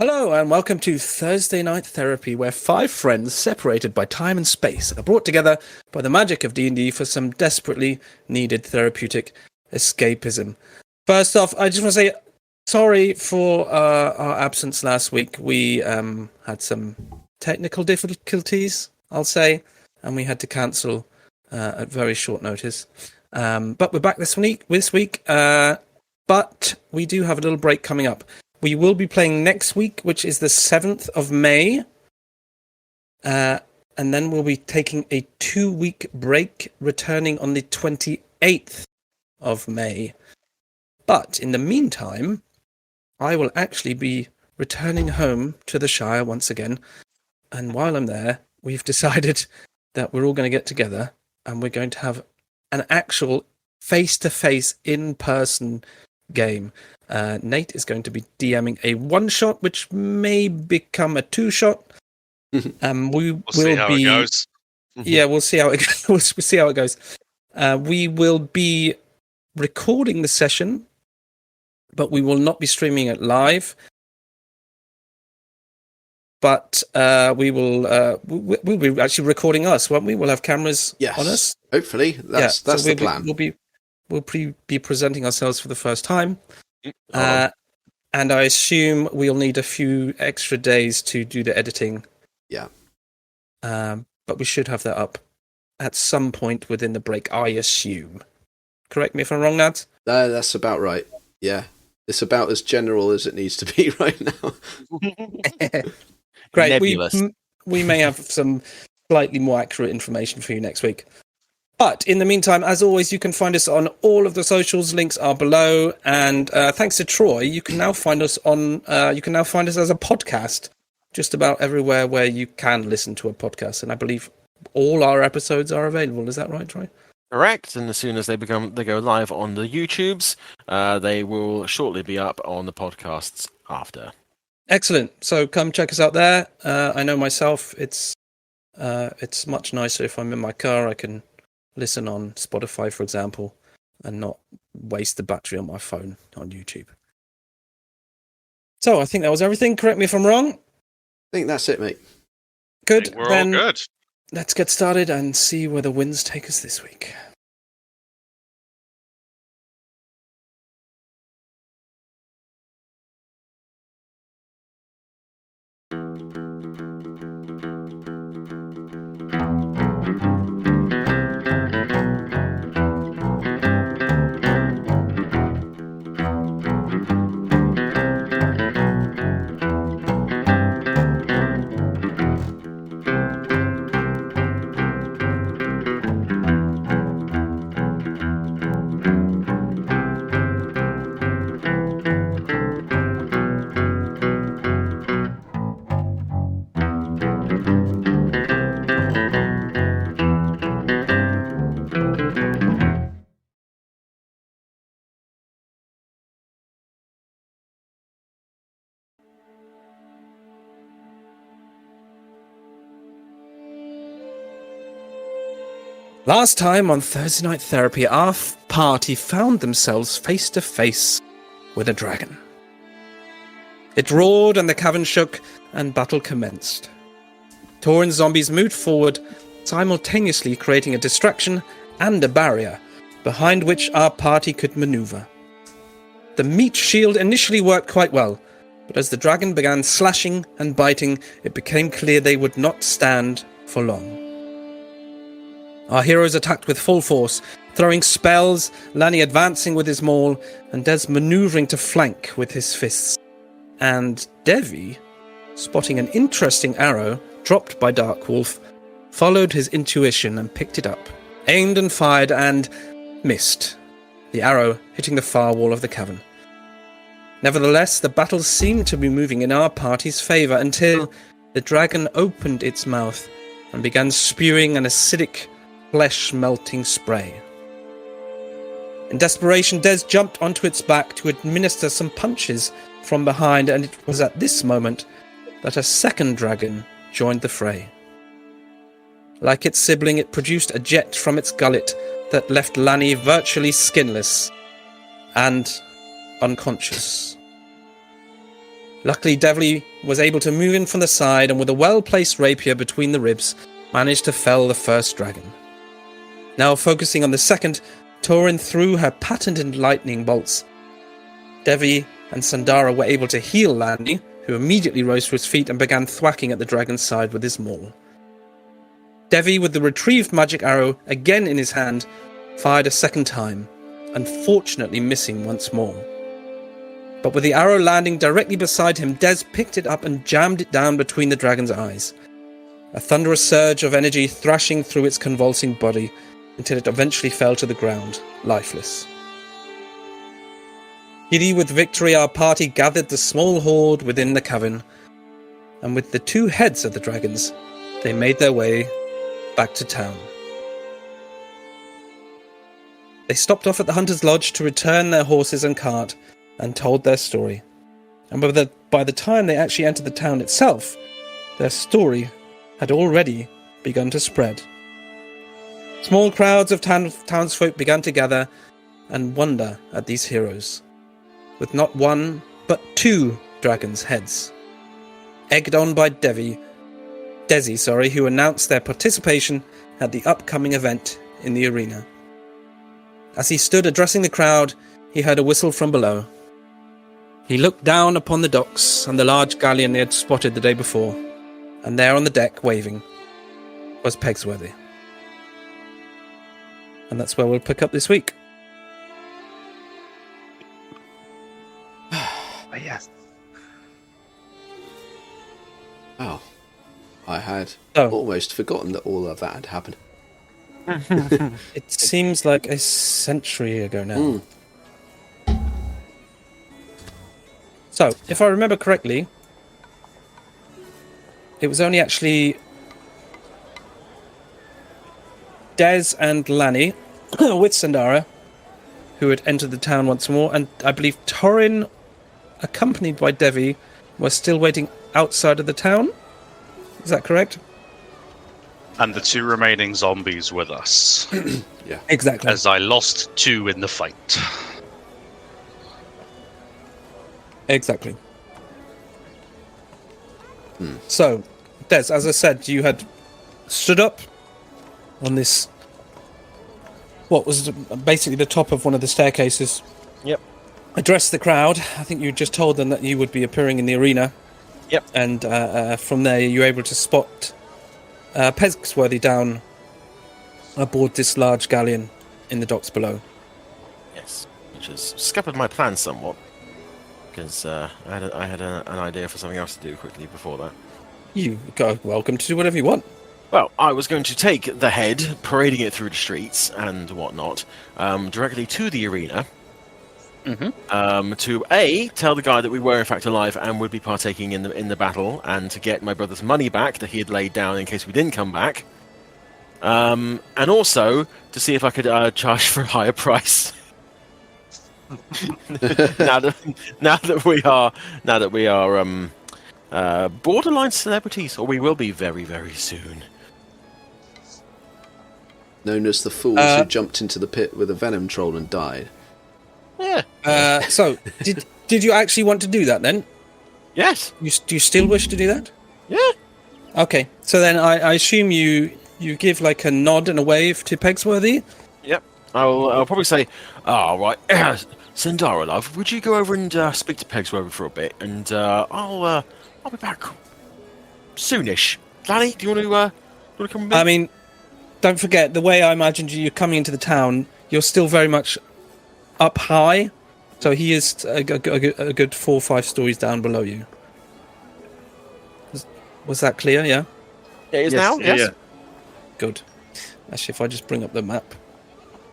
Hello and welcome to Thursday Night Therapy, where five friends separated by time and space are brought together by the magic of D&D for some desperately needed therapeutic escapism. First off, I just want to say sorry for our absence last week. We had some technical difficulties, I'll say, and we had to cancel at very short notice. But we're back this week, but we do have a little break coming up. We will be playing next week, which is the 7th of May. And then we'll be taking a 2-week break, returning on the 28th of May. But in the meantime, I will actually be returning home to the Shire once again. And while I'm there, we've decided that we're all going to get together and we're going to have an actual face-to-face, in-person game. Nate is going to be DMing a one-shot, which may become a two-shot. We'll see how it goes. Yeah, we'll see how it goes. We'll see how it goes. We will be recording the session, but we will not be streaming it live. But we'll be actually recording us, won't we? We'll have cameras on us. Hopefully, that's the plan. We'll be presenting ourselves for the first time. And I assume we'll need a few extra days to do the editing. Yeah. But we should have that up at some point within the break, I assume. Correct me if I'm wrong, Nadz? That's about right. Yeah. It's about as general as it needs to be right now. Great. We may have some slightly more accurate information for you next week. But in the meantime, as always, you can find us on all of the socials. Links are below. And thanks to Troy, you can now find us on. You can now find us as a podcast, just about everywhere where you can listen to a podcast. And I believe all our episodes are available. Is that right, Troy? Correct. And as soon as they go live on the YouTubes, they will shortly be up on the podcasts after. Excellent. So come check us out there. I know myself, it's much nicer if I'm in my car. I can listen on Spotify, for example, and not waste the battery on my phone on YouTube. So I think that was everything. Correct me if I'm wrong. I think that's it, mate. Good. We're all good. Let's get started and see where the winds take us this week. Last time on Thursday Night Therapy, our party found themselves face to face with a dragon. It roared and the cavern shook and battle commenced. Torrin's zombies moved forward, simultaneously creating a distraction and a barrier behind which our party could maneuver. The meat shield initially worked quite well, but as the dragon began slashing and biting, it became clear they would not stand for long. Our heroes attacked with full force, throwing spells, Lani advancing with his maul, and Des maneuvering to flank with his fists. And Devvie, spotting an interesting arrow dropped by Dark Wolf, followed his intuition and picked it up, aimed and fired and missed, the arrow hitting the far wall of the cavern. Nevertheless, the battle seemed to be moving in our party's favour until the dragon opened its mouth and began spewing an acidic, flesh-melting spray. In desperation, Des jumped onto its back to administer some punches from behind, and it was at this moment that a second dragon joined the fray. Like its sibling, it produced a jet from its gullet that left Lani virtually skinless and unconscious. Luckily, Devvie was able to move in from the side and with a well-placed rapier between the ribs, managed to fell the first dragon. Now focusing on the second, Torrin threw her patented lightning bolts. Devvie and Sandara were able to heal Lani, who immediately rose to his feet and began thwacking at the dragon's side with his maul. Devvie, with the retrieved magic arrow again in his hand, fired a second time, unfortunately missing once more. But with the arrow landing directly beside him, Des picked it up and jammed it down between the dragon's eyes. A thunderous surge of energy thrashing through its convulsing body until it eventually fell to the ground, lifeless. Giddy with victory, our party gathered the small horde within the cavern, and with the two heads of the dragons, they made their way back to town. They stopped off at the Hunter's Lodge to return their horses and cart, and told their story. And by the time they actually entered the town itself, their story had already begun to spread. Small crowds of townsfolk began to gather and wonder at these heroes, with not one, but two dragons' heads. Egged on by Desi, who announced their participation at the upcoming event in the arena. As he stood addressing the crowd, he heard a whistle from below. He looked down upon the docks and the large galleon they had spotted the day before, and there on the deck, waving, was Pegsworthy. And that's where we'll pick up this week. Yes. Oh, I had Oh. almost forgotten that all of that had happened. It seems like a century ago now. So, if I remember correctly, it was only actually Des and Lani with Sandara who had entered the town once more, and I believe Torrin, accompanied by Devvie, was still waiting outside of the town. Is that correct? And the two remaining zombies with us. Yeah. Exactly. As I lost two in the fight. Exactly. So, Des, as I said, you had stood up on this, what was basically the top of one of the staircases. Yep. Addressed the crowd. I think you just told them that you would be appearing in the arena. Yep. And from there, you were able to spot Pegsworthy down aboard this large galleon in the docks below. Yes, which has scuppered my plans somewhat, because I had an idea for something else to do quickly before that. You are welcome to do whatever you want. Well, I was going to take the head, parading it through the streets and whatnot, directly to the arena. To tell the guy that we were in fact alive and would be partaking in the battle, and to get my brother's money back that he had laid down in case we didn't come back, and also to see if I could charge for a higher price. now that we are borderline celebrities, or we will be very, very soon. Known as the fools who jumped into the pit with a venom troll and died. Yeah. So, did you actually want to do that then? Yes. Do you still wish to do that? Yeah. Okay. So then I assume you give like a nod and a wave to Pegsworthy? Yep. I'll probably say, "Oh, right, Sandara, love, would you go over and speak to Pegsworthy for a bit, and I'll be back soonish." Lani, do you want to come with me? I mean, don't forget, the way I imagined you're coming into the town, you're still very much up high, so he is a good 4 or 5 stories down below you. Was that clear? Yeah. It is now. Yes. Yeah. Good. Actually, if I just bring up the map,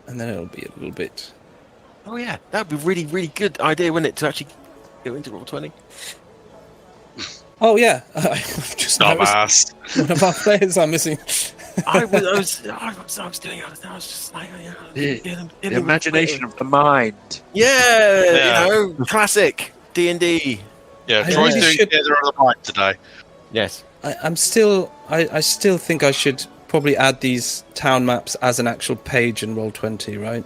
and then it'll be a little bit. Oh yeah, that'd be really, really good idea, wouldn't it, to actually go into Roll20? Oh yeah, I've just noticed Dumbass. one of our players are missing. I was doing it. I was just like, The imagination of the mind. yeah, you know, classic D&D. Yeah, I Troy's really doing should- Theatre of the Mind today. Yes. I still think I should probably add these town maps as an actual page in Roll20, right?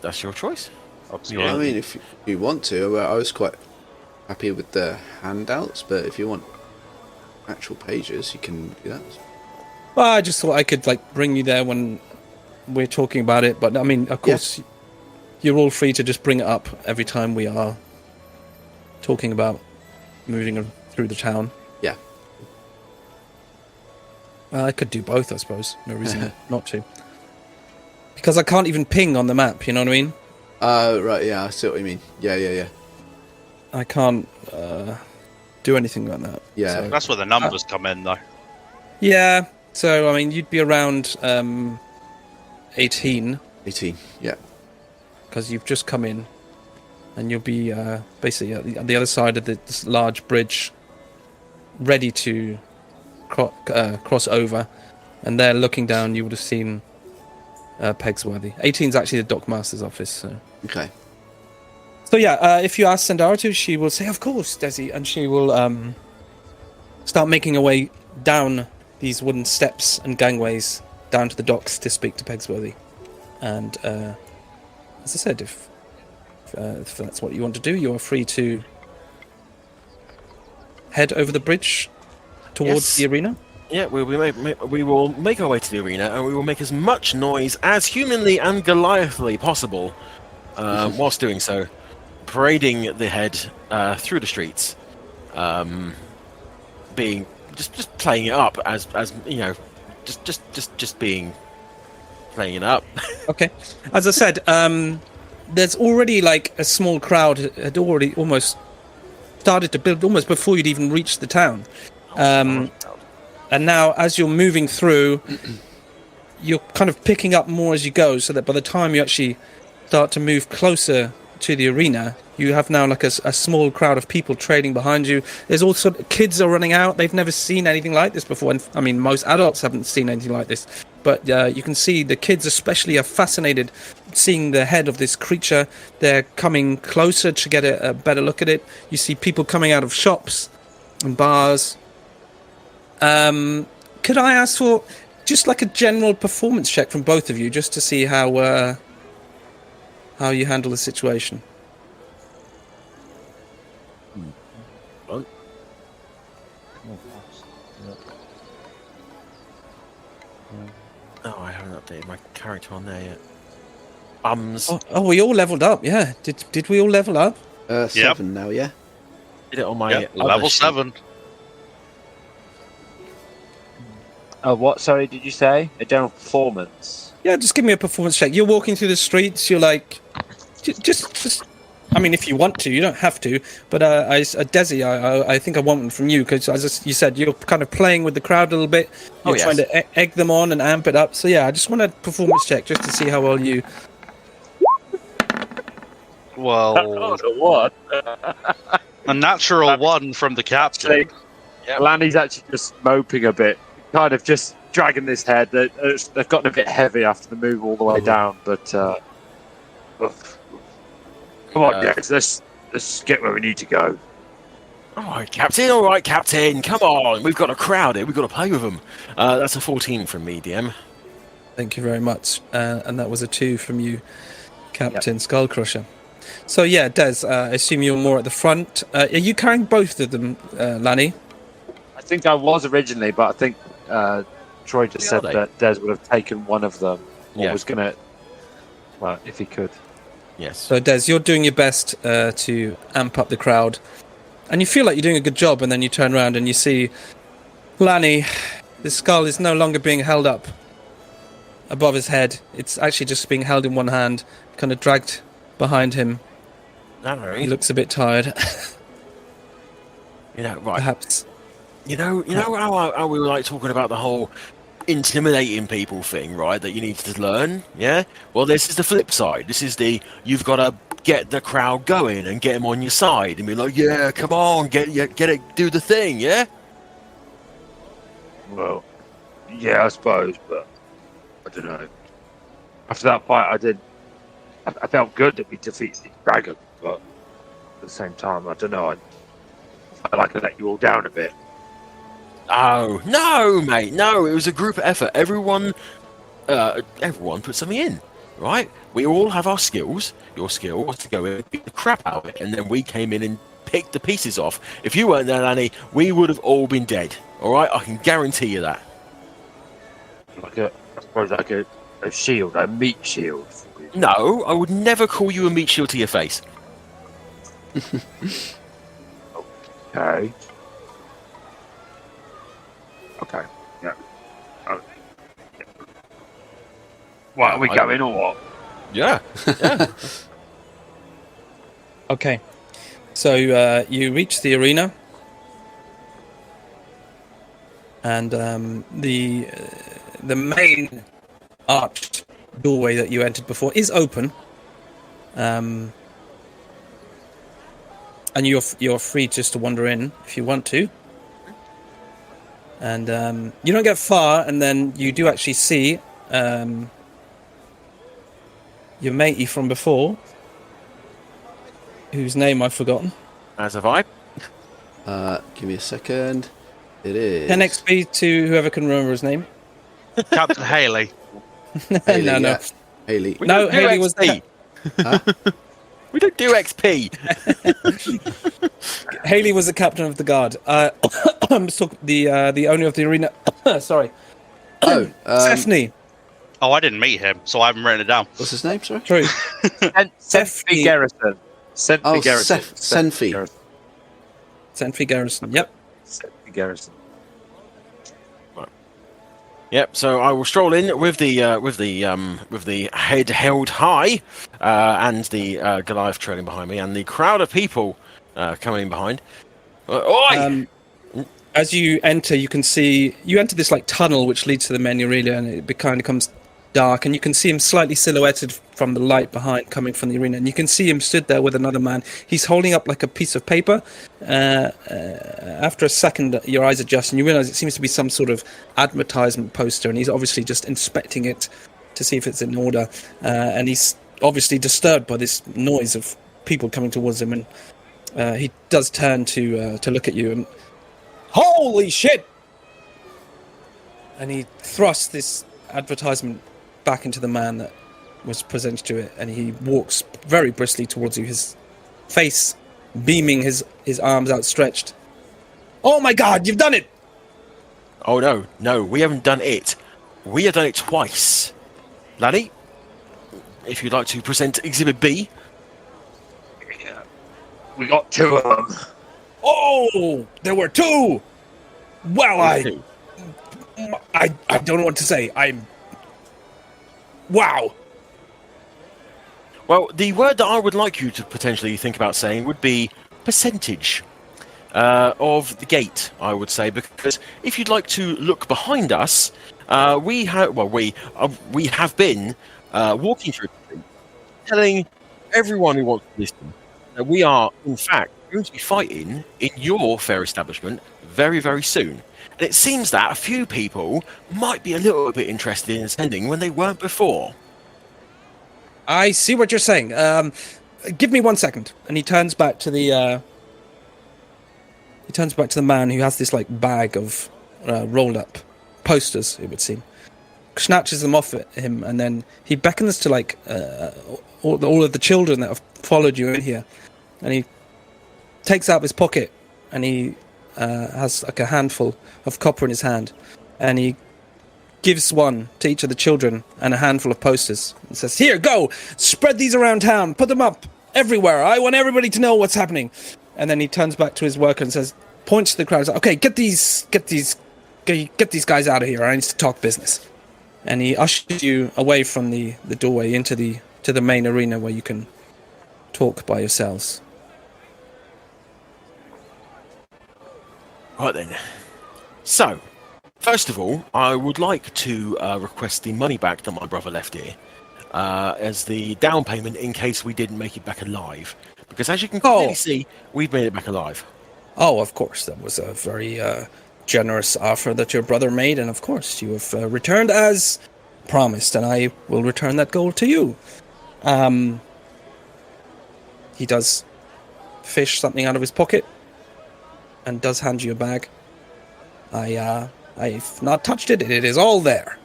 That's your choice. I mean, if you want to, I was quite happy with the handouts, but if you want actual pages, you can do that. Well, I just thought I could bring you there when we're talking about it, but I mean, of course, you're all free to just bring it up every time we are talking about moving through the town. Yeah. I could do both, I suppose. No reason not to. Because I can't even ping on the map, you know what I mean? Right, yeah, I see what you mean. Yeah. I can't do anything like that. Yeah. So. That's where the numbers come in, though. Yeah, so, I mean, you'd be around 18. 18, yeah. Because you've just come in, and you'll be basically at the other side of this large bridge, ready to cross over, and there, looking down, you would have seen Pegsworthy. 18 is actually the Dockmaster's office. So. Okay. So yeah, if you ask Sandara to, she will say, "Of course, Desi," and she will start making her way down these wooden steps and gangways down to the docks to speak to Pegsworthy. And as I said, if that's what you want to do, you are free to head over the bridge towards the arena. Yeah, we will make our way to the arena, and we will make as much noise as humanly and Goliathly possible whilst doing so, parading the head through the streets, being just playing it up as you know, just being playing it up. Okay, as I said, there's already a small crowd had already almost started to build almost before you'd even reached the town. And now, as you're moving through, you're kind of picking up more as you go, so that by the time you actually start to move closer to the arena, you have now a small crowd of people trailing behind you. There's also kids are running out. They've never seen anything like this before. And I mean, most adults haven't seen anything like this. But you can see the kids especially are fascinated seeing the head of this creature. They're coming closer to get a better look at it. You see people coming out of shops and bars. Could I ask for just a general performance check from both of you, just to see how you handle the situation? Oh, I haven't updated my character on there yet. Oh, we all leveled up, yeah. Did we all level up? 7 now, yeah. Did it on my other level sheet. 7. Oh, what? Sorry, did you say? A general performance? Yeah, just give me a performance check. You're walking through the streets, you're just I mean, if you want to, you don't have to. But Desi, I think I want one from you, because as you said, you're kind of playing with the crowd a little bit. You're trying to egg them on and amp it up. So yeah, I just want a performance check just to see how well you... Well, What? a natural 1 from the captain. Lanny's actually just moping a bit, kind of just dragging this head. They've gotten a bit heavy after the move all the way down, but come on, guys, let's get where we need to go. All right, Captain. Come on, we've got a crowd here. We've got to play with them. That's a 14 from me, DM. Thank you very much. And that was a 2 from you, Captain Skullcrusher. So yeah, Des, I assume you're more at the front. Are you carrying both of them, Lanny? I think I was originally, but I think Troy just said that Des would have taken one of them, or was going to, well, if he could. Yes. So Des, you're doing your best to amp up the crowd, and you feel like you're doing a good job, and then you turn around and you see Lanny. The skull is no longer being held up above his head. It's actually just being held in one hand, kind of dragged behind him. He looks a bit tired. Right. Perhaps. You know how we were talking about the whole intimidating people thing, right? That you need to learn, yeah? Well, this is the flip side. This is you've got to get the crowd going and get them on your side and be like, yeah, come on, get it, do the thing, yeah? Well, yeah, I suppose, but I don't know. After that fight, I felt good that we defeated the dragon, but at the same time, I don't know. I like to let you all down a bit. Oh no, mate! No, it was a group effort. Everyone put something in, right? We all have our skills. Your skill was to go in and beat the crap out of it, and then we came in and picked the pieces off. If you weren't there, Lanny, we would have all been dead. All right, I can guarantee you that. I suppose like a shield, a meat shield. No, I would never call you a meat shield to your face. Okay. Okay. Yeah. Oh. Yeah. What, are we going or what? Yeah. Yeah. Okay. So you reach the arena, and the main arched doorway that you entered before is open, and you're free just to wander in if you want to. And you don't get far, and then you do actually see your matey from before, whose name I've forgotten. As have I. Give me a second. It is 10 XP to whoever can remember his name. Captain Haley. Haley, No. yeah. Haley. No, Haley was XP. We don't do XP. Haley was the captain of the guard. I'm just talking the owner of the arena. Sorry, Oh, Stephanie. Oh, I didn't meet him, so I haven't written it down. what's his name? Sorry. True. Senfi Garrison. Senfi Oh, Garrison. Senfi. Senfi Garrison. Yep. Senfi Garrison. Yep. So I will stroll in with the head held high, and the Goliath trailing behind me, and the crowd of people coming in behind. Oi! As you enter, you enter this like tunnel which leads to the main arena, and it kind of becomes dark, and you can see him slightly silhouetted from the light behind, coming from the arena, and you can see him stood there with another man. He's holding up like a piece of paper. After a second, your eyes adjust, and you realise it seems to be some sort of advertisement poster, and he's obviously just inspecting it to see if it's in order. And he's obviously disturbed by this noise of people coming towards him, and he does turn to look at you, and holy shit! And he thrusts this advertisement back into the man that was presented to it, and he walks very briskly towards you, his face beaming, his arms outstretched. Oh my god, you've done it! Oh no, we haven't done it. We have done it twice. Laddie, if you'd like to present Exhibit B. Yeah. We got two of them. Oh, there were two! Well, I don't know what to say. Wow. Well, the word that I would like you to potentially think about saying would be percentage of the gate, I would say, because if you'd like to look behind us, we have been walking through the street, telling everyone who wants to listen that we are, in fact, going to be fighting in your fair establishment very, very soon. And it seems that a few people might be a little bit interested in attending when they weren't before. I see what you're saying. Give me 1 second. And he turns back to the man who has this like bag of rolled up posters, it would seem. Snatches them off at him, and then he beckons to like all of the children that have followed you in here, and he takes out his pocket, and he has like a handful of copper in his hand, and he gives one to each of the children and a handful of posters and says, "Here, go! Spread these around town. Put them up everywhere. I want everybody to know what's happening." And then he turns back to his worker and says, points to the crowd, says, "Okay, get these guys out of here. I need to talk business." And he ushers you away from the doorway into the main arena where you can talk by yourselves. Right then. So, first of all, I would like to request the money back that my brother left here as the down payment in case we didn't make it back alive. Because as you can clearly see, we've made it back alive. Oh, of course. That was a very generous offer that your brother made, and of course you have returned as promised, and I will return that gold to you. He does fish something out of his pocket and does hand you a bag. I've not touched it. It is all there.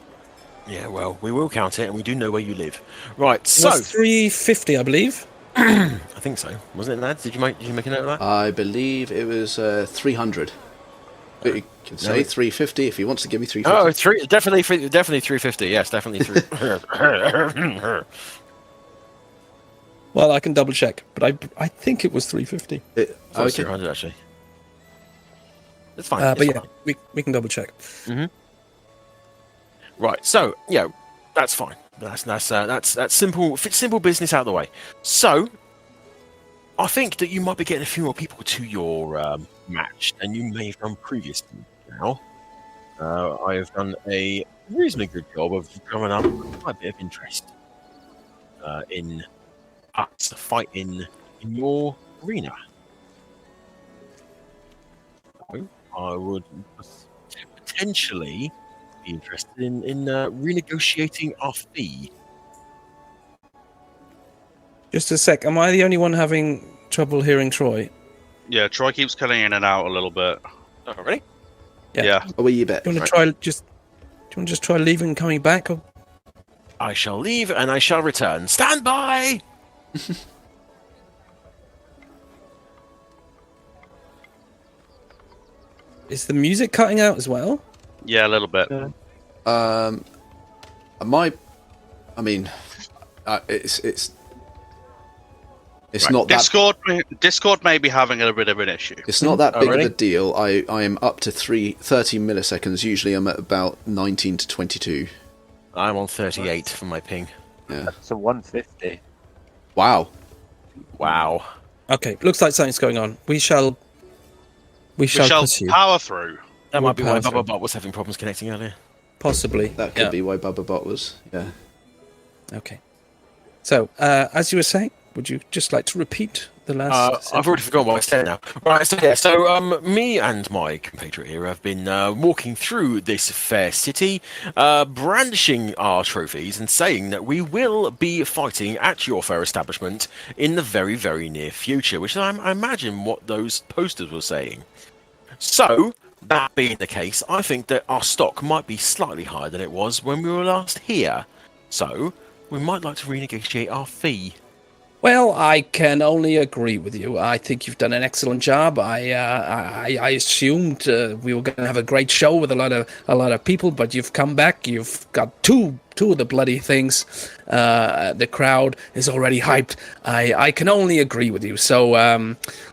Yeah, well, we will count it, and we do know where you live. Right, It so... was 350, I believe. I think so. Wasn't it, Nadz? Did you make a note of that? I believe it was 300. But you can say 350 if he wants to give me 350. Oh, definitely 350. Yes, definitely 3. Well, I can double check, but I think it was 350. Okay. 300 actually. It's fine. But it's yeah, fine. we can double check. Right. So yeah, that's fine. That's simple business out of the way. So I think that you might be getting a few more people to your match than you may have done previously. Now, I have done a reasonably good job of drawing up quite a bit of interest in us fighting in your arena. So I would potentially be interested in renegotiating our fee. Just a sec. Am I the only one having trouble hearing Troy? Yeah, Troy keeps cutting in and out a little bit. Oh, really? Yeah. A wee bit. Do you want to just try leaving and coming back? Or... I shall leave and I shall return. Stand by! Is the music cutting out as well? Yeah, a little bit. It's Right. not that. Discord may be having a bit of an issue. It's not that big really? of a deal. I am up to 30 milliseconds. Usually I'm at about 19 to 22. I'm on 38 for my ping. Yeah. So 150. Wow. Wow. Okay, looks like something's going on. We shall We shall pursue. power through. That might be why Powerful. Bubba Bot was having problems connecting earlier. Possibly. That could be why Bubba Bot was. Yeah. Okay. So, as you were saying, would you just like to repeat the last? I've already forgotten what I said now. Right, so me and my compatriot here have been walking through this fair city, brandishing our trophies and saying that we will be fighting at your fair establishment in the very, very near future, which I imagine what those posters were saying. So, that being the case, I think that our stock might be slightly higher than it was when we were last here. So, we might like to renegotiate our fee. Well, I can only agree with you. I think you've done an excellent job. I assumed we were going to have a great show with a lot of people, but you've come back. You've got two of the bloody things. The crowd is already hyped. I can only agree with you. So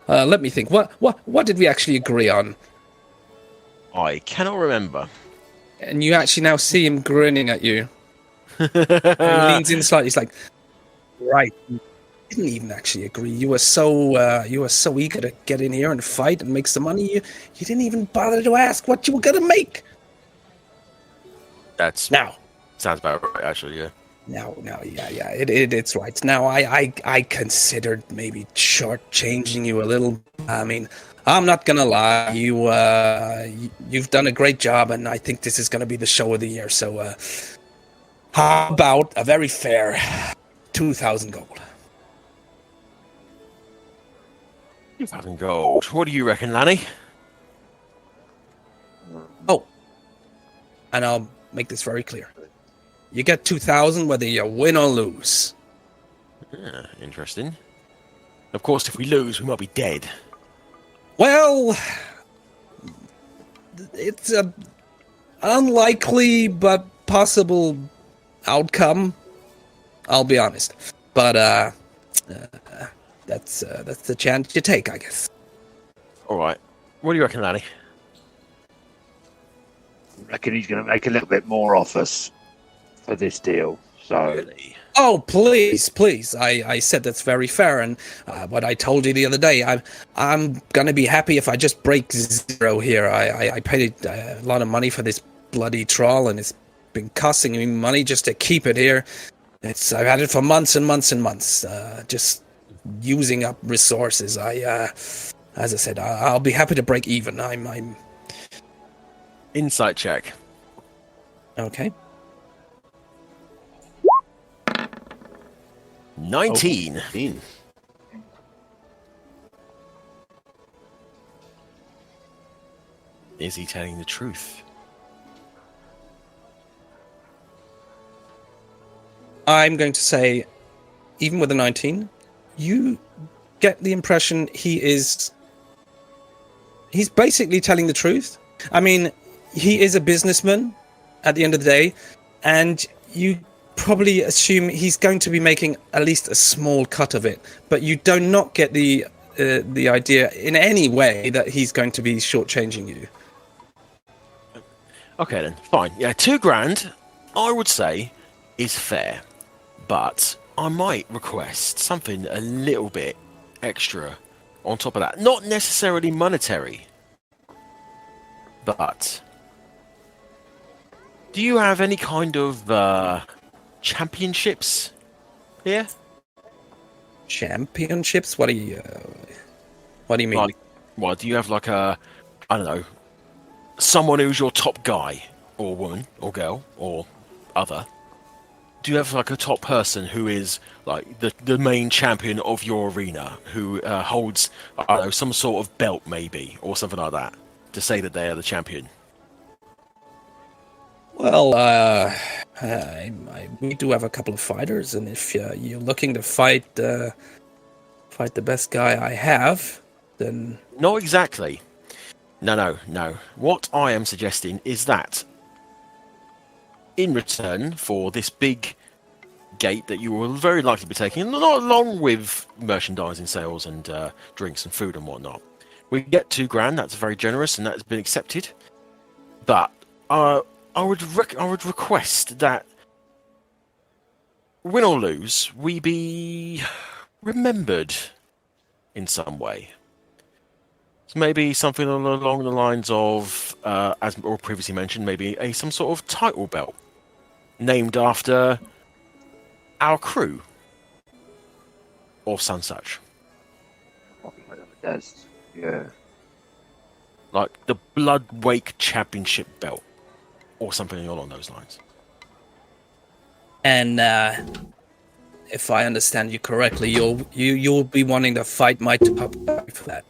let me think. What did we actually agree on? I cannot remember. And you actually now see him grinning at you. He leans in slightly. He's like, right. Didn't even actually agree. You were so eager to get in here and fight and make some money. You didn't even bother to ask what you were gonna make. That's Now, sounds about right, actually. Yeah. It's right. Now, I considered maybe shortchanging you a little. I mean, I'm not gonna lie. You've done a great job, and I think this is gonna be the show of the year. So, how about a very fair 2,000 gold? 2,000 gold. What do you reckon, Lanny? Oh, and I'll make this very clear. You get 2,000 whether you win or lose. Yeah, interesting. Of course, if we lose, we might be dead. Well, it's a unlikely but possible outcome. I'll be honest, but that's the chance you take, I guess. All right. What do you reckon, Lanny? I reckon he's going to make a little bit more off us for this deal. So, Really? Oh, please! I said that's very fair, and what I told you the other day, I'm gonna be happy if I just break zero here. I paid a lot of money for this bloody trawl, and it's been costing me money just to keep it here. I've had it for months and months and months, just using up resources. As I said, I'll be happy to break even. I'm Insight check. okay. 19. 19. Is he telling the truth? I'm going to say, even with a 19, you get the impression he's basically telling the truth. I mean, he is a businessman at the end of the day, and you probably assume he's going to be making at least a small cut of it, but you do not get the idea in any way that he's going to be shortchanging you. Okay then, fine. Yeah, $2,000, I would say, is fair, but I might request something a little bit extra on top of that. Not necessarily monetary, but do you have any kind of championships here? Championships? What do you mean? Like, well, do you have like I don't know, someone who's your top guy, or woman, or girl, or other? Do you have like a top person who is like the main champion of your arena, who holds, I don't know, some sort of belt maybe, or something like that, to say that they are the champion? Well, we do have a couple of fighters, and if you're looking to fight the best guy I have, then... Not exactly. No. What I am suggesting is that in return for this big gate that you will very likely be taking, not along with merchandising sales and drinks and food and whatnot, we get $2,000. That's very generous, and that's been accepted. But I would request that, win or lose, we be remembered in some way. So maybe something along the lines of, as previously mentioned, maybe some sort of title belt named after our crew or some such. That's, yeah. Like the Bloodwake Championship belt or something along those lines. And if I understand you correctly, you'll be wanting to fight my top guy for that.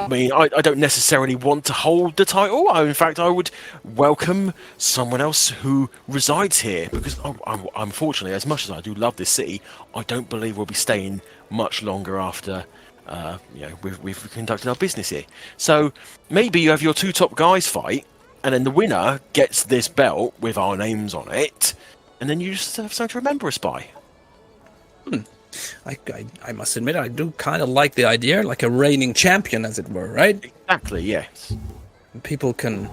I mean, I don't necessarily want to hold the title. In fact, I would welcome someone else who resides here, because unfortunately, as much as I do love this city, I don't believe we'll be staying much longer after we've conducted our business here. So maybe you have your two top guys fight, and then the winner gets this belt with our names on it, and then you just have something to remember us by. I must admit, I do kind of like the idea, like a reigning champion, as it were, right? Exactly, yes. People can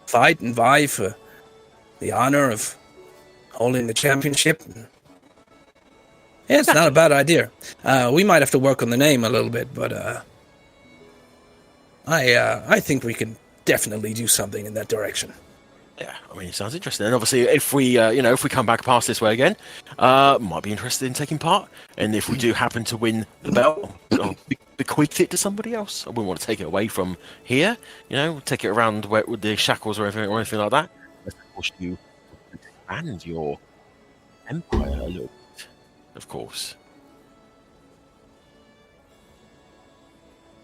fight and vie for the honor of holding the championship. Yeah, it's not a bad idea. We might have to work on the name a little bit, but I think we can definitely do something in that direction. Yeah, I mean, it sounds interesting. And obviously, if we come back past this way again, might be interested in taking part. And if we do happen to win the belt, I'll bequeath it to somebody else. I wouldn't want to take it away from here. Take it around with the Shackles or anything like that. Of course, you expand your empire a little bit, of course.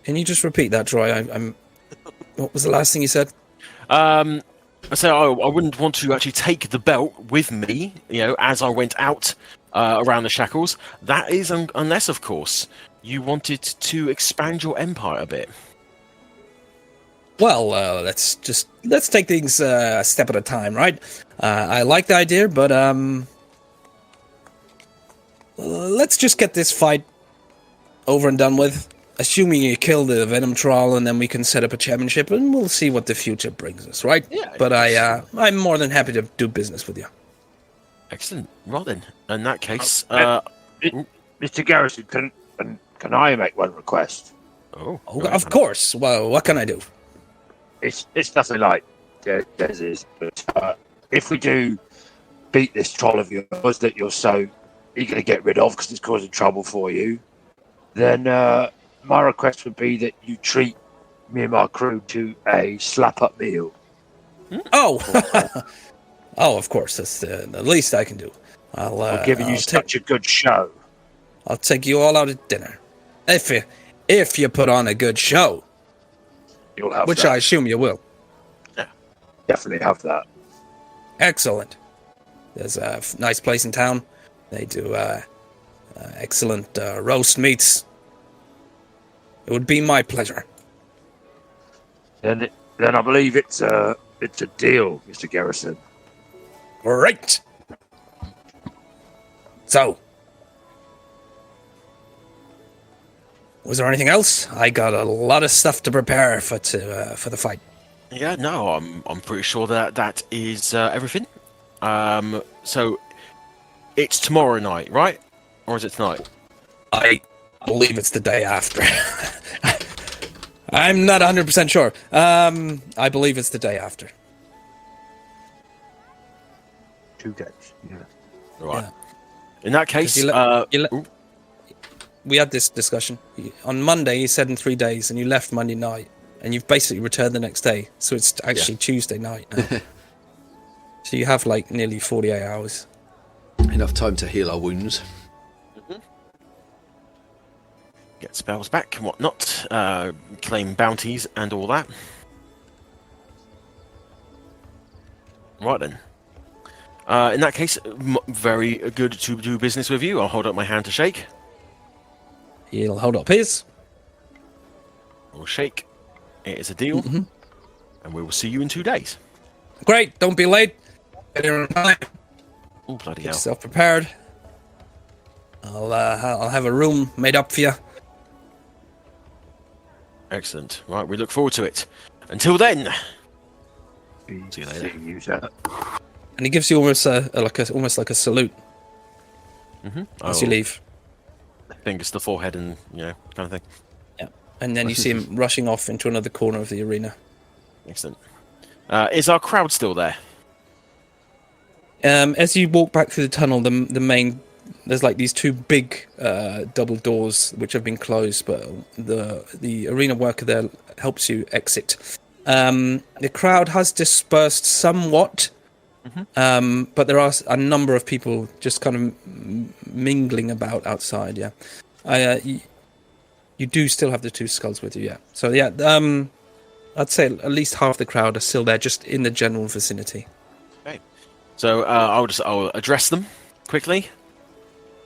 Can you just repeat that, Troy? What was the last thing you said? So I wouldn't want to actually take the belt with me, as I went out around the Shackles. That is unless, of course, you wanted to expand your empire a bit. Well, let's take things a step at a time, right? I like the idea, but let's just get this fight over and done with. Assuming you kill the Venom Troll, and then we can set up a championship, and we'll see what the future brings us, right? Yeah. But I'm more than happy to do business with you. Excellent. Right then. In that case, Mr. Garrison, can I make one request? Oh, of course. Well, what can I do? It's nothing like Des is, but if we do beat this troll of yours that you're so eager to get rid of because it's causing trouble for you, then my request would be that you treat me and my crew to a slap-up meal. Oh, of course. That's the least I can do. I'm giving you such a good show. I'll take you all out at dinner. If you put on a good show. You'll have which that. I assume you will. Yeah, definitely have that. Excellent. There's a nice place in town. They do excellent roast meats. It would be my pleasure. Then I believe it's a deal, Mr. Garrison. Great. So, was there anything else? I got a lot of stuff to prepare for the fight. Yeah, no, I'm pretty sure that is everything. So it's tomorrow night, right? Or is it tonight? I believe it's the day after. I'm not 100% sure. I believe it's the day after. 2 days. Yeah. Right. Yeah. In that case, we had this discussion. On Monday, you said in 3 days, and you left Monday night, and you've basically returned the next day. So it's actually Tuesday night now. So you have like nearly 48 hours. Enough time to heal our wounds. get spells back and whatnot, claim bounties and all that. Right then. In that case, very good to do business with you. I'll hold up my hand to shake. He'll hold up his. We'll shake. It is a deal. Mm-hmm. And we will see you in 2 days. Great, don't be late. Get here on time. Oh, bloody Get hell. yourself prepared. I'll have a room made up for you. Excellent. Right, we look forward to it. Until then. See you later. See you, sir. And he gives you almost like a salute as you leave. Fingers to the forehead and, kind of thing. Yeah. And then you see him rushing off into another corner of the arena. Excellent. Is our crowd still there? As you walk back through the tunnel, the main, there's like these two big double doors which have been closed, but the arena worker there helps you exit. The crowd has dispersed somewhat, but there are a number of people just kind of mingling about outside. Yeah, you do still have the two skulls with you. Yeah, so yeah, I'd say at least half the crowd are still there, just in the general vicinity. Okay. So I'll address them quickly.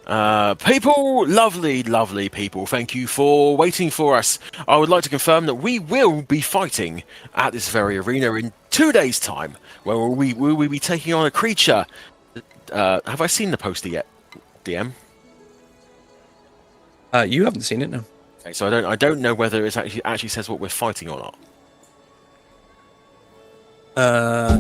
People, lovely people, thank you for waiting for us. I would like to confirm that we will be fighting at this very arena in 2 days' time, where we will be taking on a creature. Have I seen the poster yet, DM? You haven't seen it, no. Okay, so I don't know whether it actually says what we're fighting or not.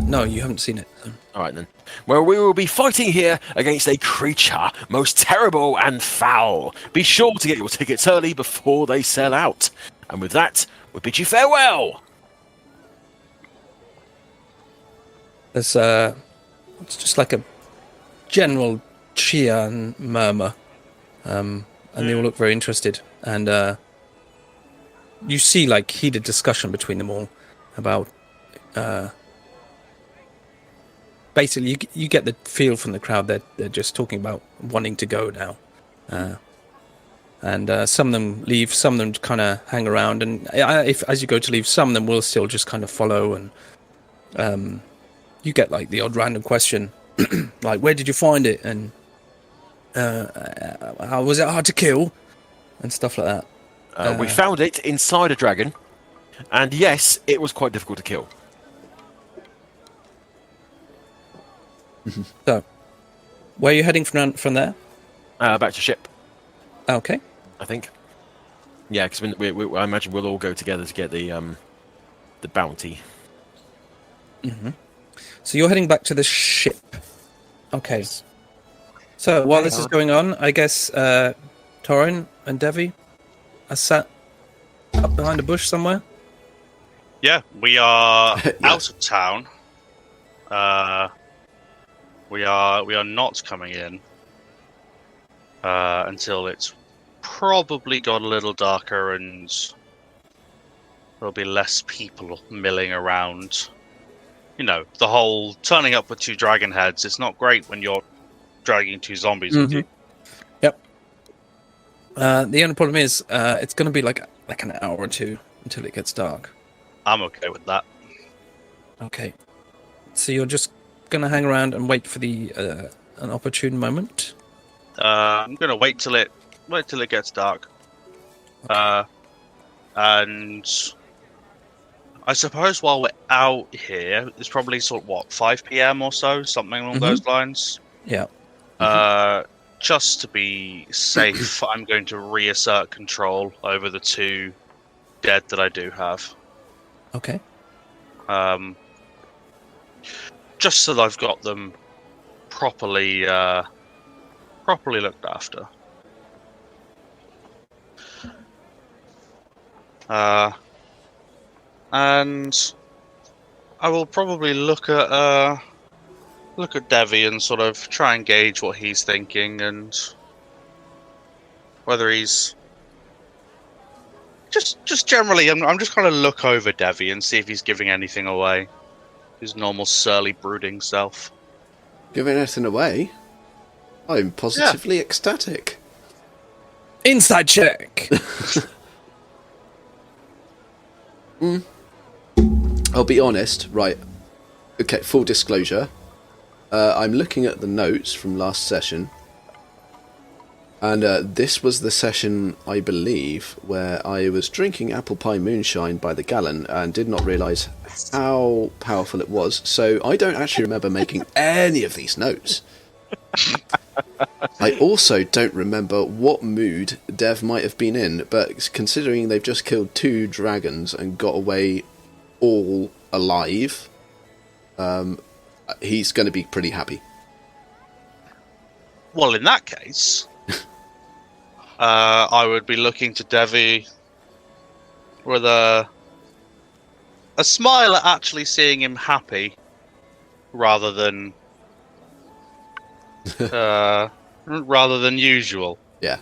No, you haven't seen it. Alright then. Well, we will be fighting here against a creature most terrible and foul. Be sure to get your tickets early before they sell out. And with that, we bid you farewell. There's it's just like a general cheer and murmur, and they all look very interested. And you see like heated discussion between them all about. Basically, you get the feel from the crowd that they're just talking about wanting to go now. And some of them leave, some of them kind of hang around. And if as you go to leave, some of them will still just kind of follow. And you get like the odd random question, like, where did you find it? And how was it hard to kill? And stuff like that. We found it inside a dragon. And yes, it was quite difficult to kill. So, where are you heading from there? Back to ship, Okay. I think. Yeah, because I imagine we'll all go together to get the bounty. So you're heading back to the ship. Okay. So while this is going on, I guess Torrin and Devvie are sat up behind a bush somewhere. Yeah, we are out of town. We are not coming in until it's probably got a little darker and there'll be less people milling around. You know, the whole turning up with two dragon heads, it's not great when you're dragging two zombies with you. Yep. The only problem is it's going to be like an hour or two until it gets dark. I'm okay with that. Okay. So you're just going to hang around and wait for the an opportune moment? I'm gonna wait till it gets dark. And I suppose while we're out here, it's probably sort of what 5 p.m. or so, something along those lines. Yeah. Just to be safe, I'm going to reassert control over the 2 dead that I do have. Okay. Just so that I've got them properly looked after. And I will probably look at Devvie and sort of try and gauge what he's thinking and whether he's just generally. I'm just kind of look over Devvie and see if he's giving anything away. His normal surly, brooding self. Giving anything away? I'm positively ecstatic. Inside check. I'll be honest, right. Okay, full disclosure. I'm looking at the notes from last session. And this was the session, I believe, where I was drinking apple pie moonshine by the gallon and did not realise how powerful it was. So I don't actually remember making any of these notes. I also don't remember what mood Dev might have been in, but considering they've just killed 2 dragons and got away all alive, he's going to be pretty happy. Well, in that case, I would be looking to Devvie with a smile at actually seeing him happy, rather than usual. Yeah,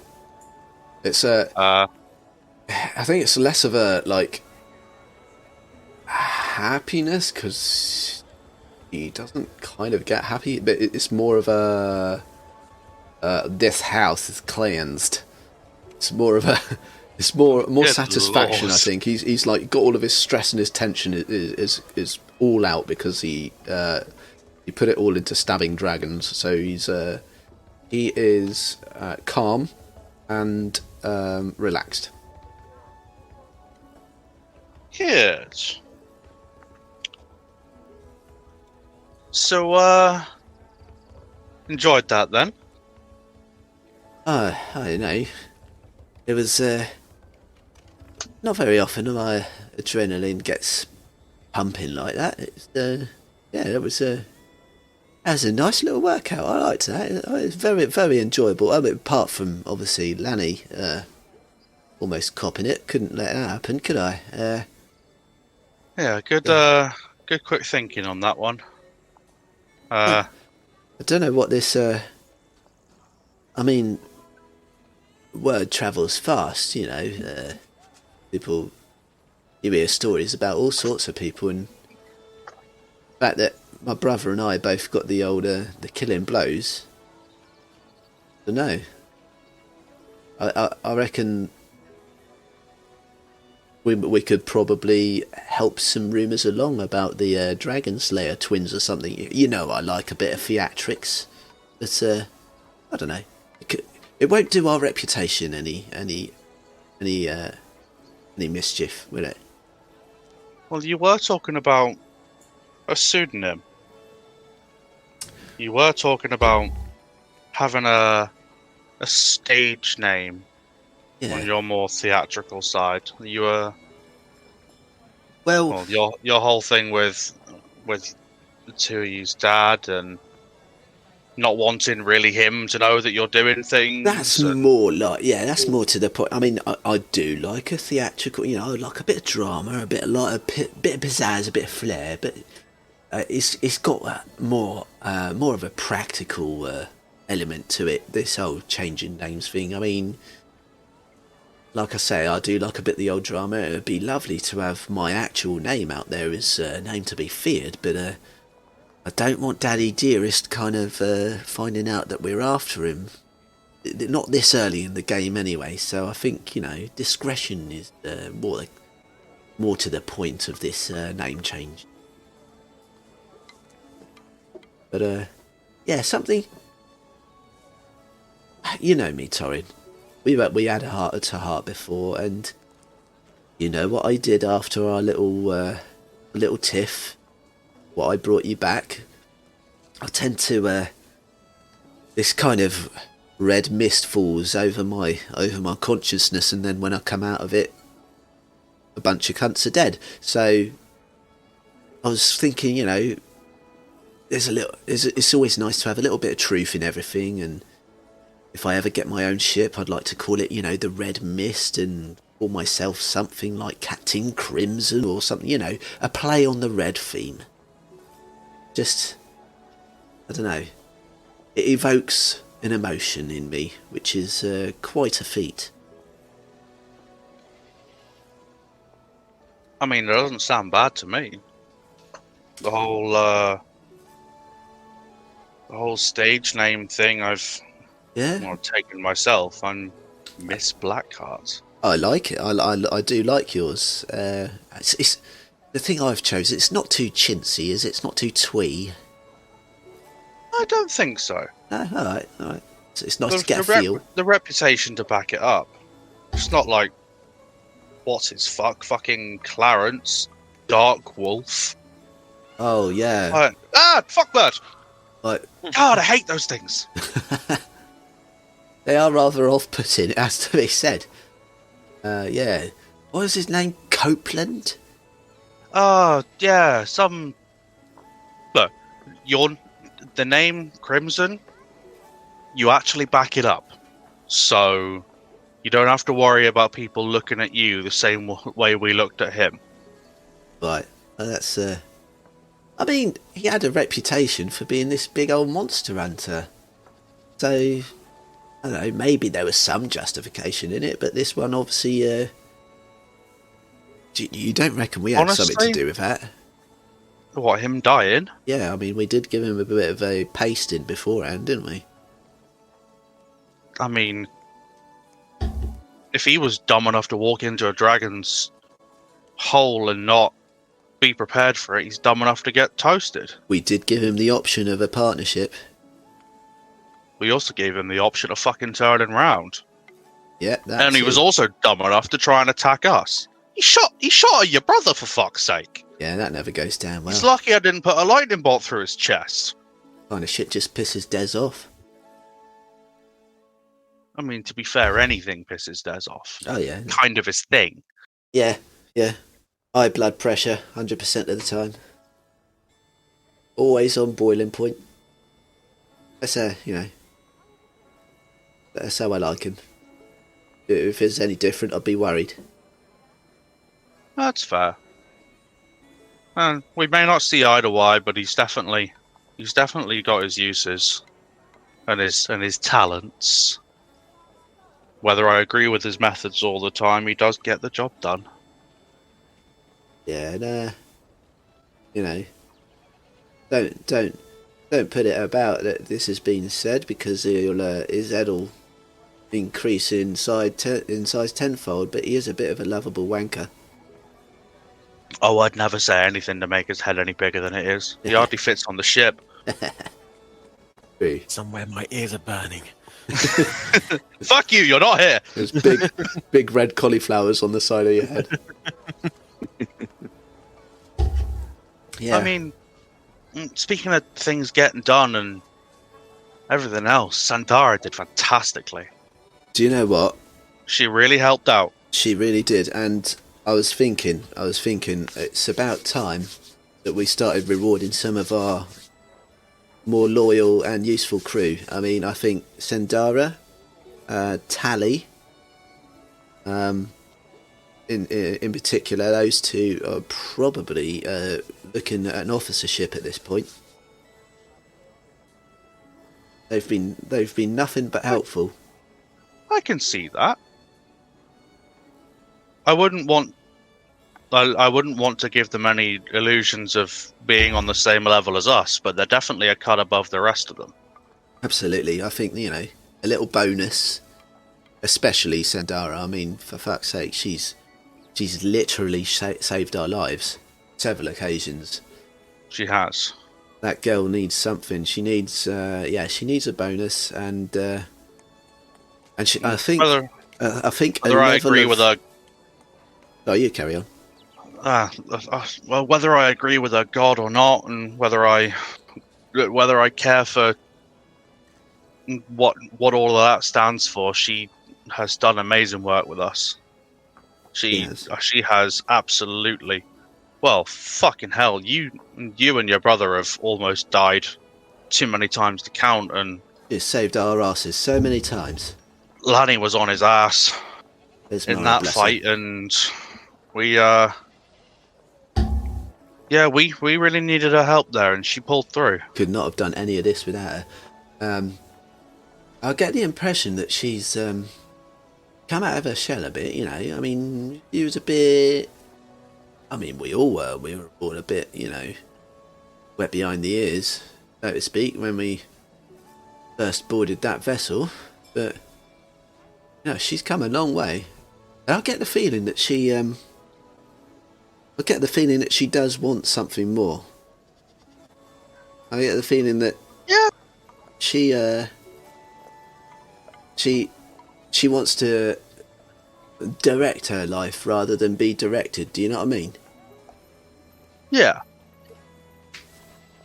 it's I think it's less of a like happiness because he doesn't kind of get happy, but it's more of a this house is cleansed. It's more of a it's more Good satisfaction. Lord. I think he's like got all of his stress and his tension is all out because he put it all into stabbing dragons. So he is calm and relaxed. Yes. So, enjoyed that then? I don't know. It was not very often my adrenaline gets pumping like that. It's that was a nice little workout. I liked that. It was very, very enjoyable. I mean, apart from obviously Lani almost copping it, couldn't let that happen, could I? Yeah, good quick thinking on that one. I don't know what this. I mean, word travels fast, you know. People, you hear stories about all sorts of people, and the fact that my brother and I both got the old the killing blows. I don't know. I reckon we could probably help some rumours along about the Dragon Slayer twins or something. You know, I like a bit of theatrics, but I don't know. It won't do our reputation any mischief, will it? Well, you were talking about a pseudonym. You were talking about having a stage name on your more theatrical side. You were Well, your whole thing with the 2 of you's dad and not wanting really him to know that you're doing things. that's more like, that's more to the point. I mean, I do like a theatrical, you know, I like a bit of drama, a bit of like bit of pizzazz, a bit of flair, but it's got more of a practical element to it. This whole changing names thing. I mean, like I say, I do like a bit of the old drama. It would be lovely to have my actual name out there as a name to be feared, but I don't want Daddy Dearest kind of finding out that we're after him. Not this early in the game anyway, so I think, you know, discretion is more to the point of this name change. But, something... you know me, Torrin. We had a heart-to-heart before, and you know what I did after our little tiff. What I brought you back. I tend to this kind of red mist falls over my consciousness, and then when I come out of it, a bunch of cunts are dead. So I was thinking, you know, it's always nice to have a little bit of truth in everything, and if I ever get my own ship, I'd like to call it, you know, the Red Mist, and call myself something like Captain Crimson or something, you know, a play on the red theme. Just, I don't know, it evokes an emotion in me, which is quite a feat. I mean, it doesn't sound bad to me. The whole stage name thing I've taken myself. I'm Miss Blackheart. I like it. I do like yours. It's the thing I've chosen. It's not too chintzy, is it? It's not too twee. I don't think so. No, all right. So it's nice to get a feel. The reputation to back it up. It's not like, what's his fucking Clarence, Dark Wolf. Oh yeah. Fuck that. Like, God, I hate those things. they are rather off-putting, it has to be said. Yeah. What was his name? Copeland? Yeah, Look, the name Crimson, you actually back it up. So, you don't have to worry about people looking at you the same way we looked at him. Right. Well, that's, I mean, he had a reputation for being this big old monster hunter. So, I don't know, maybe there was some justification in it, but this one obviously, you don't reckon we had something to do with that? What, him dying? Yeah, I mean, we did give him a bit of a pasting beforehand, didn't we? I mean, if he was dumb enough to walk into a dragon's hole and not be prepared for it, he's dumb enough to get toasted. We did give him the option of a partnership. We also gave him the option of fucking turning round. Yeah, and he was also dumb enough to try and attack us. He shot at your brother, for fuck's sake. Yeah, that never goes down well. He's lucky I didn't put a lightning bolt through his chest. Kind of shit just pisses Des off. I mean, to be fair, anything pisses Des off. Oh yeah. Kind of his thing. Yeah. High blood pressure, 100% of the time. Always on boiling point. That's that's how I like him. If it's any different, I'd be worried. That's fair. And we may not see eye to eye, but he's definitely got his uses and his talents. Whether I agree with his methods all the time, he does get the job done. Yeah, and don't put it about that this has been said, because his head'll increase in size tenfold, but he is a bit of a lovable wanker. Oh, I'd never say anything to make his head any bigger than it is. He hardly fits on the ship. Somewhere my ears are burning. Fuck you, you're not here. There's big red cauliflowers on the side of your head. Yeah. I mean, speaking of things getting done and everything else, Sandara did fantastically. Do you know what? She really helped out. She really did, and I was thinking, it's about time that we started rewarding some of our more loyal and useful crew. I mean, I think Sandara, Tally, in particular, those two are probably looking at an officership at this point. They've been nothing but helpful. I can see that. I wouldn't want to give them any illusions of being on the same level as us, but they're definitely a cut above the rest of them. Absolutely. I think, a little bonus, especially Sandara. I mean, for fuck's sake, she's literally saved our lives several occasions. She has. That girl needs something. She needs a bonus, and And I think Whether I agree with her. Oh, you carry on. Well, whether I agree with her god or not, and whether I care for what all of that stands for, she has done amazing work with us. She has absolutely. Well, fucking hell, you and your brother have almost died too many times to count, and It saved our asses so many times. Lanny was on his ass Desmond, in that bless fight, her. and we really needed her help there, and she pulled through. Could not have done any of this without her. I get the impression that she's come out of her shell a bit, you know. I mean, she was a bit... I mean, we all were. We were all a bit, you know, wet behind the ears, so to speak, when we first boarded that vessel. But, you know, she's come a long way. And I get the feeling that she... I get the feeling that she does want something more. I get the feeling that... Yeah. She wants to direct her life rather than be directed. Do you know what I mean? Yeah.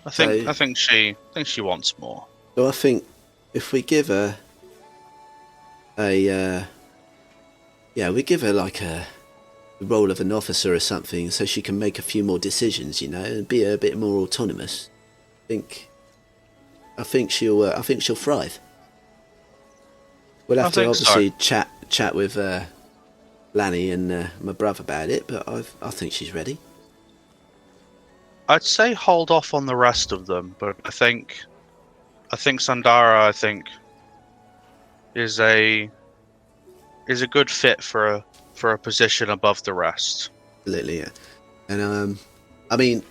I think she wants more. So I think if we give her we give her like the role of an officer or something, so she can make a few more decisions, you know, and be a bit more autonomous. I think she'll thrive. We'll have to obviously chat with Lanny and my brother about it, but I think she's ready. I'd say hold off on the rest of them, but I think Sandara is a good fit for a position above the rest. Absolutely, yeah. And I mean,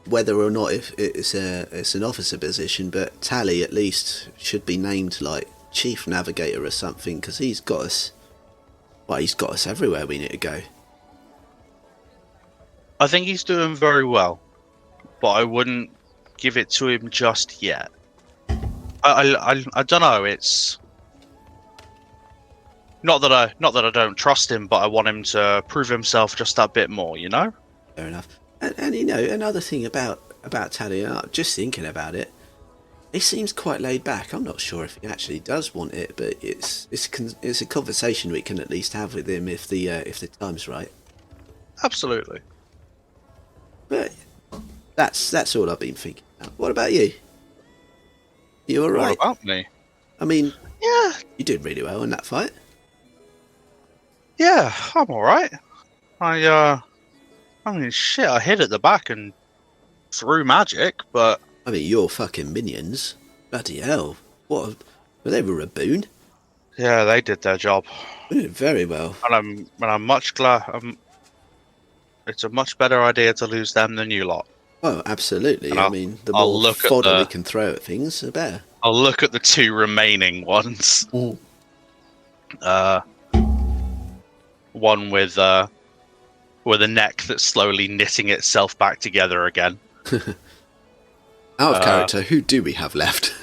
whether or not if it's an officer position, but Tally at least should be named like Chief Navigator or something, because he's got us. Well, he's got us everywhere we need to go. I think he's doing very well, but I wouldn't give it to him just yet. I don't know. It's not that I don't trust him, but I want him to prove himself just that bit more. You know. Fair enough. And you know, another thing about Tally, just thinking about it, he seems quite laid back. I'm not sure if he actually does want it, but it's a conversation we can at least have with him if the time's right. Absolutely. But that's all I've been thinking about. What about you? You all right? What about me? I mean, Yeah. you did really well in that fight. Yeah, I'm all right. I mean, shit. I hid at the back and threw magic, but. I mean, your fucking minions. Bloody hell. Were they were a boon? Yeah, they did their job. They did very well. And I'm much glad. It's a much better idea to lose them than you lot. Oh, absolutely. And I mean, the more look at fodder the- we can throw at things, the better. I'll look at the two remaining ones. Mm. One with a neck that's slowly knitting itself back together again. Out of character, who do we have left?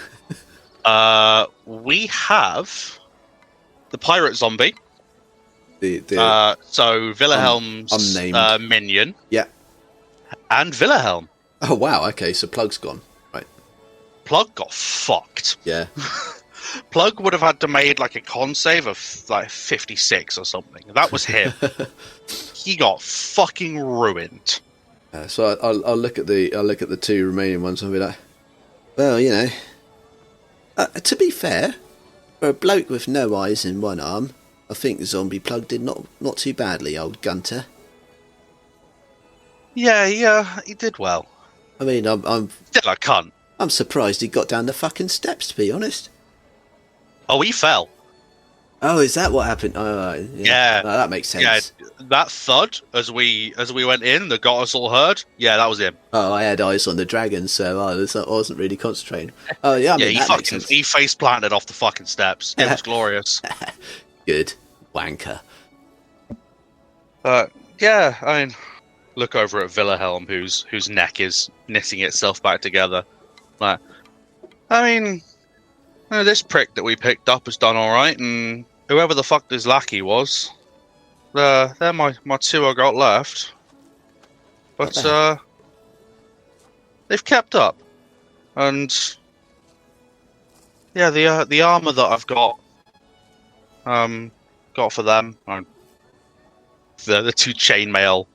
We have the pirate zombie. So Wilhelm's unnamed minion. Yeah. And Wilhelm. Oh, wow. Okay, so Plug's gone. Right. Plug got fucked. Yeah. Plug would have had to made like a con save of like 56 or something. That was him. He got fucking ruined. So I'll look at the two remaining ones and I'll be like, well, you know, to be fair, for a bloke with no eyes and one arm, I think the zombie Plug did not too badly, old Gunter. Yeah, he did well. I mean, I'm Still a cunt. I'm surprised he got down the fucking steps, to be honest. Oh, he fell. Oh, is that what happened? Oh, Yeah. No, that makes sense. Yeah, that thud as we went in that got us all heard. Yeah, that was him. Oh, I had eyes on the dragon, so I wasn't really concentrating. Oh, yeah, I mean, Yeah, that makes sense. he face planted off the fucking steps. It was glorious. Good. Wanker. Yeah, I mean, look over at Wilhelm, whose neck is knitting itself back together. Like, I mean, this prick that we picked up has done all right, and whoever the fuck this lackey was, they're my two I got left. But they've kept up, and yeah, the armor that I've got for them, the two chainmail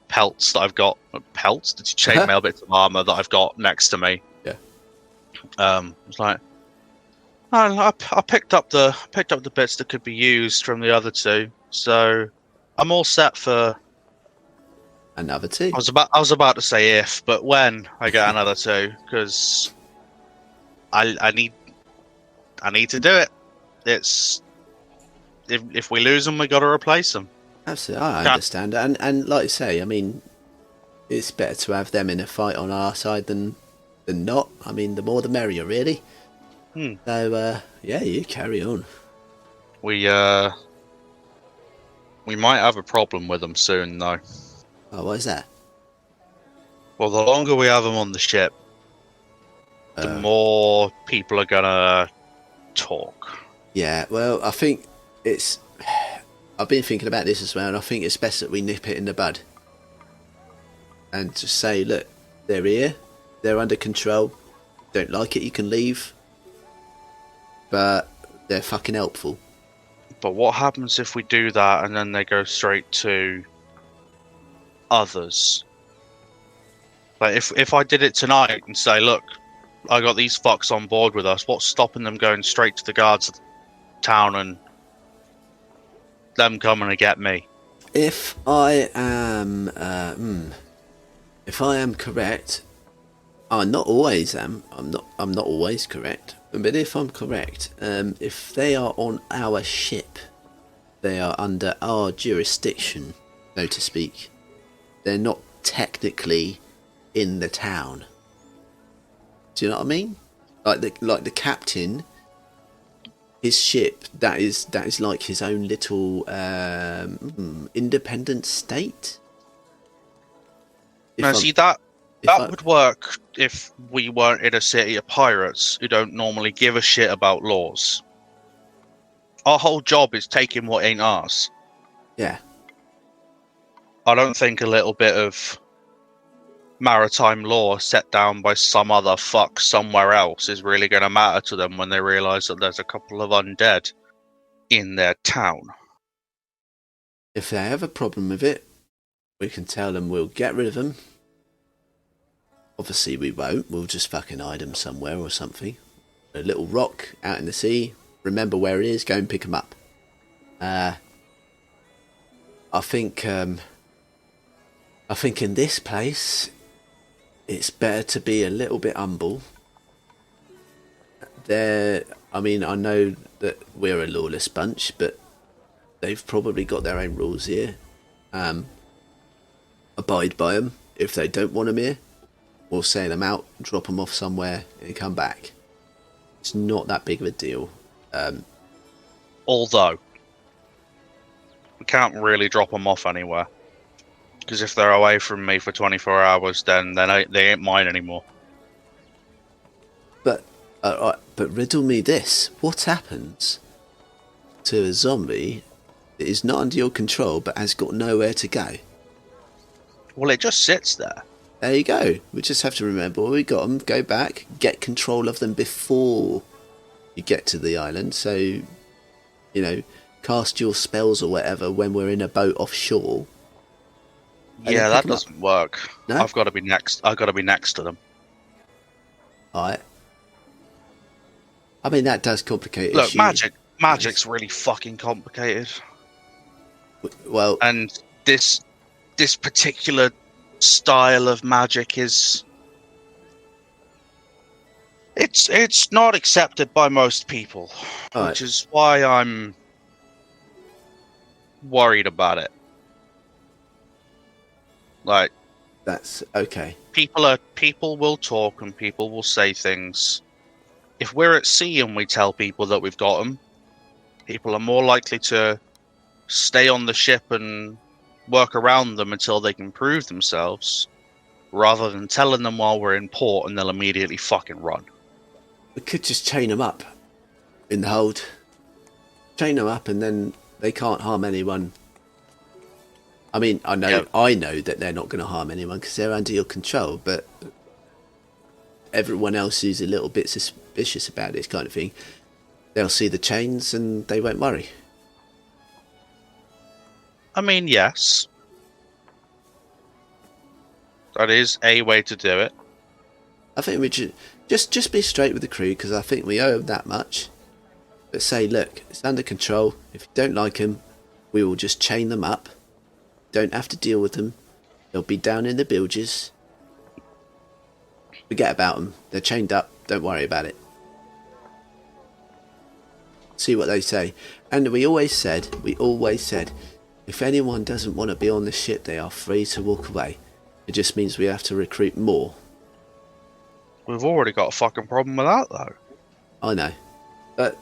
pelts that I've got, pelts, the two chainmail bits of armor that I've got next to me. Yeah. It's like I picked up the bits that could be used from the other two, so I'm all set for another two. I was about to say if, but when I get another two, because I need to do it. It's if we lose them, we got to replace them. Absolutely, I understand. And like you say, I mean, it's better to have them in a fight on our side than not. I mean, the more the merrier, really. So, yeah, you carry on. We might have a problem with them soon, though. Oh, what is that? Well, the longer we have them on the ship, the more people are gonna talk. Yeah, well, I think it's... I've been thinking about this as well, and I think it's best that we nip it in the bud. And just say, look, they're here, they're under control, don't like it, you can leave. But they're fucking helpful. But what happens if we do that and then they go straight to others? Like, if I did it tonight and say, look, I got these fucks on board with us, what's stopping them going straight to the guards of the town and them coming to get me? If I am correct, I not always am. I'm not always correct. But if I'm correct, if they are on our ship, they are under our jurisdiction, so to speak. They're not technically in the town. Do you know what I mean? Like the captain, his ship, that is like his own little independent state. Now, see, that would work if we weren't in a city of pirates who don't normally give a shit about laws. Our whole job is taking what ain't ours. Yeah. I don't think a little bit of maritime law set down by some other fuck somewhere else is really going to matter to them when they realise that there's a couple of undead in their town. If they have a problem with it, we can tell them we'll get rid of them. Obviously we won't, we'll just fucking hide them somewhere or something. A little rock out in the sea, remember where it is, go and pick them up. I think in this place, it's better to be a little bit humble. I know that we're a lawless bunch, but they've probably got their own rules here. Abide by them. If they don't want them here, we'll sail them out, drop them off somewhere, and come back. It's not that big of a deal. Although, we can't really drop them off anywhere. Because if they're away from me for 24 hours, then they ain't mine anymore. But riddle me this. What happens to a zombie that is not under your control but has got nowhere to go? Well, it just sits there. There you go. We just have to remember we got them, go back, get control of them before you get to the island. So, cast your spells or whatever when we're in a boat offshore. Yeah, that doesn't work. No? I've got to be next to them. Alright. I mean, that does complicate Look, issues. magic's really fucking complicated. Well, And this particular style of magic is... It's not accepted by most people, which is why I'm worried about it. Like, that's okay. People will talk and people will say things. If we're at sea and we tell people that we've got them, people are more likely to stay on the ship and work around them until they can prove themselves, rather than telling them while we're in port and they'll immediately fucking run. We could just chain them up in the hold. chain them up, and then they can't harm anyone. I mean, I know that they're not going to harm anyone because they're under your control, but everyone else who's a little bit suspicious about this kind of thing, they'll see the chains and they won't worry. I mean, yes. That is a way to do it. I think we should just be straight with the crew, because I think we owe them that much. But say, look, it's under control. If you don't like them, we will just chain them up. Don't have to deal with them. They'll be down in the bilges. Forget about them. They're chained up. Don't worry about it. See what they say. And we always said, if anyone doesn't want to be on the ship, they are free to walk away. It just means we have to recruit more. We've already got a fucking problem with that, though. I know. But,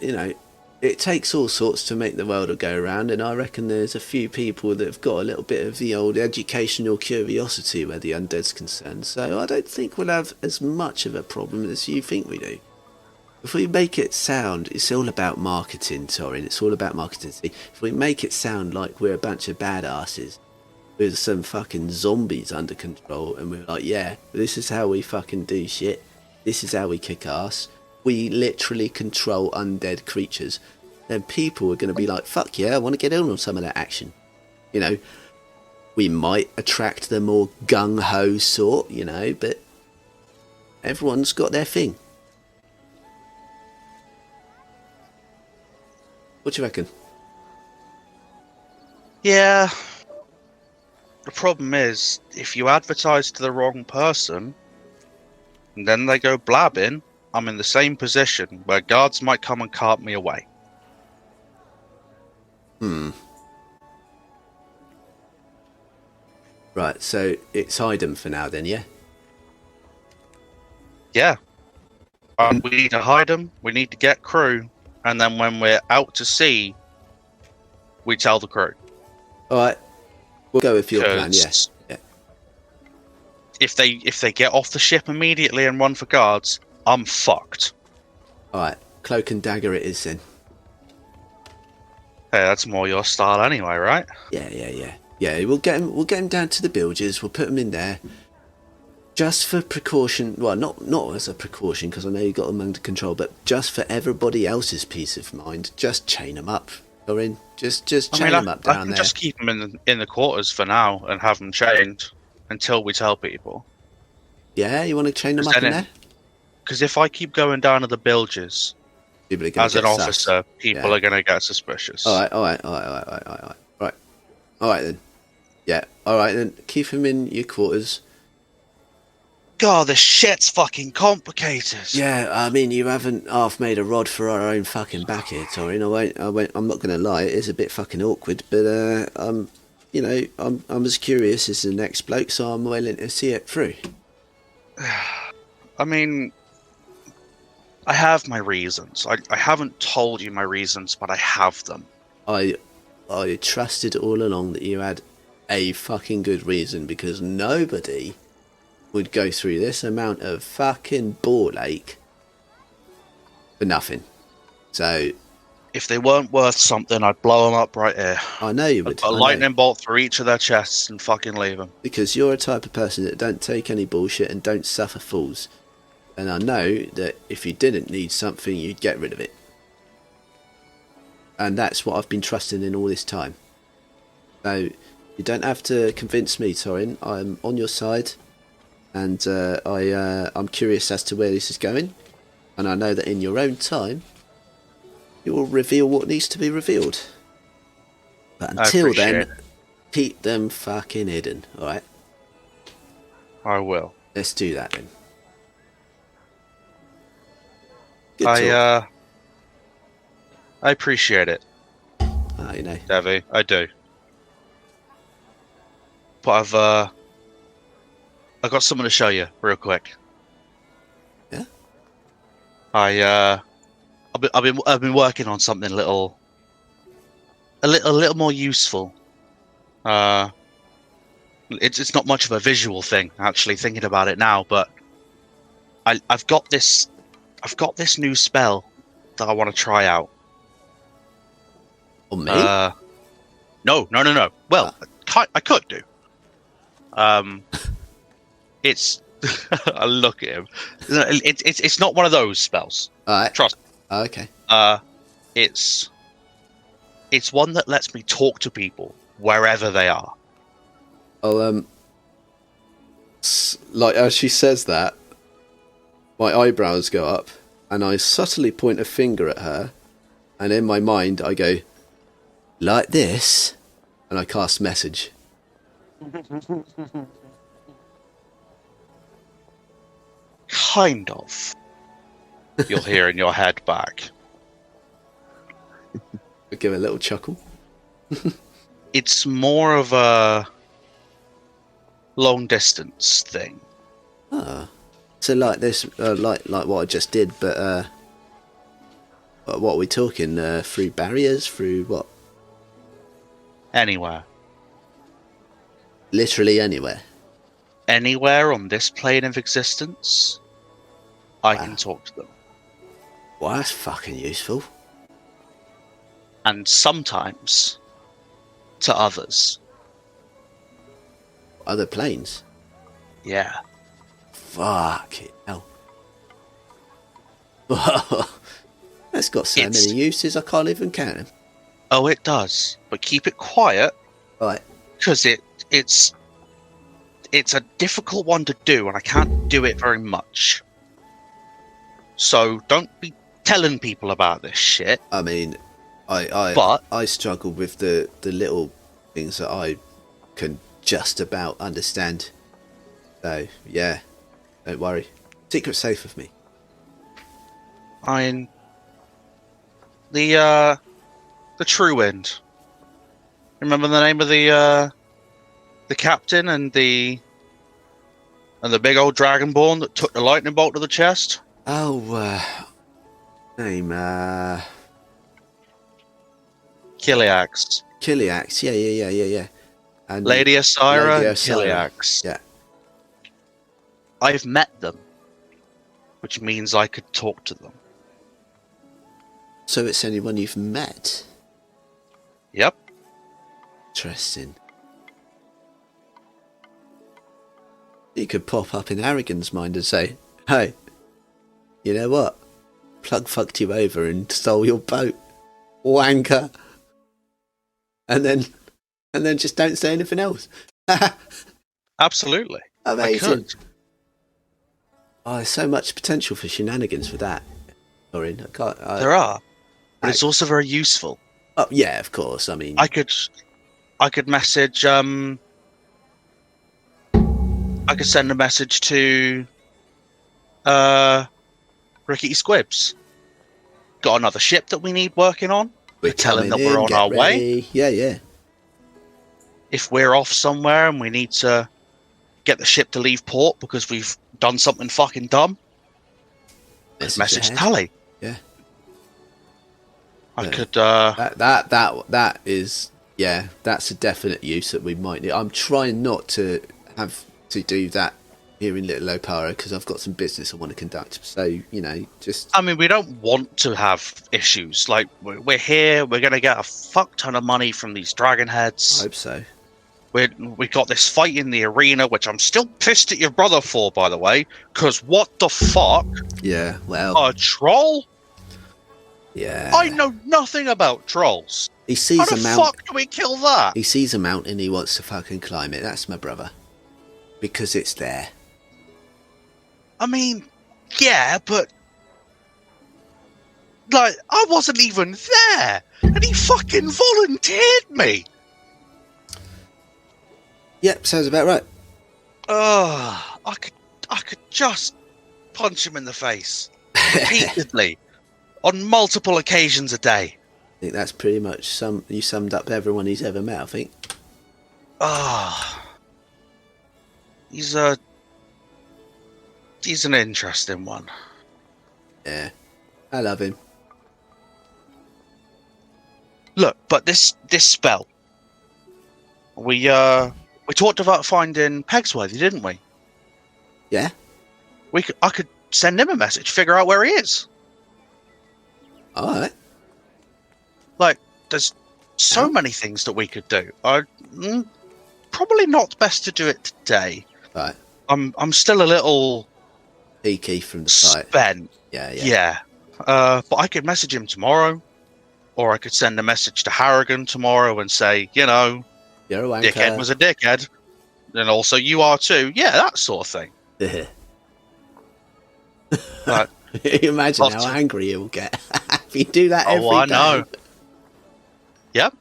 it takes all sorts to make the world go around, and I reckon there's a few people that have got a little bit of the old educational curiosity where the undead's concerned. So I don't think we'll have as much of a problem as you think we do. If we make it sound, it's all about marketing, Torrin. It's all about marketing. See, if we make it sound like we're a bunch of badasses with some fucking zombies under control, and we're like, yeah, this is how we fucking do shit. This is how we kick ass. We literally control undead creatures. Then people are going to be like, fuck yeah, I want to get in on some of that action. We might attract the more gung-ho sort, but everyone's got their thing. What do you reckon? Yeah. The problem is, if you advertise to the wrong person, and then they go blabbing, I'm in the same position where guards might come and cart me away. Right, so it's hide 'em for now then, yeah? Yeah. We need to hide them, we need to get crew, and then when we're out to sea, we tell the crew. Alright, we'll go with your plan, yeah. If they get off the ship immediately and run for guards, I'm fucked. Alright, cloak and dagger it is then. Hey, that's more your style anyway, right? Yeah, we'll get him down to the bilges, we'll put him in there. Just for precaution, well, not as a precaution, because I know you got them under control, but just for everybody else's peace of mind, just chain them up, Torrin. Just chain them up down there. I can just keep them in the quarters for now and have them chained until we tell people. Yeah, you want to chain them up in there? Because if I keep going down to the bilges, as an officer, people are going to get suspicious. Alright then. Yeah, alright then. Keep him in your quarters. God, this shit's fucking complicated. Yeah, I mean, you haven't half made a rod for our own fucking back here, Torrin. I'm not going to lie, it is a bit fucking awkward, but I'm as curious as the next bloke, so I'm willing to see it through. I mean, I have my reasons. I haven't told you my reasons, but I have them. I trusted all along that you had a fucking good reason, because nobody would go through this amount of fucking ball ache for nothing. So if they weren't worth something, I'd blow them up right here. I know you would. I'd put a lightning bolt through each of their chests and fucking leave them. Because you're a type of person that don't take any bullshit and don't suffer fools. And I know that if you didn't need something, you'd get rid of it. And that's what I've been trusting in all this time. So you don't have to convince me, Torrin. I'm on your side. And I'm curious as to where this is going. And I know that in your own time, you will reveal what needs to be revealed. But until then, keep them fucking hidden, alright? I will. Let's do that then. I appreciate it. Devvie, I do. But I've got something to show you real quick. Yeah. I've been working on something a little more useful. It's not much of a visual thing, actually, thinking about it now, but I've got this new spell that I want to try out. On me? No. Well, I could do. It's. I look at him. It's not one of those spells. All right. Trust me. Okay. It's one that lets me talk to people wherever they are. I'll like as she says that, my eyebrows go up, and I subtly point a finger at her, and in my mind I go, Like this? and I cast message. Kind of. You'll hear in your head back. I give a little chuckle. It's more of a long distance thing. Ah. So like this, like what I just did, but what are we talking? Through barriers? Through what? Anywhere. Literally anywhere. Anywhere on this plane of existence, I Wow. can talk to them. Well, that's fucking useful. And sometimes to others. Other planes? Yeah. Fuck it hell. That's got so It's- many uses, I can't even count them. Oh, it does. But keep it quiet, Right. because it's a difficult one to do, and I can't do it very much. So don't be telling people about this shit. I mean, I But- struggle with the little things that I can just about understand. So yeah, don't worry. Secret's safe with me. I mean, the True Wind. Remember the name of the captain and the big old dragonborn that took the lightning bolt to the chest? Oh, name Kiliax. Kiliax. Yeah. And Lady Asira Lady and Asira. Kiliax. Yeah. I've met them, which means I could talk to them. So it's anyone you've met. Yep. Interesting. You could pop up in Arrogant's mind and say, "Hey, you know what? Plug fucked you over and stole your boat, wanker." And then just don't say anything else. Absolutely. I Amazing. could. Oh, there's so much potential for shenanigans with that. Torrin, I can't. There are. But it's also very useful. Oh, yeah, of course. I mean, I could message I could send a message to Rickety Squibs. Got another ship that we need working on. we're tell him coming that we're in, on get our way. ready. Yeah. If we're off somewhere and we need to get the ship to leave port because we've done something fucking dumb, message ahead. Tally. Yeah. I Yeah. could That is, yeah, that's a definite use that we might need. I'm trying not to have to do that here in Little Opara because I've got some business I want to conduct. So, just I mean, we don't want to have issues. Like, we're here, we're going to get a fuck ton of money from these dragon I heads. hope so. We got this fight in the arena, which I'm still pissed at your brother for, by the way, because what the fuck? Yeah, well, A troll? yeah. I know nothing about trolls. He How sees the a mountain. fuck do we kill that? He sees a mountain and he wants to fucking climb it. That's my brother. Because it's there. I mean, yeah, but... Like, I wasn't even there, and he fucking volunteered me! Yep, sounds about right. I could just punch him in the face repeatedly on multiple occasions a day. I think that's pretty much you summed up everyone he's ever met, I think. He's an interesting one. Yeah. I love him. Look, but this spell, we talked about finding Pegsworthy, didn't we? Yeah? I could send him a message, figure out where he is. Alright. Like, there's So many things that we could do. Probably not best to do it today. Right. I'm still a little Peaky from the site. spent. Yeah. But I could message him tomorrow, or I could send a message to Harrigan tomorrow and say, You're a wanker. dickhead was a dickhead, and also you are too. Yeah, that sort of thing. But You imagine how angry he'll get if you do that every day. I know. Yep.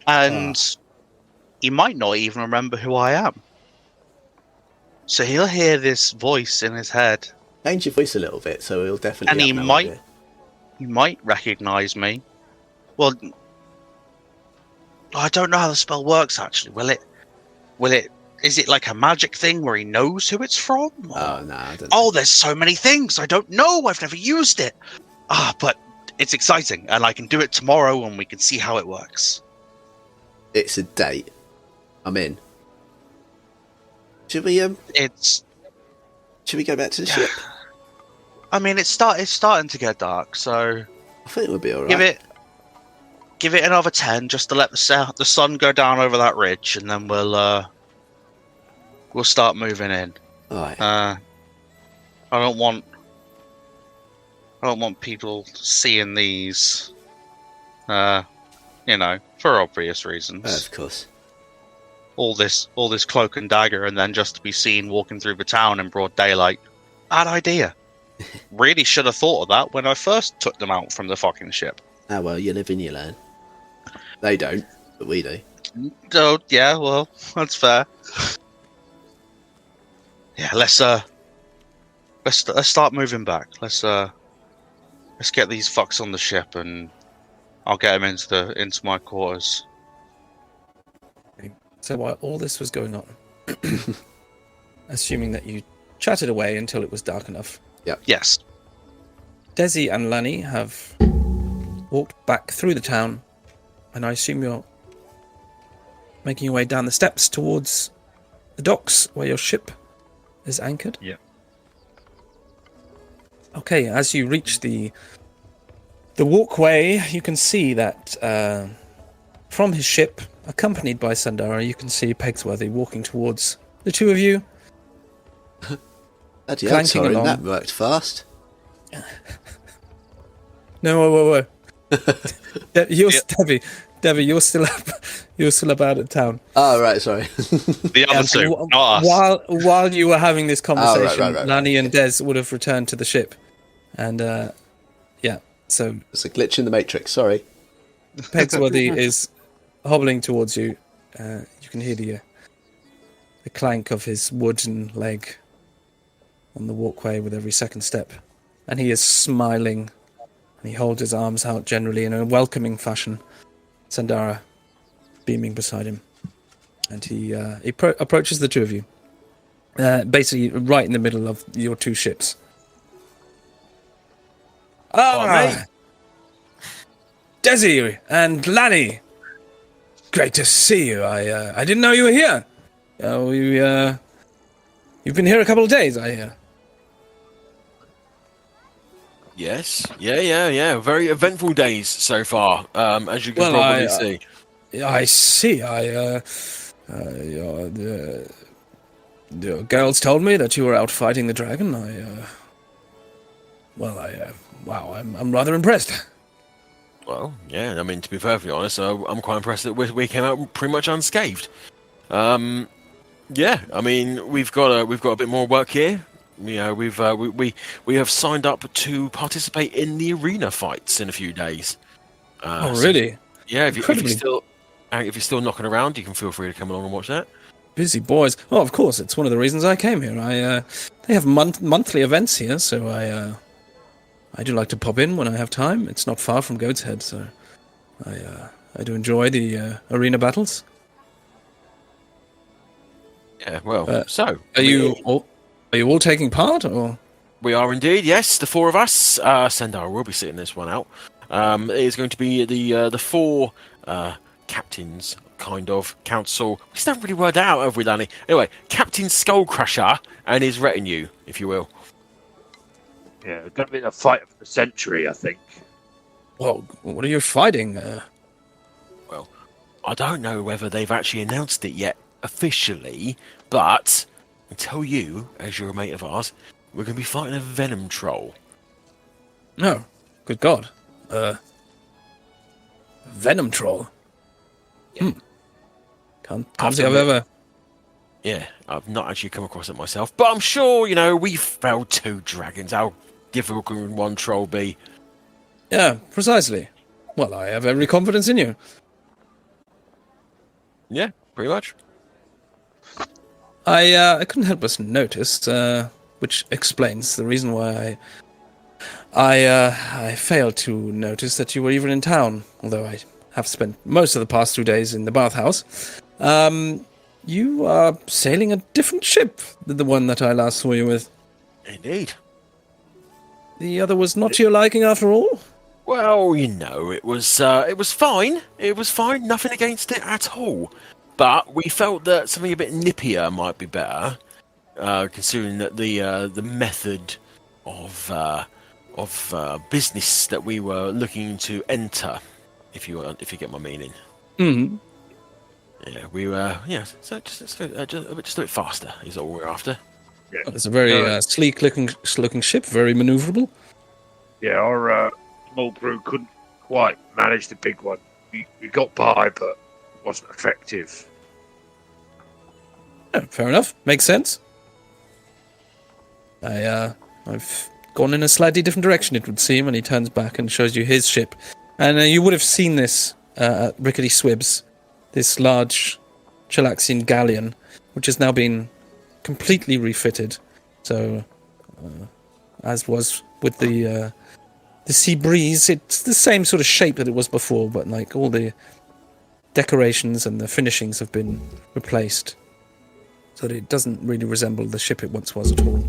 And he might not even remember who I am. So he'll hear this voice in his head. Change your voice a little bit, so he'll definitely. And he have no might idea. He might recognise me. Well, I don't know how the spell works actually. Will it is it like a magic thing where he knows who it's from? Oh no, I don't know. Oh, there's so many things. I don't know. I've never used it. But it's exciting, and I can do it tomorrow, and we can see how it works. It's a date. I'm in. Should we Should we go back to the ship? I mean, it's starting to get dark, so I think it would be alright. give it another 10 just to let the sun go down over that ridge, and then we'll start moving in. Alright. I don't want people seeing these, for obvious reasons. Of course. All this cloak and dagger, and then just to be seen walking through the town in broad daylight. Bad idea. Really should have thought of that when I first took them out from the fucking ship. Ah well, you live and you learn. They don't, but we do. Oh yeah, well that's fair. Yeah, let's start moving back. Let's get these fucks on the ship, and I'll get them into my quarters. So while all this was going on, assuming that you chatted away until it was dark enough, Yes. Desi and Lani have walked back through the town, and I assume you're making your way down the steps towards the docks where your ship is anchored? Yeah. Okay, as you reach the walkway, you can see that from his ship, accompanied by Sandara, you can see Pegsworthy walking towards the two of you. Bloody Clanking hell, Torrin, along. that worked fast. No, whoa. Devvie, you're still up out of town. Oh, right, sorry. The other two, not us. While you were having this conversation, right. Lani and Des would have returned to the ship, and so It's a glitch in the Matrix, sorry. Pegsworthy is hobbling towards you. You can hear the clank of his wooden leg on the walkway with every second step, and he is smiling, and he holds his arms out generally in a welcoming fashion. Sandara beaming beside him, and he approaches the two of you, basically right in the middle of your two ships. Desi and Lani, great to see you. I didn't know you were here. You've been here a couple of days, I hear. Yes. Yeah. Very eventful days so far, as you can probably see. I see. The girls told me that you were out fighting the dragon. I'm rather impressed. Well, yeah. I mean, to be perfectly honest, I'm quite impressed that we came out pretty much unscathed. Yeah. I mean, we've got a bit more work here. You know, we have signed up to participate in the arena fights in a few days. Really? Yeah. If you're still knocking around, you can feel free to come along and watch that. Busy boys. Well, of course, it's one of the reasons I came here. They have monthly events here, so I do like to pop in when I have time. It's not far from Goat's Head, so I do enjoy the arena battles. Yeah. Well, Are you all taking part, or? We are indeed, yes. The four of us. Sandara will be sitting this one out. It is going to be the four captains, kind of, council. We still haven't really worked that out, have we, Lani? Anyway, Captain Skullcrusher and his retinue, if you will. Yeah, it's going to be a fight of the century, I think. Well, what are you fighting? Well, I don't know whether they've actually announced it yet officially, but I tell you, as you're a mate of ours, we're going to be fighting a venom troll. No. Good God. Venom troll. Yeah. Can't say I've ever... Yeah, I've not actually come across it myself, but I'm sure, we felled 2 dragons. How difficult can one troll be? Yeah, precisely. Well, I have every confidence in you. Yeah, pretty much. I couldn't help but notice, which explains the reason why I failed to notice that you were even in town, although I have spent most of the past 2 days in the bathhouse. You are sailing a different ship than the one that I last saw you with. Indeed. The other was not to your liking after all? Well, it was fine. It was fine. Nothing against it at all. But we felt that something a bit nippier might be better, considering that the method of business that we were looking to enter, if you get my meaning. Mm-hmm. Yeah, we were. Yeah, so just a bit faster is all we're after. Yeah. It's a very sleek-looking ship, very maneuverable. Yeah, our small crew couldn't quite manage the big one. We got by, but it wasn't effective. Yeah, fair enough. Makes sense. I've gone in a slightly different direction, it would seem, and he turns back and shows you his ship. And you would have seen this at Rickety Swib's, this large Chilaxian galleon, which has now been completely refitted. So, as was with the Sea Breeze, it's the same sort of shape that it was before, but like all the decorations and the finishings have been replaced, so that it doesn't really resemble the ship it once was at all.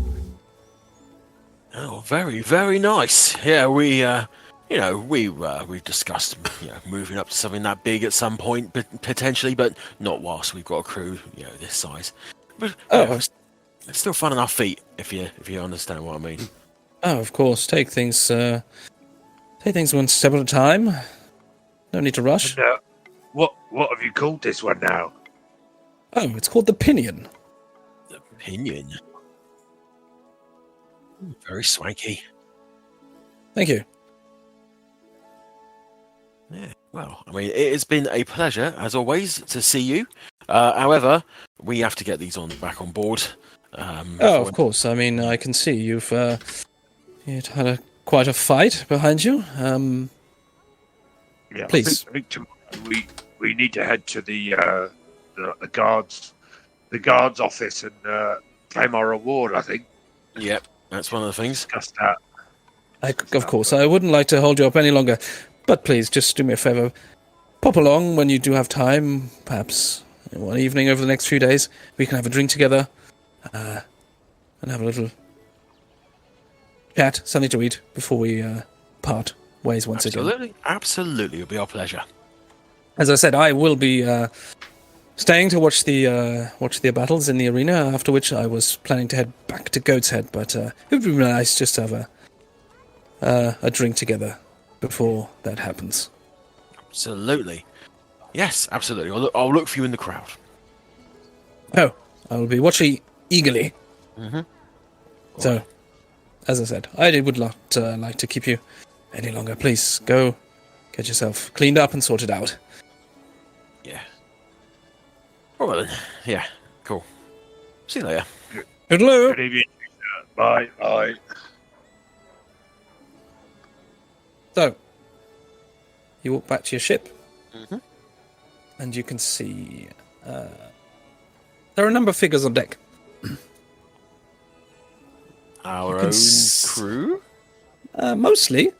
Oh, very, very nice. Yeah, we've discussed moving up to something that big at some point, but potentially, but not whilst we've got a crew this size. But it's still fun on our feet, if you understand what I mean. Oh, of course. Take things one step at a time. No need to rush. And, what have you called this one now? Oh, it's called the Pinion. The Pinion. Very swanky. Thank you. Yeah, well, I mean, it has been a pleasure, as always, to see you. However, we have to get these back on board. Of course. I mean, I can see you've had quite a fight behind you. Yeah, please. I think we need to head to the guards office and claim our reward. I think. Yep, that's one of the things. Discuss that. Of course, I wouldn't like to hold you up any longer, but please just do me a favour. Pop along when you do have time, perhaps one evening over the next few days. We can have a drink together and have a little chat, something to eat before we part ways once again. Absolutely, it'll be our pleasure. As I said, I will be staying to watch the battles in the arena. After which, I was planning to head back to Goat's Head, but it would be nice just to have a drink together before that happens. Absolutely, yes, absolutely. I'll look for you in the crowd. Oh, I will be watching eagerly. Mm-hmm. So, as I said, I would not like to keep you any longer. Please go get yourself cleaned up and sorted out. Yeah. All right then. Yeah. Cool. See you later. Hello. Good evening. Bye. Bye. So, you walk back to your ship, Mm-hmm. and you can see there are a number of figures on deck. Our can own crew? Mostly.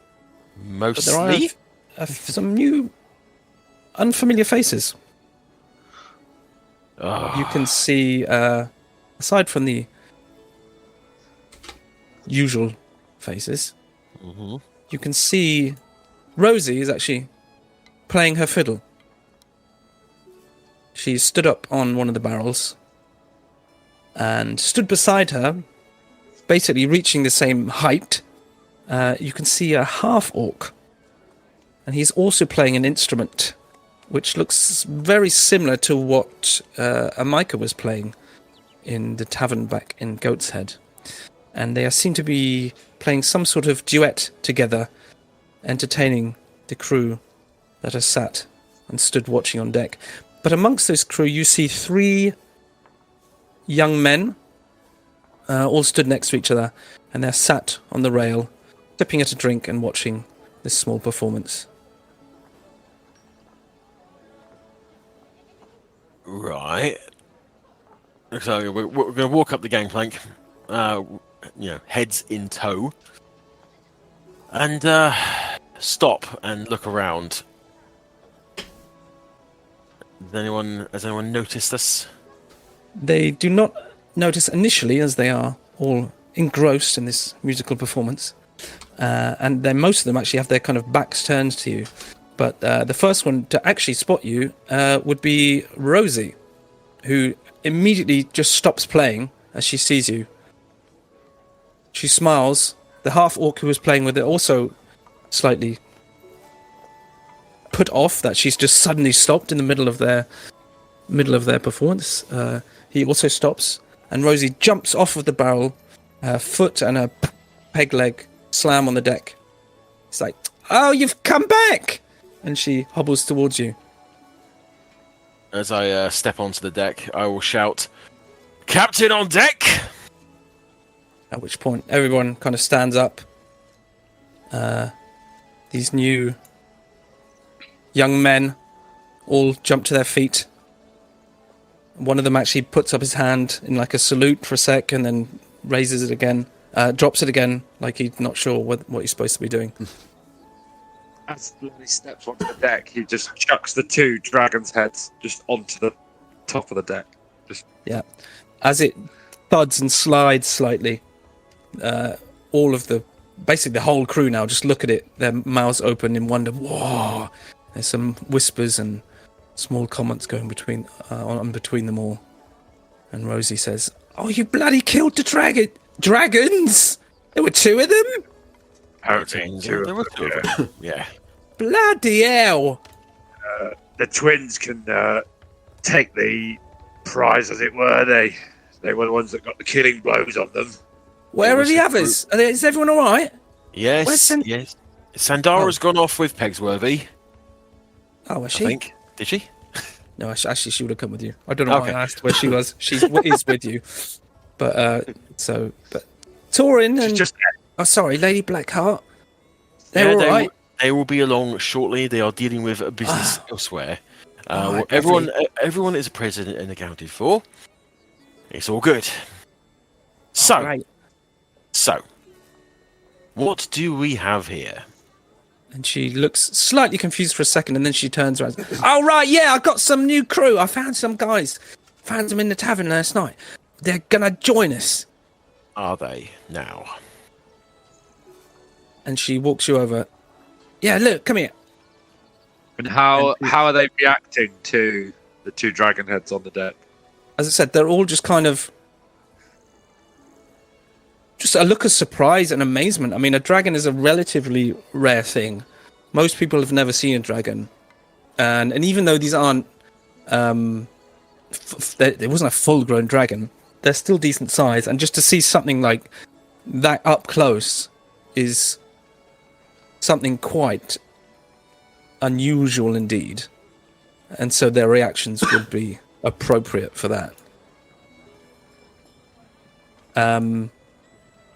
But there Mostly? are some new, unfamiliar faces. Oh. You can see, aside from the usual faces, Mm-hmm. you can see Rosie is actually playing her fiddle. She stood up on one of the barrels and stood beside her, basically reaching the same height. You can see a half-orc and he's also playing an instrument which looks very similar to what Amika was playing in the tavern back in Goat's Head. And they seem to be playing some sort of duet together, entertaining the crew that are sat and stood watching on deck. But amongst those crew, you see 3 young men, all stood next to each other, and they're sat on the rail, sipping at a drink and watching this small performance. Right. So we're going to walk up the gangplank, heads in tow, and stop and look around. Has anyone noticed us? They do not notice initially, as they are all engrossed in this musical performance. And then most of them actually have their kind of backs turned to you. But the first one to actually spot you would be Rosie, who immediately just stops playing as she sees you. She smiles. The half-orc who was playing with it also slightly put off that she's just suddenly stopped in the middle of their performance. He also stops, and Rosie jumps off of the barrel, her foot and her peg leg slam on the deck. It's like, "Oh, you've come back!" And she hobbles towards you. As I step onto the deck, I will shout, "Captain on deck!" At which point, everyone kind of stands up. These new young men all jump to their feet. One of them actually puts up his hand in like a salute for a sec and then raises it again, drops it again, like he's not sure what he's supposed to be doing. As he steps onto the deck, he just chucks the 2 dragons' heads just onto the top of the deck. Yeah. As it thuds and slides slightly, basically the whole crew now just look at it, their mouths open in wonder. Whoa! There's some whispers and small comments going between them all. And Rosie says, "Oh, you bloody killed the dragons! There were 2 of them? There were 2 of them. Yeah. Bloody hell! The twins can take the prize, as it were. They were the ones that got the killing blows on them. Where are the others? Is everyone all right?" Yes, yes. Sandara's gone off with Pegsworthy. Oh, was I she? think. Did she? No, actually, she would have come with you. I don't know why I asked where she was. She is with you. But Torrin and... Oh, sorry, Lady Blackheart. They're all right. They will be along shortly. They are dealing with business elsewhere. Right, everyone is present and accounted for. It's all good. So, what do we have here? And she looks slightly confused for a second, and then she turns around. "Oh, right, yeah, I got some new crew. I found some guys. Found them in the tavern last night. They're gonna join us." Are they now? And she walks you over. "Yeah, look, come here." And how are they reacting to the 2 dragon heads on the deck? As I said, they're all just kind of... just a look of surprise and amazement. I mean, a dragon is a relatively rare thing. Most people have never seen a dragon. And even though these aren't... there wasn't a full-grown dragon, they're still decent size. And just to see something like that up close is something quite unusual indeed. And so their reactions would be appropriate for that.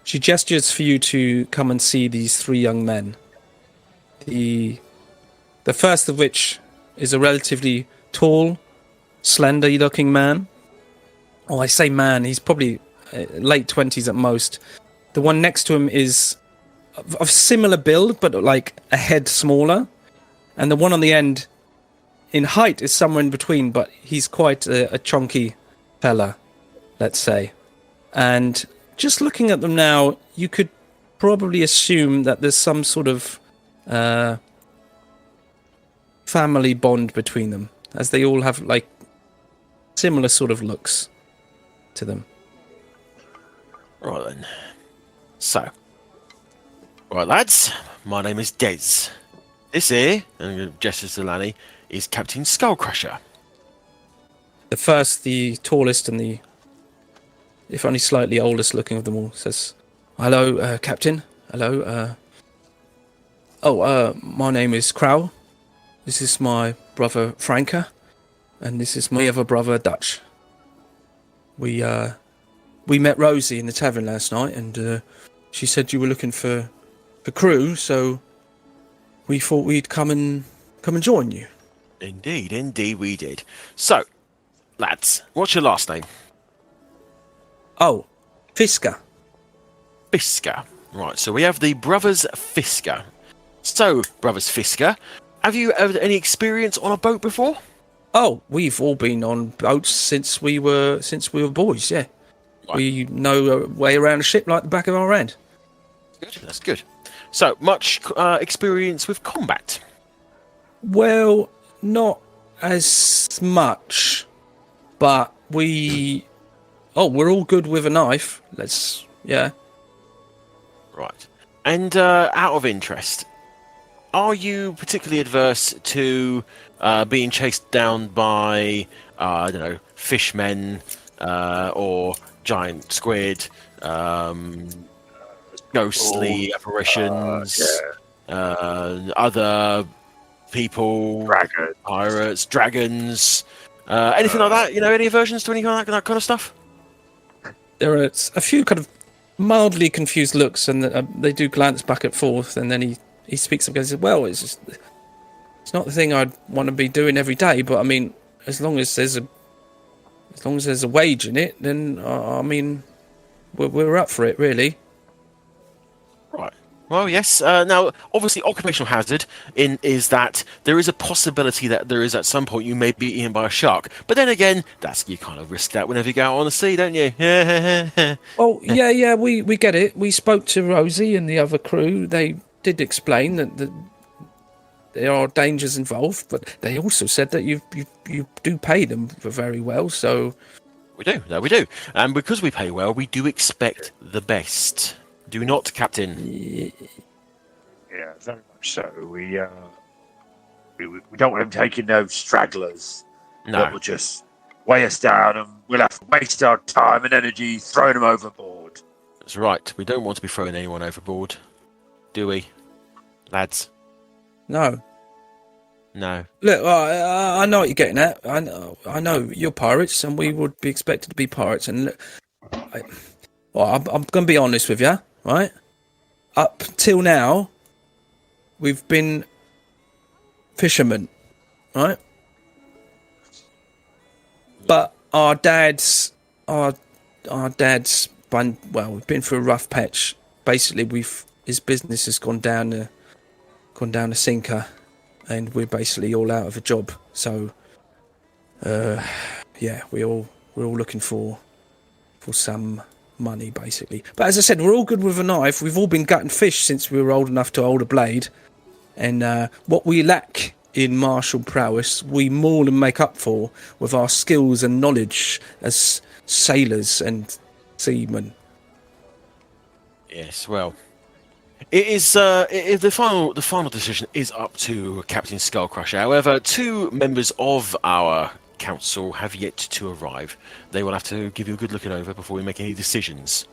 She gestures for you to come and see these 3 young men. The first of which is a relatively tall, slender-looking man. Oh, I say man, he's probably late 20s at most. The one next to him is of similar build, but like a head smaller. And the one on the end, in height, is somewhere in between, but he's quite a chunky fella, let's say. And just looking at them now, you could probably assume that there's some sort of family bond between them, as they all have like similar sort of looks to them. Right then. So, right lads, my name is Des. This here, and gestures to Lanny, is Captain Skullcrusher. The tallest and the, if only slightly oldest looking of them all, says, "Hello, Captain. Hello. My name is Crow. This is my brother Franca, and this is my other brother Dutch. We met Rosie in the tavern last night, and she said you were looking for crew, so we thought we'd come and join you." Indeed we did. So, lads, what's your last name? Oh, Fisker. Fisker. Right, so we have the Brothers Fisker. So, Brothers Fisker, have you ever any experience on a boat before? Oh, we've all been on boats since we were boys. Yeah, Right. we know our way around a ship like the back of our hand. Good, that's good. So, much experience with combat? Well, not as much, but we're all good with a knife. Yeah. Right. And out of interest, are you particularly adverse to being chased down by, I don't know, fishmen or giant squid, ghostly apparitions, other people, Dragon. pirates, dragons, anything like that? You know, any aversions to any kind of that kind of stuff? There are a few kind of mildly confused looks, and they do glance back and forth, and then he speaks up and says, "Well, it's not the thing I'd want to be doing every day, but I mean, as long as there's a wage in it, then I mean, we're up for it, really." Right. Well, yes. Now, obviously, occupational hazard is that there is a possibility that there is at some point you may be eaten by a shark. But then again, you kind of risk that whenever you go out on the sea, don't you? Oh, yeah, we get it. We spoke to Rosie and the other crew. They did explain that there are dangers involved, but they also said that you do pay them very well. So We do. No, we do. And because we pay well, we do expect the best. Do not, Captain. Yeah, very much so. We don't want him taking those stragglers that No. will just weigh us down, and we'll have to waste our time and energy throwing them overboard. That's right. We don't want to be throwing anyone overboard, do we, lads? no. No. Look, I know what you're getting at. I know you're pirates, and we would be expected to be pirates. And look, I'm going to be honest with you, right? Up till now, we've been fishermen, right? But our dads, we've been through a rough patch. Basically, his business has gone down a sinker, and we're basically all out of a job. So, we're all looking for some money, basically. But as I said, we're all good with a knife. We've all been gutting fish since we were old enough to hold a blade, and what we lack in martial prowess, we more than make up for with our skills and knowledge as sailors and seamen. Yes. Well, it is. The final decision is up to Captain Skullcrusher. However, 2 members of our council have yet to arrive. They will have to give you a good looking over before we make any decisions.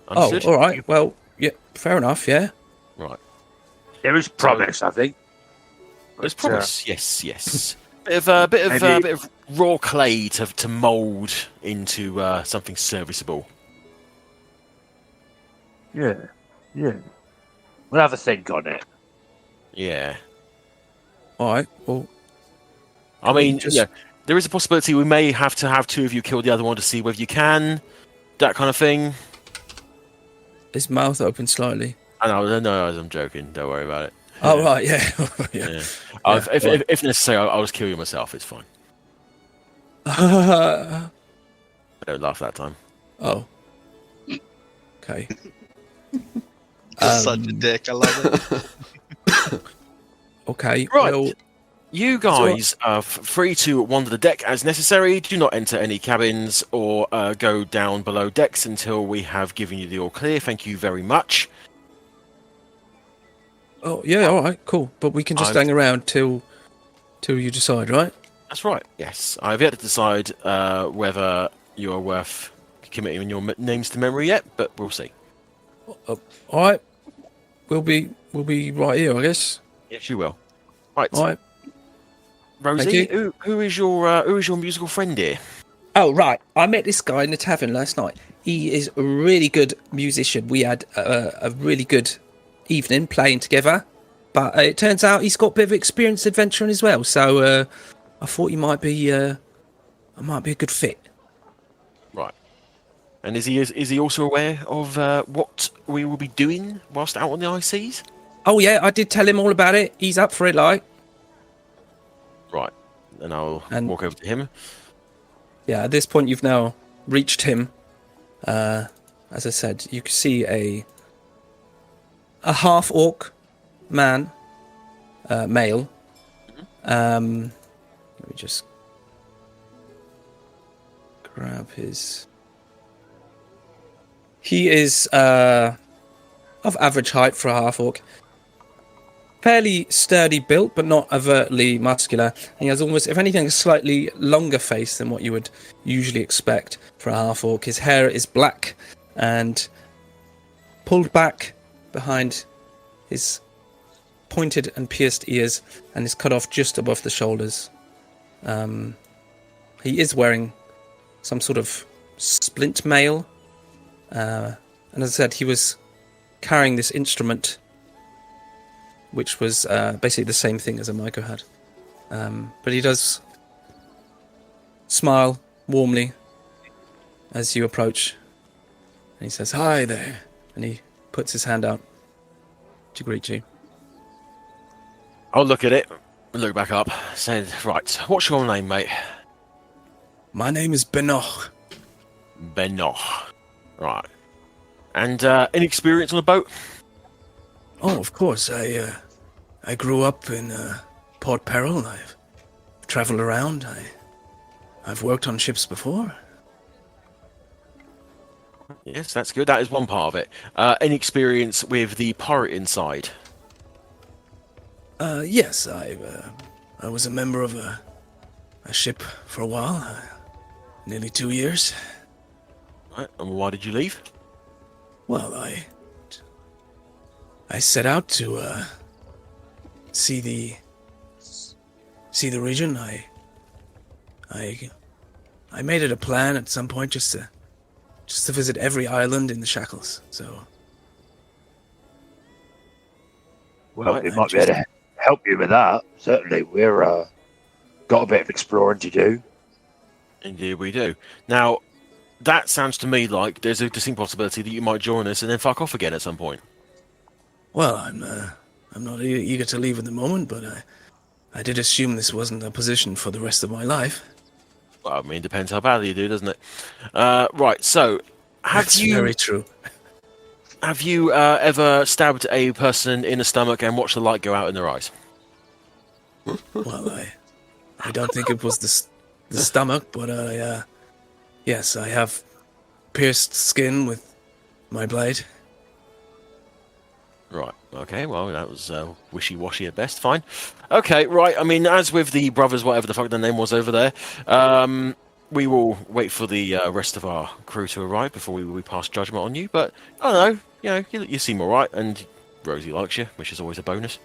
Understood? Oh, all right. Well, yeah, fair enough. Yeah. Right. There is promise, I think. There's But, promise. Yes. Bit of raw clay to mould into something serviceable. Yeah. We'll have a think on it. Yeah. All right. Well, I mean, just- yeah, there is a possibility we may have to have 2 of you kill the other one to see whether you can. That kind of thing. his mouth opened slightly. I know, no, I'm joking. Don't worry about it. Oh, right. Yeah. Yeah. Yeah. If necessary, I'll just kill you myself. It's fine. Oh. I don't laugh that time. Okay. Such a dick. I love it. Okay. Right. Well, You guys are free to wander the deck as necessary. Do not enter any cabins or go down below decks until we have given you the all clear. Thank you very much. Oh, yeah, all right, cool. But we can just hang around till you decide, right? That's right. Yes, I've yet to decide whether you are worth committing your names to memory yet, but we'll see. All right. We'll be right here, I guess. Yes, you will. Right. All right. Rosie, who is your musical friend here? Oh, right. I met this guy in the tavern last night. He is a really good musician. We had a really good evening playing together. But it turns out he's got a bit of experience adventuring as well. So I thought he might be a good fit. Right. And is he also aware of what we will be doing whilst out on the ice seas? Oh, yeah. I did tell him all about it. He's up for it, like. Right. Then I'll walk over to him. Yeah, at this point, you've now reached him. As I said, you can see a half-orc man, male. Let me just grab his... He is of average height for a half-orc. Fairly sturdy built, but not overtly muscular. And he has almost, if anything, a slightly longer face than what you would usually expect for a half-orc. His hair is black and pulled back behind his pointed and pierced ears, and is cut off just above the shoulders. He is wearing some sort of splint mail. And as I said, he was carrying this instrument, which was basically the same thing as a Maiko had. But he does smile warmly as you approach. And he says, "Hi there." And he puts his hand out to greet you. I'll look at it, look back up, saying, "Right, what's your name, mate?" "My name is Benoch." Benoch. Right. And any experience on a boat? "Oh, of course. I grew up in Port Peril. I've traveled around. I've worked on ships before." Yes, that's good. That is one part of it. Any experience with the pirate inside? Yes, I was a member of a ship for a while, nearly 2 years. Right, and why did you leave? Well, I set out to see the region. I made it a plan at some point just to visit every island in the Shackles. So, well, we might be able to help you with that. Certainly, we're got a bit of exploring to do. Indeed, we do. Now, that sounds to me like there's a distinct possibility that you might join us and then fuck off again at some point. Well, I'm not eager to leave at the moment, but I did assume this wasn't a position for the rest of my life. Well, I mean, depends how badly you do, doesn't it? Right, so, That's very true. Have you ever stabbed a person in the stomach and watched the light go out in their eyes? Well, I don't think it was the stomach, but yes, I have pierced skin with my blade. Right, okay, well, that was wishy-washy at best, fine. Okay, right, I mean, as with the brothers, whatever the fuck their name was over there, we will wait for the rest of our crew to arrive before we pass judgment on you, but, I don't know, you seem alright, and Rosie likes you, which is always a bonus.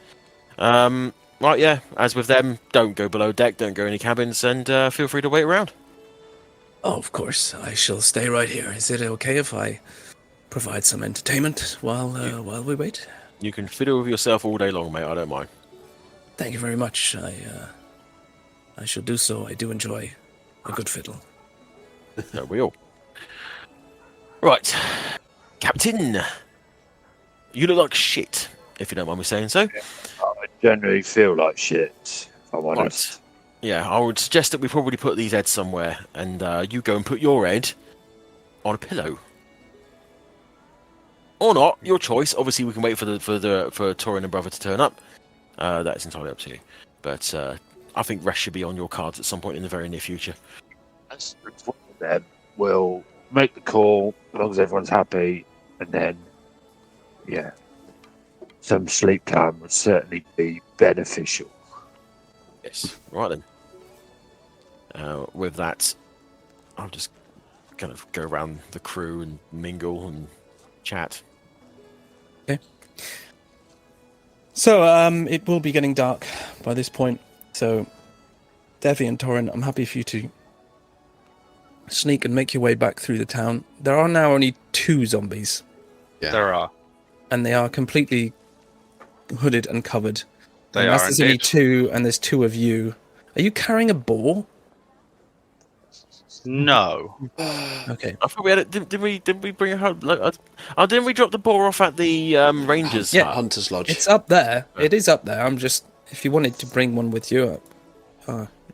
Right, yeah, as with them, don't go below deck, don't go in any cabins, and feel free to wait around. Oh, of course, I shall stay right here. Is it okay if I provide some entertainment while we wait? You can fiddle with yourself all day long, mate, I don't mind. Thank you very much. I shall do so. I do enjoy a good fiddle. No, we all. Right, Captain, you look like shit, if you don't mind me saying so. I generally feel like shit, if I'm honest. Right. Yeah, I would suggest that we probably put these heads somewhere, and you go and put your head on a pillow. Or not, your choice. Obviously, we can wait for Torrin and brother to turn up. That's entirely up to you. But I think rest should be on your cards at some point in the very near future. Then we'll make the call as long as everyone's happy, and then, yeah. some sleep time would certainly be beneficial. Yes. Right then. With that, I'll just kind of go around the crew and mingle and chat. Okay. So, it will be getting dark by this point. So, Devvie and Torrin, I'm happy for you to sneak and make your way back through the town. There are now only 2 zombies, Yeah. There are. and they are completely hooded and covered. They and are there's only indeed. 2, and there's 2 of you. Are you carrying a boar? No. Okay. I thought we had it. Did we bring it home? Didn't we drop the ball off at the Rangers? Yeah. hut? Hunter's Lodge. It's up there. It is up there. I'm just... If you wanted to bring one with you,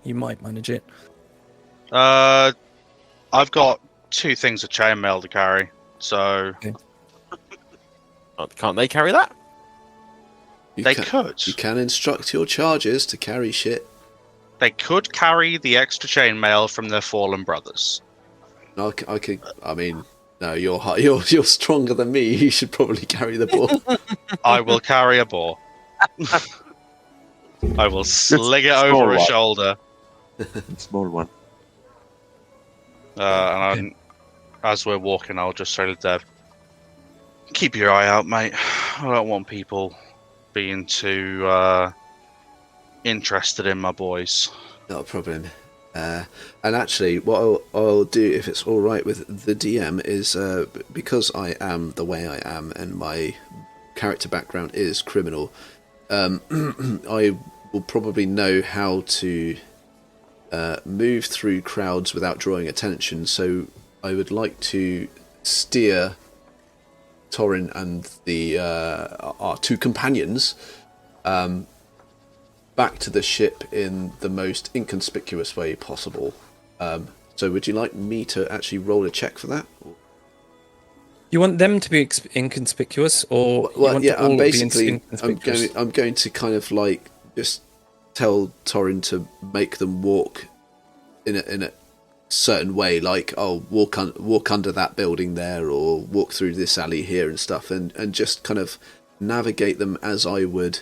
you might manage it. I've got 2 things of chainmail to carry, so Can't they carry that? they could. You can instruct your charges to carry shit. They could carry the extra chainmail from their fallen brothers. I could. I mean, no, you're stronger than me. You should probably carry the ball. I will carry a boar. I will sling it over a one. shoulder. Small one. And as we're walking, I'll just say to Dev, keep your eye out, mate. I don't want people being too interested in my boys. Not a problem. And actually, what I'll do, if it's all right with the DM, is because I am the way I am and my character background is criminal, I will probably know how to move through crowds without drawing attention. So I would like to steer Torrin and our 2 companions back to the ship in the most inconspicuous way possible. So would you like me to actually roll a check for that? You want them to be inconspicuous, or you want to all I'm be basically inconspicuous? I'm going to kind of like just tell Torrin to make them walk in a certain way, like walk under that building there, or walk through this alley here and stuff, and just kind of navigate them as I would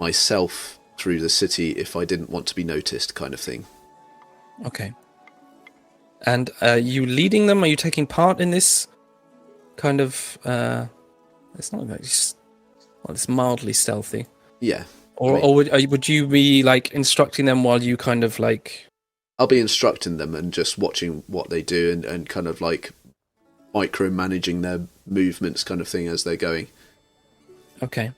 myself through the city if I didn't want to be noticed, kind of thing. Okay. And are you leading them? Are you taking part in this kind of... it's not like... it's mildly stealthy. Yeah. Or would you be, like, instructing them while you kind of, like... I'll be instructing them and just watching what they do and kind of, like, micromanaging their movements kind of thing as they're going. Okay.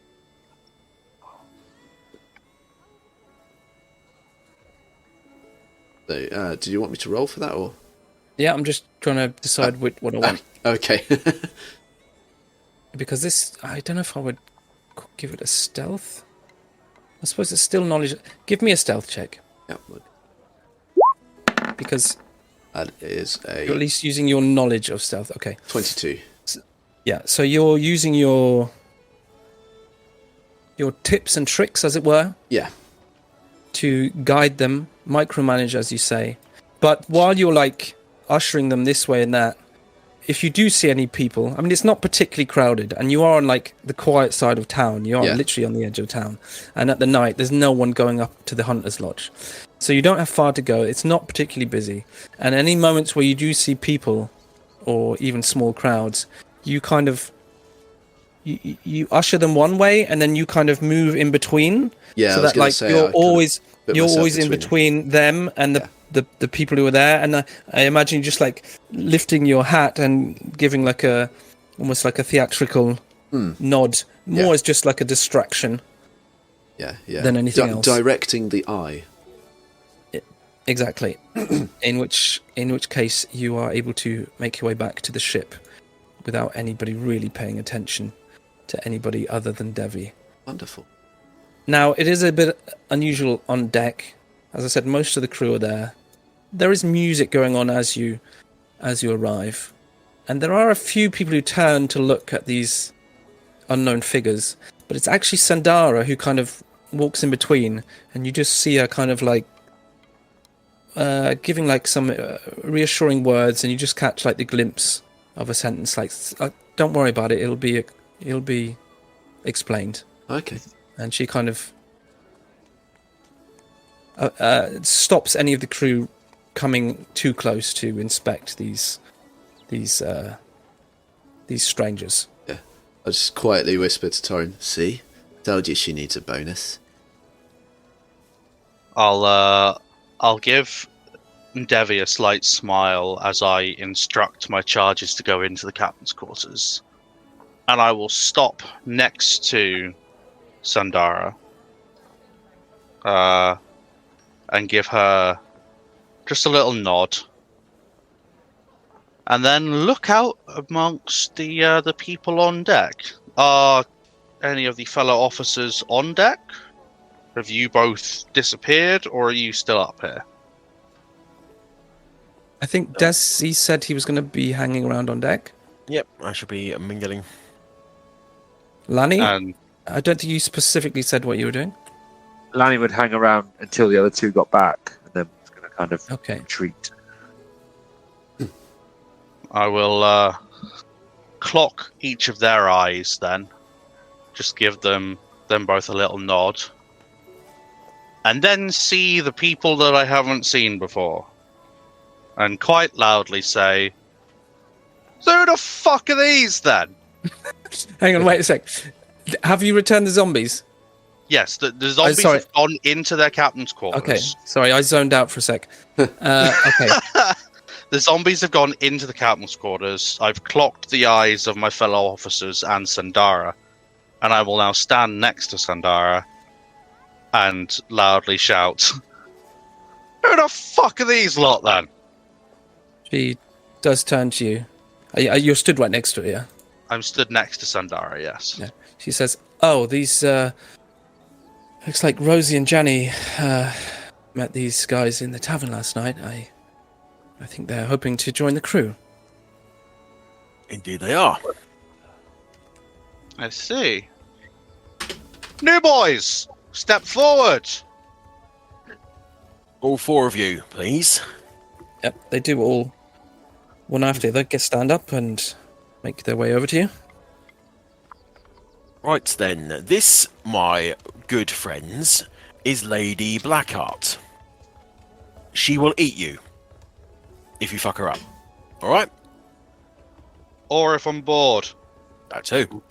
So, do you want me to roll for that, or...? Yeah, I'm just trying to decide what I want. Okay. Because this... I don't know if I would give it a stealth. I suppose it's still knowledge... Give me a stealth check. Yeah, look. Because That is you're at a least using your knowledge of stealth. Okay. 22. Yeah, so you're using your tips and tricks, as it were, Yeah. to guide them, micromanage, as you say. But while you're, like, ushering them this way and that, if you do see any people, I mean, it's not particularly crowded, and you are on, like, the quiet side of town. You are literally on the edge of town. And at the night, there's no one going up to the Hunter's Lodge. So you don't have far to go. It's not particularly busy. And any moments where you do see people, or even small crowds, you kind of... You usher them one way, and then you kind of move in between. Yeah, so I was that, gonna like, say, you're I kind of always... put You're myself always in between them and the people who are there, and I imagine you just like lifting your hat and giving like almost like a theatrical nod, more as just like a distraction. Yeah. Than anything else. Directing the eye. Exactly. in which case you are able to make your way back to the ship without anybody really paying attention to anybody other than Devvie. Wonderful. Now, it is a bit unusual on deck. As I said, most of the crew are there. There is music going on as you arrive. And there are a few people who turn to look at these unknown figures. But it's actually Sandara who kind of walks in between. And you just see her kind of like giving like some reassuring words. And you just catch like the glimpse of a sentence like, don't worry about it. It'll be explained. Okay. And she kind of stops any of the crew coming too close to inspect these strangers. Yeah. I just quietly whisper to Torrin, "See? Told you she needs a bonus." I'll give Devvie a slight smile as I instruct my charges to go into the captain's quarters. And I will stop next to Sandara. And give her just a little nod. And then look out amongst the people on deck. Are any of the fellow officers on deck? Have you both disappeared, or are you still up here? I think Desi said he was going to be hanging around on deck. Yep, I should be mingling. Lani, And I don't think you specifically said what you were doing. Lanny would hang around until the other two got back, and then was going to kind of Okay. retreat. I will clock each of their eyes then. Just give them both a little nod. And then see the people that I haven't seen before. And quite loudly say, "Who the fuck are these then?" Hang on, wait a sec. Have you returned the zombies? Yes, the zombies sorry. have gone into their captain's quarters. Okay, sorry, I zoned out for a sec. Okay. The zombies have gone into the captain's quarters. I've clocked the eyes of my fellow officers and Sandara. And I will now stand next to Sandara and loudly shout, "Who the fuck are these lot then?" She does turn to you. You're stood right next to her, yeah? I'm stood next to Sandara, yes. Yeah. She says, "Oh, these, looks like Rosie and Janny met these guys in the tavern last night. I think they're hoping to join the crew." Indeed they are. I see. New boys, step forward. All four of you, please. Yep, they do all one after the other stand up and make their way over to you. Right then, this, my good friends, is Lady Blackheart. She will eat you if you fuck her up. Alright? Or if I'm bored. That too.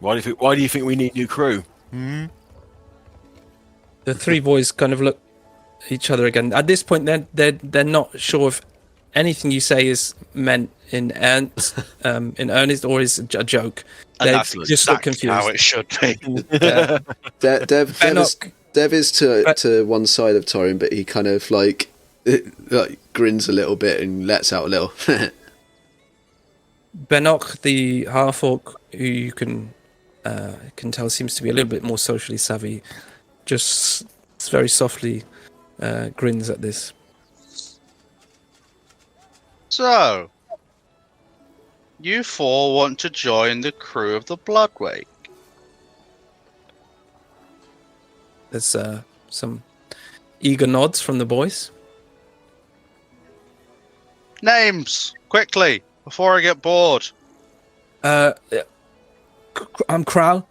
Why do you think we need new crew? The three boys kind of look at each other again. At this point, they're not sure if anything you say is meant in earnest or is a joke. And They that's just look exactly confused. how it should be. Yeah. Dev is to one side of Torrin, but he kind of like grins a little bit and lets out a little. Benok, the half-orc, who you can tell seems to be a little bit more socially savvy, just very softly grins at this. So, you four want to join the crew of the Bloodwake? There's some eager nods from the boys. Names, quickly, before I get bored. I'm Kral.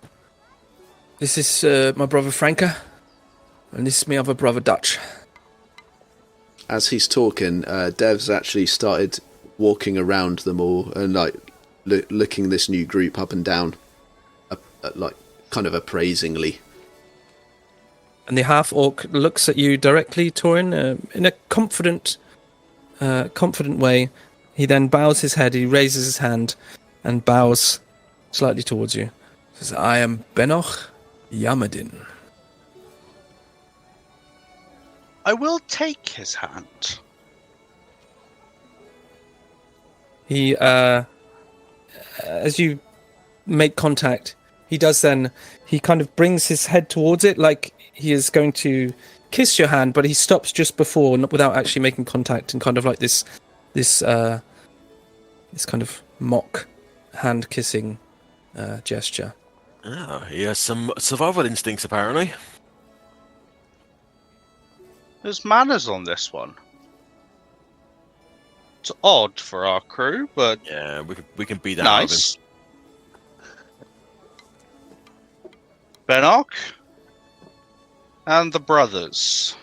This is my brother Franka, and this is my other brother Dutch. As he's talking, Dev's actually started walking around them all and like looking this new group up and down, like kind of appraisingly. And the half-orc looks at you directly, Torrin, in a confident way. He then bows his head, he raises his hand, and bows slightly towards you. Says, "I am Benoch Yamadin." I will take his hand. He, as you make contact, he does then, he kind of brings his head towards it like he is going to kiss your hand, but he stops just before, without actually making contact, and kind of like this kind of mock hand kissing gesture. Ah, he has some survival instincts apparently. There's manners on this one. It's odd for our crew, but Yeah, we can beat that out of him. nice. Benok and the brothers.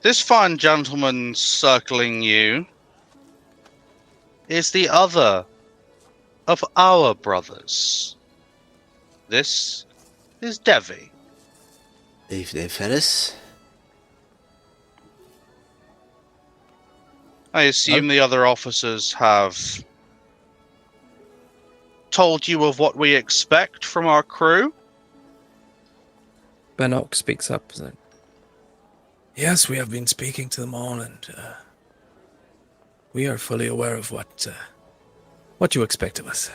This fine gentleman circling you is the other of our brothers. This is Devvie. Evening, fellas. I assume the other officers have told you of what we expect from our crew? Benok speaks up. Yes, we have been speaking to them all, and we are fully aware of what you expect of us.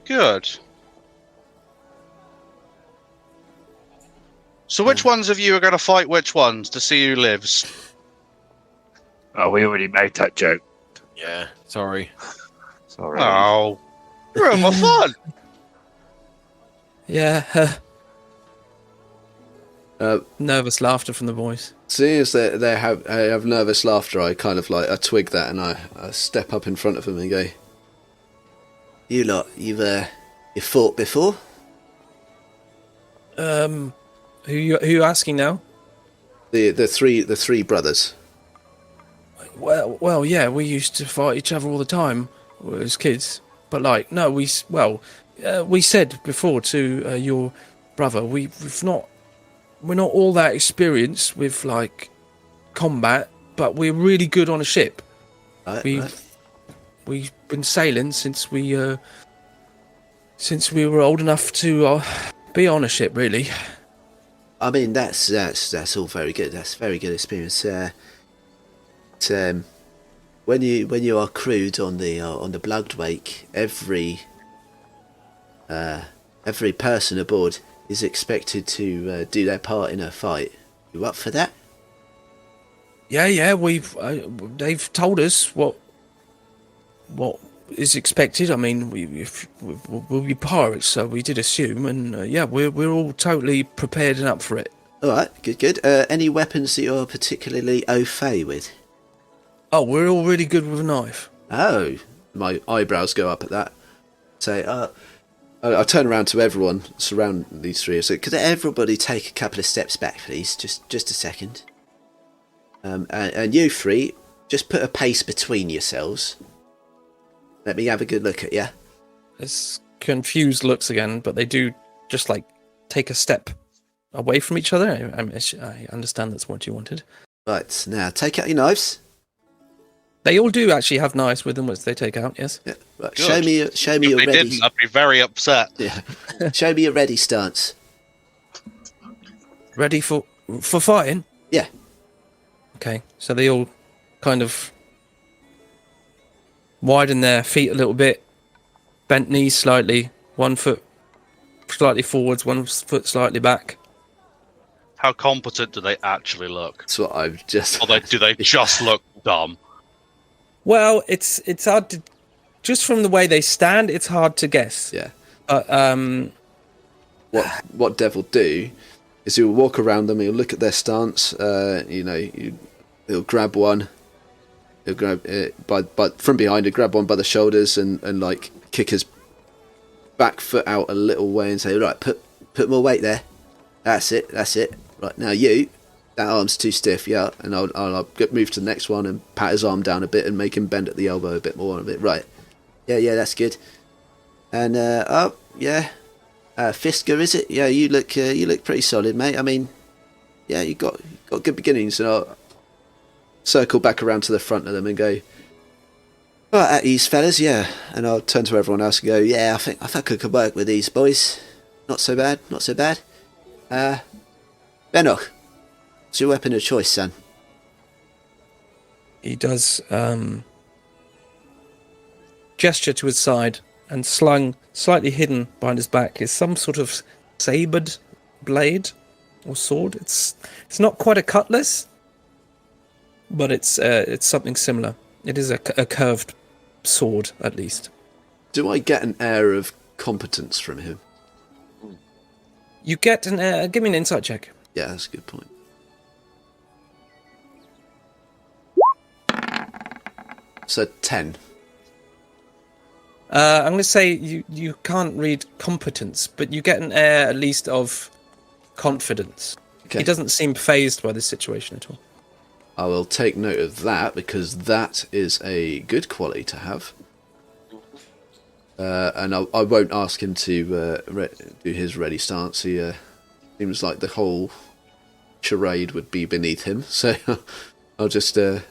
Good. So which ones of you are going to fight which ones to see who lives? Oh, we already made that joke. Yeah, sorry. Sorry. Oh, ruin my fun. Yeah. Nervous laughter from the boys. Seeing as they have nervous laughter, I kind of like I twig that and I step up in front of them and go, You lot, you've fought before? Who you asking now? the three brothers. Well, yeah, we used to fight each other all the time as kids. But no, we said before to your brother, we're not all that experienced with combat, but we're really good on a ship. We've been sailing since we were old enough to be on a ship, really. I mean, that's all very good. That's very good experience. When you are crewed on the Bloodwake, every person aboard is expected to do their part in a fight. You up for that? Yeah. They've told us what is expected. I mean, we'll be pirates, so we did assume, and we're all totally prepared and up for it. All right, good. Any weapons that you're particularly au fait with? Oh, we're all really good with a knife. Oh, My eyebrows go up at that. Say, I turn around to everyone, surround these three. So, could everybody take a couple of steps back, please? Just a second. And you three, just put a pace between yourselves. Let me have a good look at you. It's confused looks again, but they do just take a step away from each other. I understand that's what you wanted. Right, now take out your knives. They all do actually have knives with them, which they take out. Yes. Yeah. Right. Good. Show me If your they ready. didn't, I'd be very upset. Yeah. Show me your ready stance. Ready for fighting? Yeah. Okay. So they all kind of widen their feet a little bit, bent knees slightly, one foot slightly forwards, one foot slightly back. How competent do they actually look? that's what I've just. Or do they just look dumb? Well, it's hard to, just from the way they stand, it's hard to guess. Yeah. But What Dev will do is he'll walk around them. He'll look at their stance. He'll grab one. He'll grab from behind. He'll grab one by the shoulders and kick his back foot out a little way and say, "Right, put more weight there. That's it. Right now, that arm's too stiff. Yeah." And I'll move to the next one and pat his arm down a bit and make him bend at the elbow a bit more. A bit right. Yeah, that's good. And Fisker, is it? Yeah, you look pretty solid, mate. I mean, yeah, you got good beginnings. And I'll circle back around to the front of them and go, "All right, at ease, fellas, yeah." And I'll turn to everyone else and go, "Yeah, I think I could work with these boys. Not so bad. Benok, what's your weapon of choice, son?" he does gesture to his side, and slung slightly hidden behind his back is some sort of sabred blade or sword. It's not quite a cutlass, but it's something similar. It is a curved sword, at least. Do I get an air of competence from him? You get an give me an insight check. Yeah, that's a good point. So 10. I'm going to say you can't read competence, but you get an air at least of confidence. Okay. He doesn't seem phased by this situation at all. I will take note of that, because that is a good quality to have. And I won't ask him to do his ready stance. He seems like the whole charade would be beneath him. So I'll just note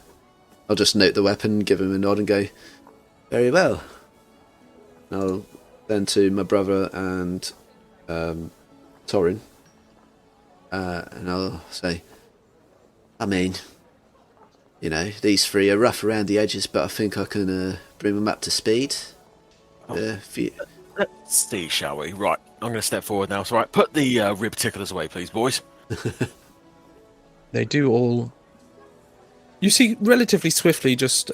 the weapon, give him a nod, and go, very well. I'll then to my brother and Torrin, and I'll say, I mean, you know, these three are rough around the edges, but I think I can bring them up to speed. Let's see, shall we? Right, I'm going to step forward now. So, right, put the rib ticklers away, please, boys. They do all... You see relatively swiftly just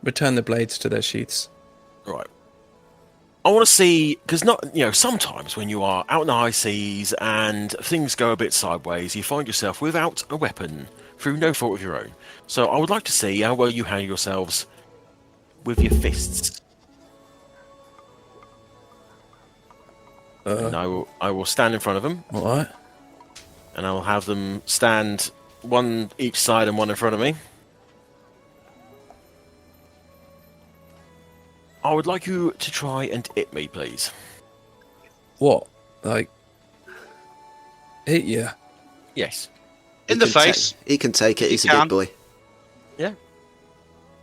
return the blades to their sheaths. Right. I want to see, because sometimes when you are out in the high seas and things go a bit sideways, you find yourself without a weapon through no fault of your own. So I would like to see how well you handle yourselves with your fists. And I will stand in front of them. All right. And I will have them stand one each side and one in front of me. I would like you to try and hit me, please. What? Like... hit you? Yes. In the face. He can take it. He's a can. big boy. Yeah.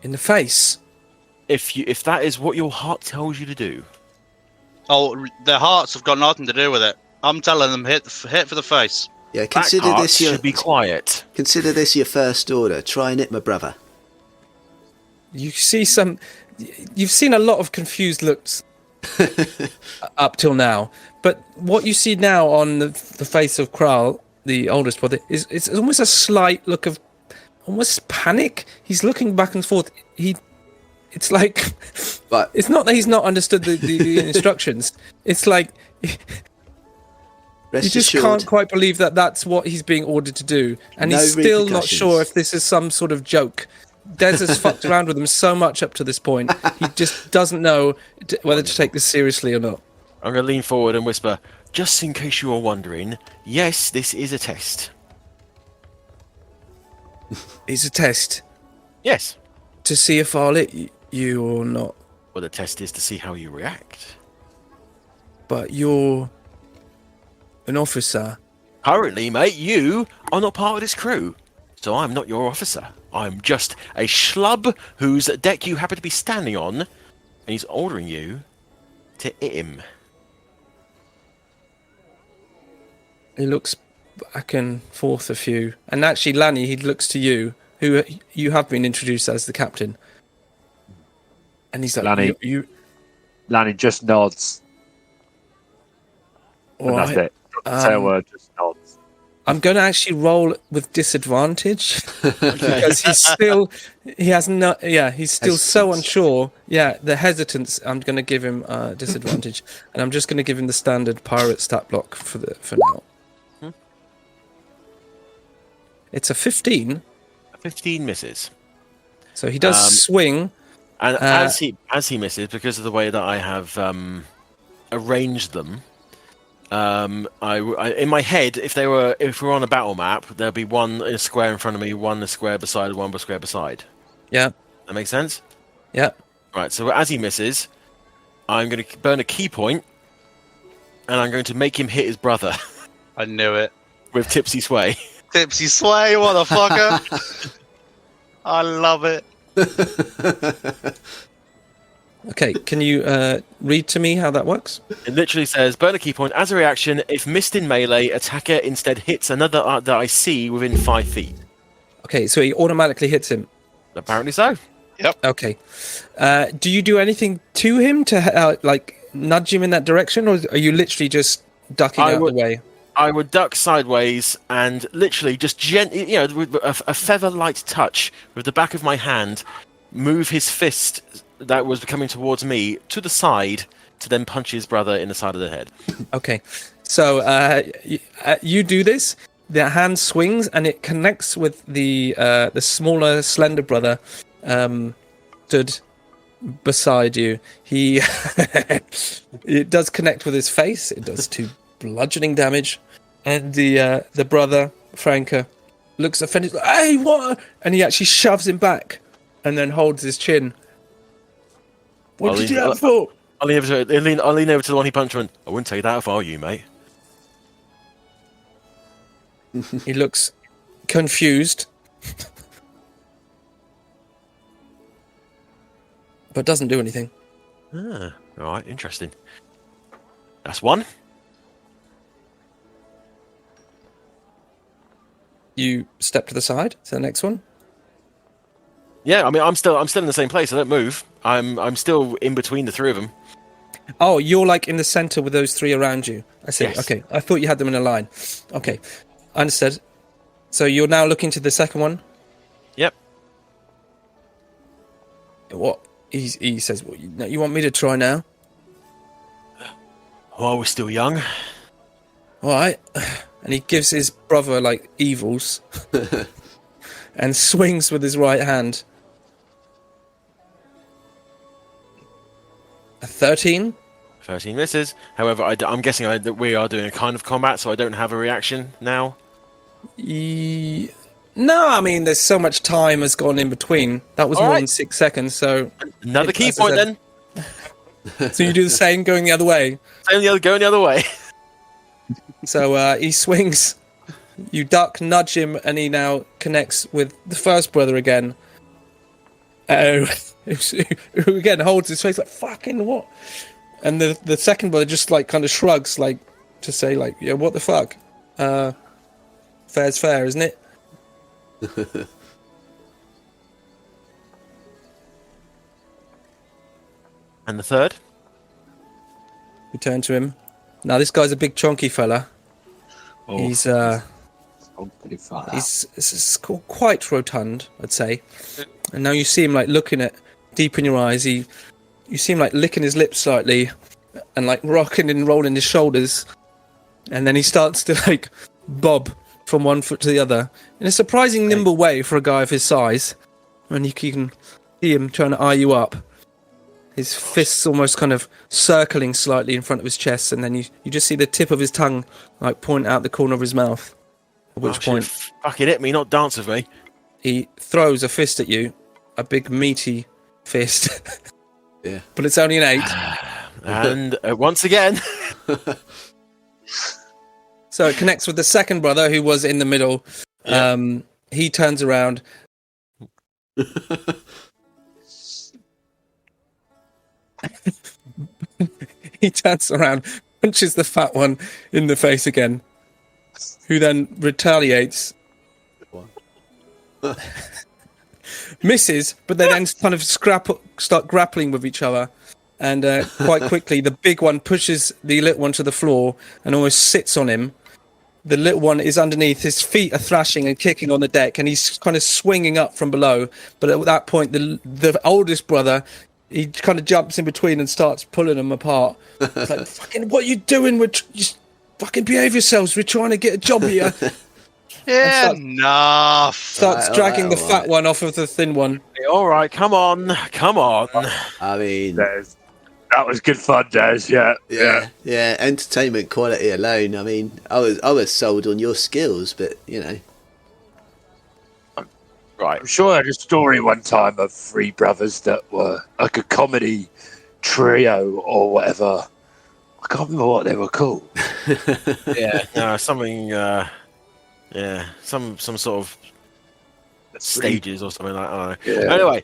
In the face? If that is what your heart tells you to do. Oh, their hearts have got nothing to do with it. I'm telling them hit for the face. Yeah, consider Back this hearts your should be quiet. consider this your first order. Try and hit my brother. You see some... You've seen a lot of confused looks up till now, but what you see now on the face of Kral, the oldest brother, is it's almost a slight look of almost panic. He's looking back and forth. It's like... But It's not that he's not understood the instructions. It's like... Rest You just assured, can't quite believe that that's what he's being ordered to do. And No he's still not repercussions. sure if this is some sort of joke. Des has fucked around with him so much up to this point. He just doesn't know whether to take this seriously or not. I'm going to lean forward and whisper, just in case you are wondering, yes, this is a test. It's a test Yes. to see if I'll hit you or not. Well, the test is to see how you react. But you're an officer. Currently, mate, you are not part of this crew. So I'm not your officer. I'm just a schlub whose deck you happen to be standing on, and he's ordering you to hit him. He looks back and forth a few. And actually, Lani, he looks to you, who you have been introduced as the captain. And he's like, Lani. you Lanny just nods. all And that's right. it. Doesn't say a word, just nods. I'm going to actually roll with disadvantage because he's still so unsure. Yeah, the hesitance. I'm going to give him disadvantage, and I'm just going to give him the standard pirate stat block for now. It's a 15. 15 misses. So he does swing. And as he misses, because of the way that I have arranged them, I in my head, if we're on a battle map, there'll be one in a square in front of me, one in a square beside, one square beside. Yeah. That makes sense? Yeah. Right, so as he misses, I'm going to burn a key point, and I'm going to make him hit his brother I knew it. with Tipsy Sway. Tipsy Sway, motherfucker. I love it. Okay, can you read to me how that works? It literally says, burn a key point. As a reaction, if missed in melee, attacker instead hits another art that I see within 5 feet. Okay, so he automatically hits him. Apparently so. Okay. Do you do anything to him to nudge him in that direction, or are you literally just ducking out the way? I would duck sideways and literally just gently, with a feather-light touch with the back of my hand, move his fist that was coming towards me to the side to then punch his brother in the side of the head. Okay. So you do this. The hand swings and it connects with the smaller, slender brother stood beside you. He it does connect with his face. It does 2 bludgeoning damage, and the brother Franca looks offended. Like, hey, what? And he actually shoves him back, and then holds his chin. What did you do that for? I'll lean over to the one he punched him. I wouldn't take that if I were you, mate. He looks confused, but doesn't do anything. Ah, all right, interesting. That's one. You step to the side to the next one. Yeah, I mean, I'm still in the same place. I don't move. I'm still in between the 3 of them. Oh, you're like in the center with those 3 around you. I see. Yes. Okay, I thought you had them in a line. Okay, understood. So you're now looking to the second one. Yep. What he says? What, you want me to try now? While we're still young. All right. And he gives his brother like evils, and swings with his right hand. A 13. 13 misses. However, I'm guessing that we are doing a kind of combat, so I don't have a reaction now. No, I mean, there's so much time has gone in between. That was All more right. than 6 seconds, so... Another key point, then. So you do the same, going the other way. Going the other way. So he swings, you duck, nudge him, and he now connects with the first brother again. Who again holds his face like, fucking what? And the second brother just like kind of shrugs, like to say like, yeah, what the fuck? Fair's fair, isn't it? And the third? We turn to him. Now this guy's a big chonky fella. Oh, He's pretty far out. he's quite rotund, I'd say. And now you see him like looking at deep in your eyes. You see him like licking his lips slightly, and like rocking and rolling his shoulders. And then he starts to like bob from one foot to the other in a surprising nimble way for a guy of his size. And you can see him trying to eye you up. His fists almost kind of circling slightly in front of his chest, and then you just see the tip of his tongue like point out the corner of his mouth. At which point, fucking hit me, not dance with me. he throws a fist at you, a big meaty fist. Yeah. But it's only an 8. And once again, So it connects with the second brother who was in the middle. Yeah. He turns around. He turns around, punches the fat one in the face again, who then retaliates. Misses, but they then kind of start grappling with each other. And quite quickly, the big one pushes the little one to the floor and almost sits on him. The little one is underneath. His feet are thrashing and kicking on the deck, and he's kind of swinging up from below. But at that point, the oldest brother, he kind of jumps in between and starts pulling them apart. It's like, fucking, what are you doing? Just fucking behave yourselves. We're trying to get a job here. Enough. Starts dragging the fat one off of the thin one. all right, come on. I mean, That was good fun, Des. yeah, entertainment quality alone. I mean, I was sold on your skills, but you know, Right. I'm sure I had a story one time of 3 brothers that were like a comedy trio or whatever. I can't remember what they were called. Yeah. No, something. Yeah. Some sort of stages or something like that. I don't know. Yeah. Anyway,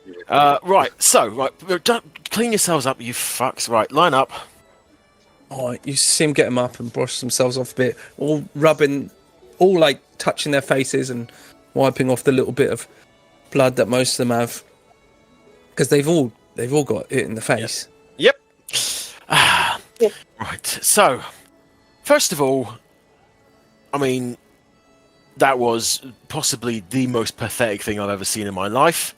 right. So, don't clean yourselves up, you fucks. Right, line up. Oh, you see him get them up and brush themselves off a bit, all rubbing, all like touching their faces and wiping off the little bit of blood that most of them have, because they've all got it in the face. Yep. Right. So, first of all, I mean, that was possibly the most pathetic thing I've ever seen in my life,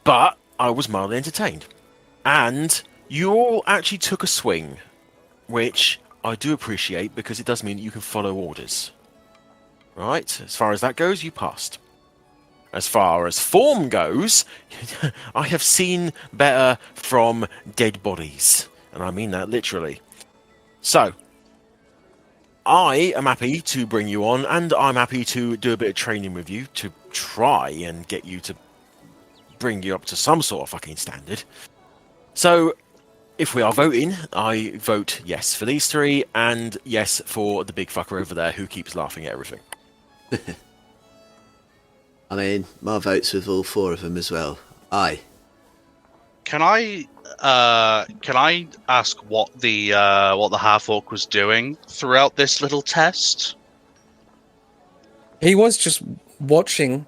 but I was mildly entertained. And you all actually took a swing, which I do appreciate, because it does mean that you can follow orders. Right? As far as that goes, you passed. as far as form goes, I have seen better from dead bodies. And I mean that literally. So, I am happy to bring you on, and I'm happy to do a bit of training with you to try and get you to bring you up to some sort of fucking standard. So, if we are voting, I vote yes for these three, and yes for the big fucker over there who keeps laughing at everything. I mean, my vote's with all four of them as well. Aye. Can I ask what the half-orc was doing throughout this little test? He was just watching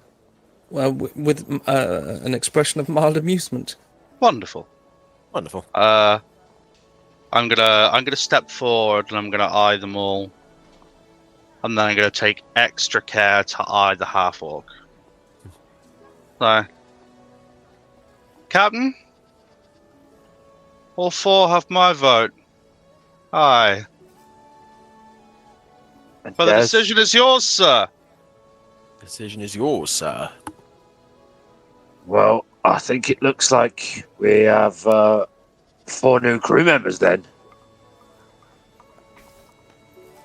with an expression of mild amusement. Wonderful. Wonderful. I'm gonna step forward and I'm gonna eye them all, and then I'm gonna take extra care to eye the half-orc. So, Captain, all four have my vote. Aye. And But the Des? decision is yours, sir. Decision is yours, sir. Well, I think it looks like we have 4 new crew members then.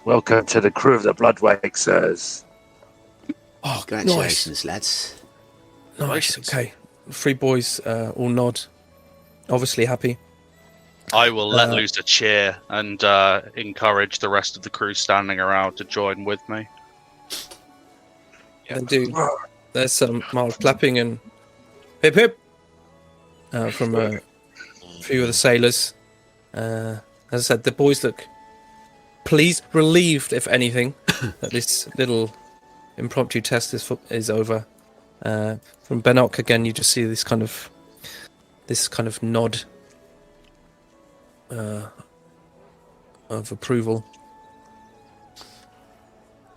Welcome to the crew of the Bloodwake, sirs. Oh, Congratulations, lads. Nice. Okay. 3 boys all nod. Obviously happy. I will let loose a cheer and encourage the rest of the crew standing around to join with me. They do. There's some mild clapping and hip hip from a few of the sailors. As I said, the boys look pleased, relieved, if anything, that this little impromptu test is over. From Benok again, you just see this kind of nod of approval.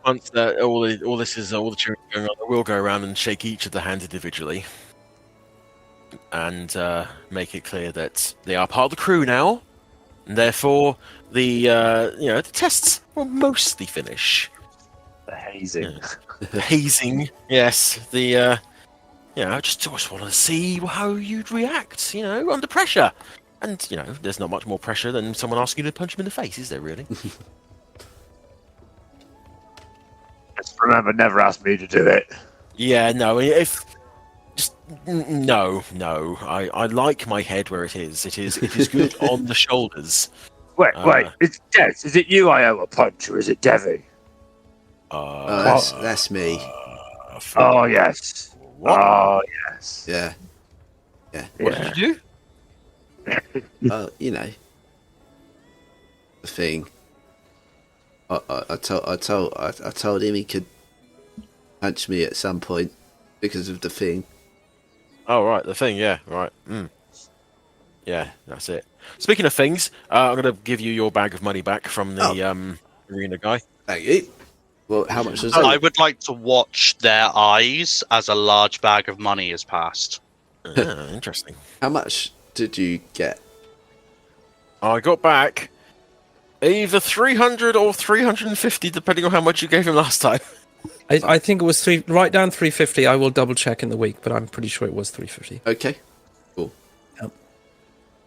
Once all the cheering going on, I will go around and shake each of the hands individually, and make it clear that they are part of the crew now, and therefore the tests will mostly finish. The hazing. The hazing, yes. I just wanted to see how you'd react, under pressure. And there's not much more pressure than someone asking you to punch him in the face, is there really? Just remember, never ask me to do it. Yeah, no. No. I like my head where it is. It is good on the shoulders. Wait. It's Des. Is it you I owe a punch, or is it Devvie? That's me. Oh yes. What? Oh yes. Yeah. What did you do? The thing. I told him he could punch me at some point because of the thing. Oh right, the thing. Yeah, right. Yeah, that's it. Speaking of things, I'm going to give you your bag of money back from the arena guy. Thank you. Well, how much was I it? would like to watch their eyes as a large bag of money is passed. Interesting. How much did you get? I got back either 300 or 350, depending on how much you gave him last time. I think it was right down 350. I will double check in the week, but I'm pretty sure it was 350. Okay. Cool.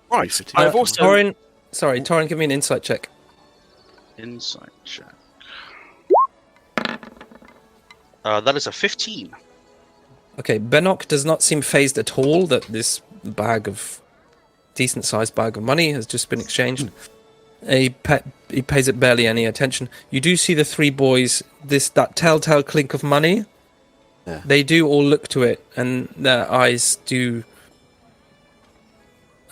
Right. I've also. Torrin, give me an insight check. Insight check. That is a 15. Okay, Benok does not seem phased at all that this decent-sized bag of money has just been exchanged. He pays it barely any attention. You do see the 3 boys, that telltale clink of money. Yeah. They do all look to it, and their eyes do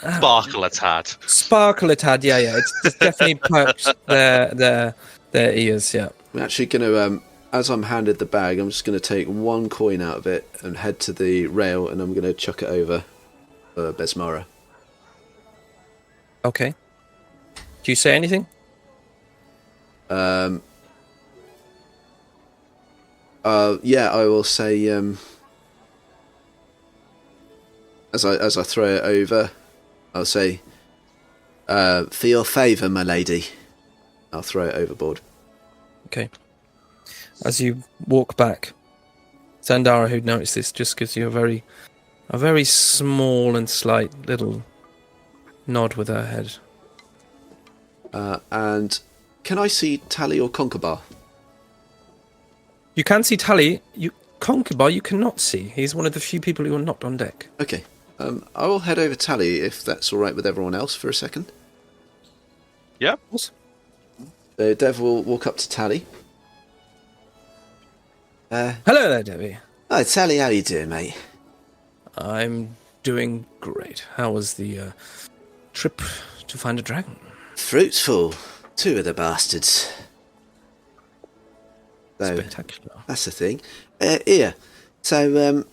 Sparkle a tad. sparkle a tad. Yeah. It's definitely perked their ears. Yeah. I'm actually going to, as I'm handed the bag, I'm just going to take 1 coin out of it and head to the rail, and I'm going to chuck it over for Besmara. Okay. Do you say anything? Yeah, I will say, as I throw it over, I'll say, for your favour, my lady. I'll throw it overboard. Okay. As you walk back, Sandara, who'd noticed this, just gives you a very small and slight little nod with her head. And can I see Tally or Conkerbar? You can see Tally. Conkerbar you cannot see. He's one of the few people who are not on deck. Okay. I will head over Tally if that's all right with everyone else for a second. Yeah. So Dev will walk up to Tally. Hello there, Devvie. Hi, Tally, how you doing, mate? I'm doing great. How was the trip to find a dragon? Fruitful. 2 of the bastards. So, Spectacular. that's the thing. Here. So,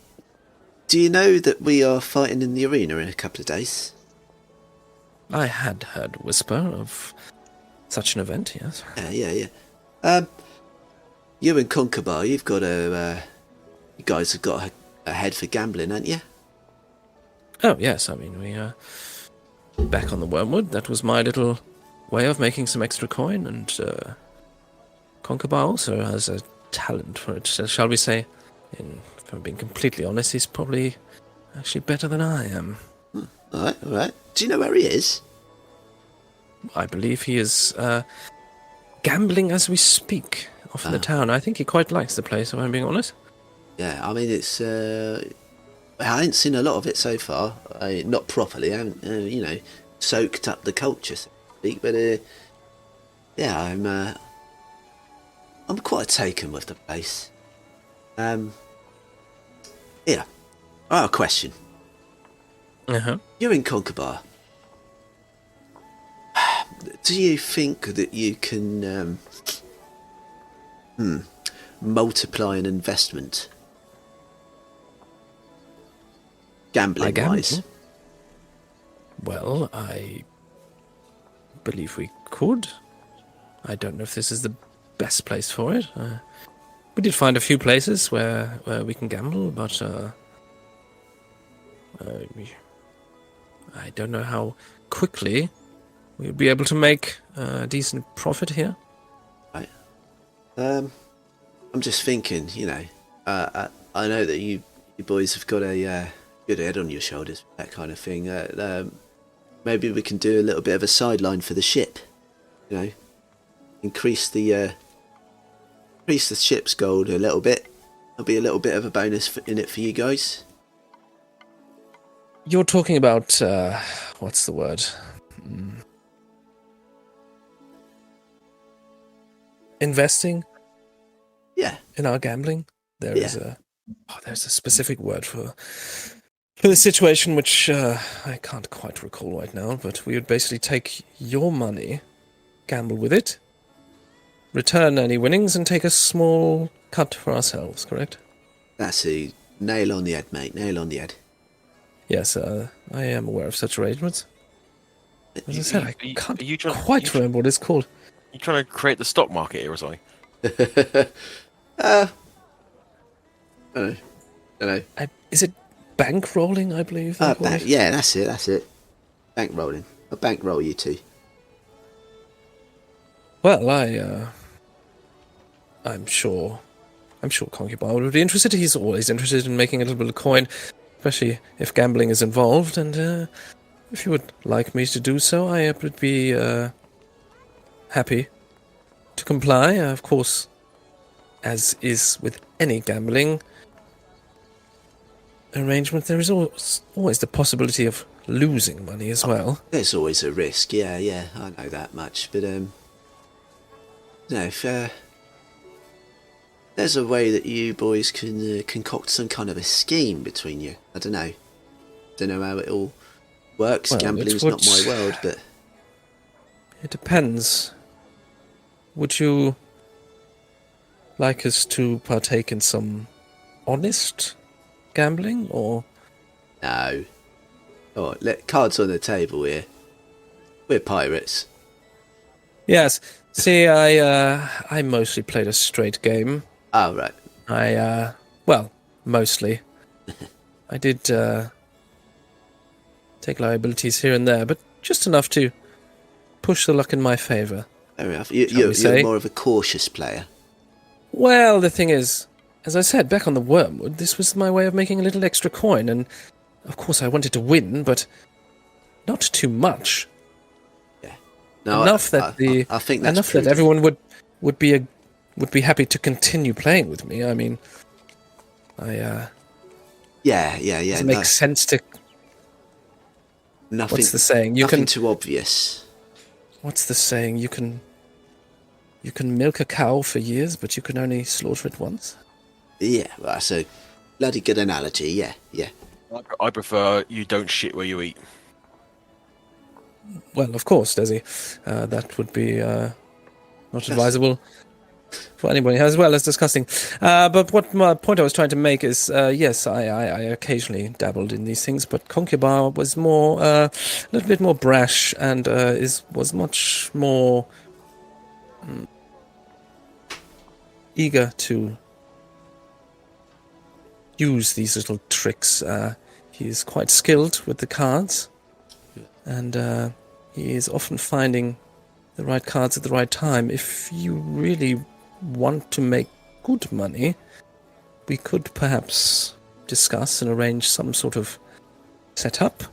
do you know that we are fighting in the arena in a couple of days? I had heard whisper of such an event, yes. Yeah. You and Conkerbar, you've got you guys have got a head for gambling, haven't you? Oh, yes, I mean, we back on the Wormwood. That was my little way of making some extra coin, and Conkerbar also has a talent for it. So shall we say, if I'm being completely honest, he's probably actually better than I am. All right. Do you know where he is? I believe he is gambling as we speak off in the town. I think he quite likes the place, if I'm being honest. Yeah, I mean, it's... I ain't seen a lot of it so far. Not properly. I haven't, soaked up the culture, so to speak. But, yeah, I'm quite taken with the place. Yeah. Oh, a question. Uh-huh. You're in Conkerbar. Do you think that you can multiply an investment? Gambling wise. Well, I believe we could. I don't know if this is the best place for it. We did find a few places where we can gamble, but I don't know how quickly we'll be able to make a decent profit here. Right. I'm just thinking, I know that you boys have got a good head on your shoulders, that kind of thing. Maybe we can do a little bit of a sideline for the ship. Increase the ship's gold a little bit. There'll be a little bit of a bonus in it for you guys. You're talking about what's the word? Investing? Yeah. In our gambling? There's a specific word for the situation which I can't quite recall right now, but we would basically take your money, gamble with it, return any winnings, and take a small cut for ourselves, correct? That's a nail on the head, mate. Nail on the head. Yes, I am aware of such arrangements. As I said, I can't quite remember what it's called. You trying to create the stock market here or something? I don't know. Is it bankrolling, I believe? Yeah, that's it. Bankrolling. I'll bankroll you two. Well, I'm sure Concubine would be interested. He's always interested in making a little bit of coin, especially if gambling is involved. And if you would like me to do so, I would be happy to comply. Of course, as is with any gambling arrangement, there is always the possibility of losing money as well. There's always a risk. Yeah, I know that much. But if there's a way that you boys can concoct some kind of a scheme between you. I don't know how it all works. Well, Gambling's not my world, but it depends. Would you like us to partake in some honest gambling, or no? Oh, cards on the table here. We're pirates. Yes. See, I mostly played a straight game. Oh, right. Mostly. I did take liabilities here and there, but just enough to push the luck in my favour. Fair enough. You're more of a cautious player. Well, the thing is, as I said, back on the Wormwood, this was my way of making a little extra coin, and of course I wanted to win, but not too much. No, Enough that I think that's enough prudent. that everyone would be happy to continue playing with me. I mean, Yeah. does it make sense to? Nothing. What's the saying? Nothing too obvious. What's the saying? You can milk a cow for years, but you can only slaughter it once. Yeah, well, that's a bloody good analogy. Yeah. I prefer you don't shit where you eat. Well, of course, Desi. That would be not advisable for anybody, as well as disgusting. But what my point I was trying to make is, yes, I occasionally dabbled in these things, but Concubar was more, a little bit more brash, and was much more eager to use these little tricks. He is quite skilled with the cards, and he is often finding the right cards at the right time. If you really want to make good money, we could perhaps discuss and arrange some sort of setup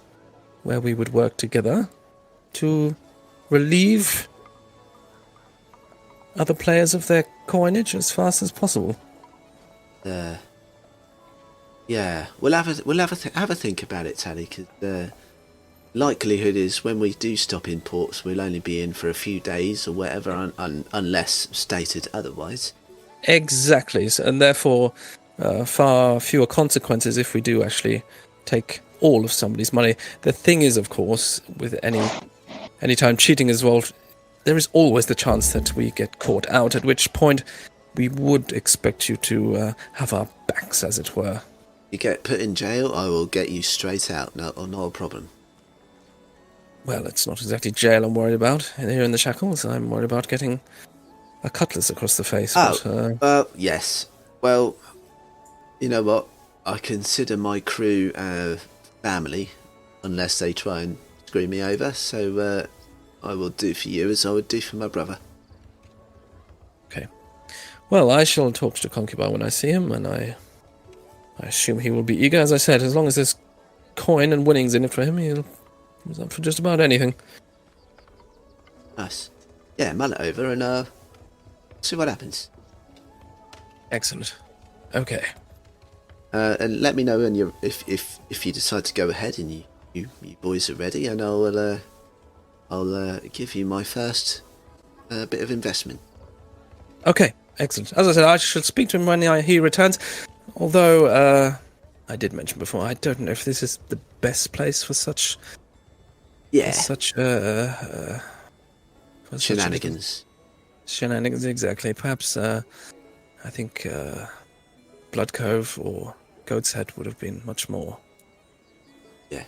where we would work together to relieve other players of their coinage as fast as possible. Yeah, we'll have a think about it, Tally, because the likelihood is when we do stop in ports, we'll only be in for a few days or whatever, unless stated otherwise. Exactly, and therefore far fewer consequences if we do actually take all of somebody's money. The thing is, of course, with any time cheating is involved, there is always the chance that we get caught out, at which point we would expect you to have our backs, as it were. You get put in jail, I will get you straight out. No a problem. Well, it's not exactly jail I'm worried about. Here in the Shackles, I'm worried about getting a cutlass across the face. Oh, well, yes. Well, you know what? I consider my crew family, unless they try and screw me over, so I will do for you as I would do for my brother. Okay. Well, I shall talk to Concubar when I see him, and I assume he will be eager. As I said, as long as there's coin and winnings in it for him, he's up for just about anything. Nice. Yeah, mull it over and see what happens. Excellent. Okay. And let me know when if you decide to go ahead and you boys are ready, and I'll give you my first bit of investment. Okay, excellent. As I said, I shall speak to him when he returns. Although, I did mention before, I don't know if this is the best place for such... Yeah. Such Shenanigans. Shenanigans, exactly. Perhaps, I think Blood Cove or Goat's Head would have been much more... Yeah.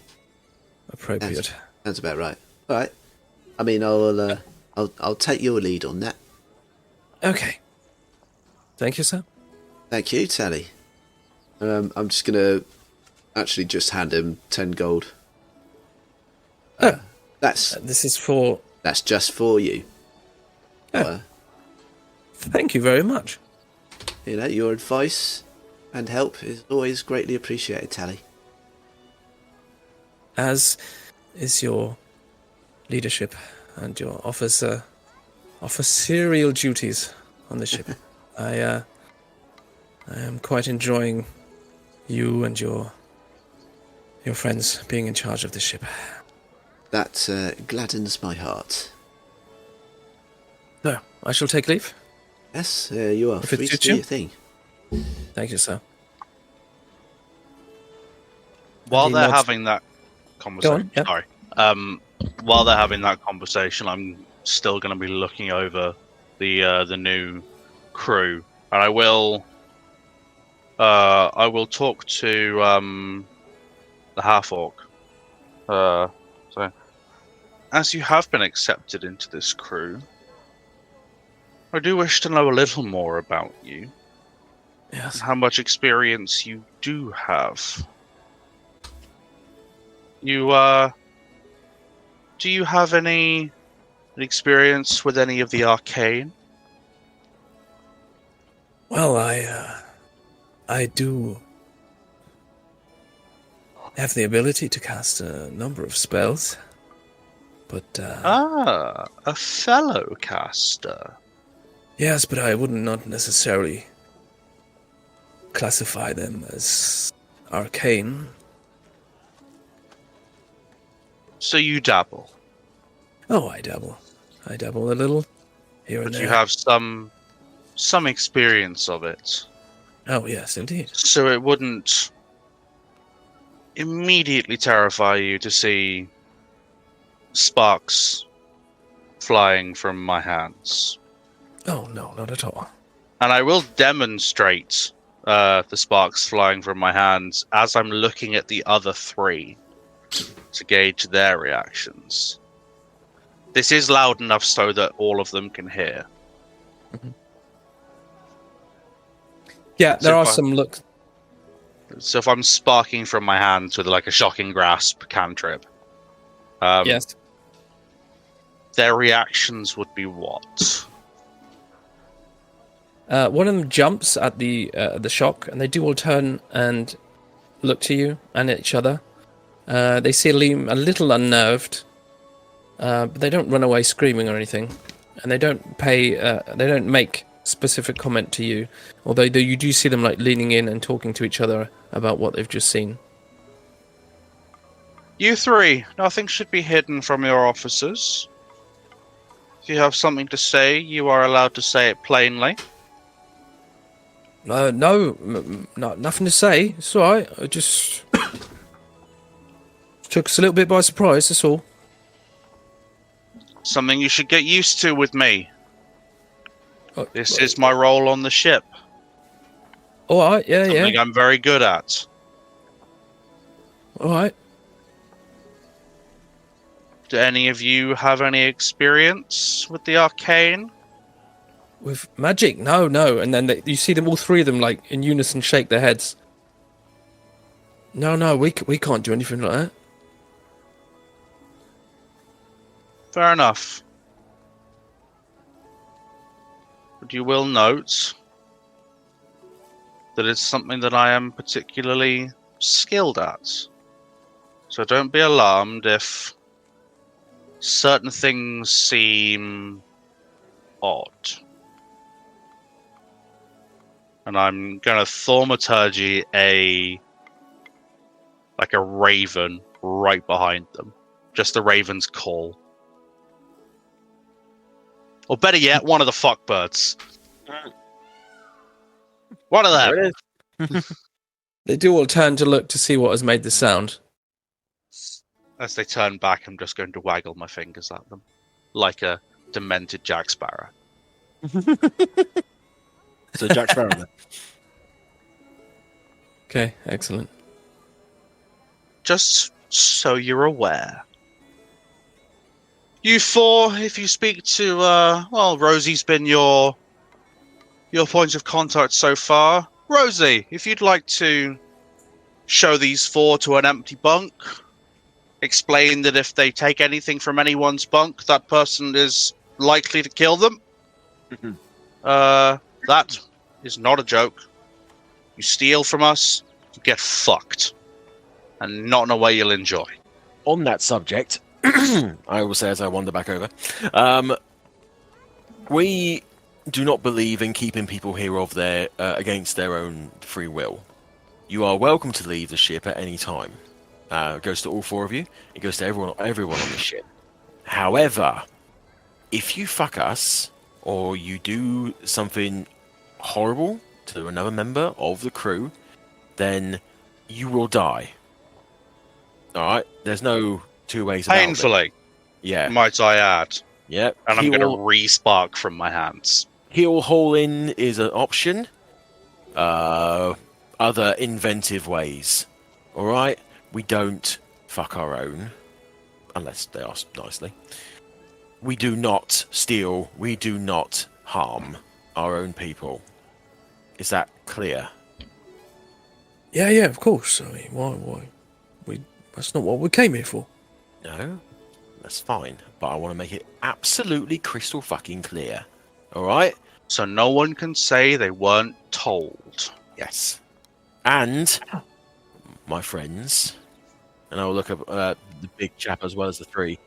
appropriate. Sounds about right. All right. I mean, I'll take your lead on that. Okay. Thank you, sir. Thank you, Tally. I'm just gonna actually just hand him 10 gold. That's just for you. Thank you very much. You know, your advice and help is always greatly appreciated, Tally. As is your leadership and your officerial duties on the ship. I am quite enjoying you and your friends being in charge of the ship. That gladdens my heart. So, I shall take leave. Yes, you are If it free to suits do you. your thing. Thank you, sir. While And he they're nods. having that conversation, yeah. sorry. While they're having that conversation, I'm still going to be looking over the new crew, and I will talk to the half orc. So, as you have been accepted into this crew, I do wish to know a little more about you. Yes. How much experience you do have. You do you have any experience with any of the arcane? Well, I I do have the ability to cast a number of spells, but a fellow caster. yes, but I would not necessarily classify them as arcane. So you dabble. Oh, I dabble a little here and But there. you have some experience of it. Oh, yes, indeed. So it wouldn't immediately terrify you to see sparks flying from my hands. Oh, no, not at all. And I will demonstrate the sparks flying from my hands as I'm looking at the other three to gauge their reactions. This is loud enough so that all of them can hear. Mm-hmm. Yeah, there are some looks. So if I'm sparking from my hands with like a shocking grasp cantrip, Yes. their reactions would be what? One of them jumps at the shock, and they do all turn and look to you and at each other. They seem a little unnerved, but they don't run away screaming or anything, and they don't make specific comment to you. Although you do see them like leaning in and talking to each other about what they've just seen. You three, nothing should be hidden from your officers. If you have something to say, you are allowed to say it plainly. No, nothing to say. It's all right. I just took us a little bit by surprise. That's all. Something you should get used to with me. This is my role on the ship. All right. Yeah, Something yeah. I'm very good at. All right. Do any of you have any experience with the arcane? With magic? No. And then you see them, all three of them, like in unison, shake their heads. No, we can't do anything like that. Fair enough. But you will note that it's something that I am particularly skilled at. So don't be alarmed if certain things seem odd. And I'm going to thaumaturgy a raven right behind them. Just the raven's call. Or better yet, one of the fuckbirds. One of them. There it is. They do all turn to look to see what has made the sound. As they turn back, I'm just going to waggle my fingers at them. Like a demented Jack Sparrow. So Jack Sparrow then. Okay, excellent. Just so you're aware. You four, if you speak to, Rosie's been your points of contact so far. Rosie, if you'd like to show these four to an empty bunk, explain that if they take anything from anyone's bunk, that person is likely to kill them. That is not a joke. You steal from us, you get fucked. And not in a way you'll enjoy. On that subject, I will say as I wander back over, we do not believe in keeping people here against their own free will. You are welcome to leave the ship at any time. It goes to all four of you. It goes to everyone on the ship. However, if you fuck us or you do something horrible to another member of the crew, then you will die. All right. There's no two ways about it. Painfully, Yeah. might I add. Yep. And I'm going to re-spark from my hands. Heel hauling is an option. Other inventive ways. All right. We don't fuck our own, unless they ask nicely. We do not steal. We do not harm our own people. Is that clear? Yeah, of course. I mean, why? That's not what we came here for. No, that's fine. But I want to make it absolutely crystal fucking clear. All right? So no one can say they weren't told. Yes. And my friends, and I'll look at the big chap as well as the three.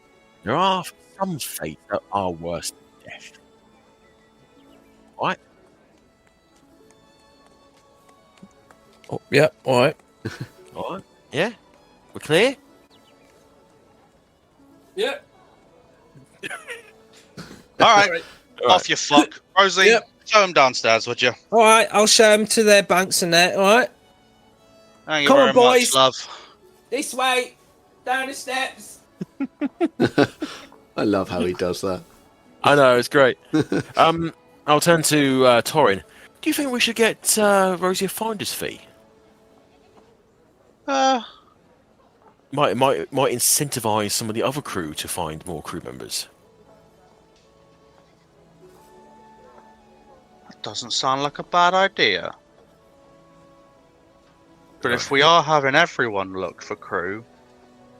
There are some fates that are worse than death. Right? Oh, yeah, all right. All right. Yeah? We're clear? Yeah. All right, off you fuck. Rosie, Yep. show him downstairs, would you? All right, I'll show them to their bunks and that, all right? Thank you Come on, very boys. much, love. This way, down the steps. I love how he does that. I know, it's great. I'll turn to Torrin. Do you think we should get Rosie a finder's fee? Might incentivize some of the other crew to find more crew members. That doesn't sound like a bad idea. But if we are having everyone look for crew,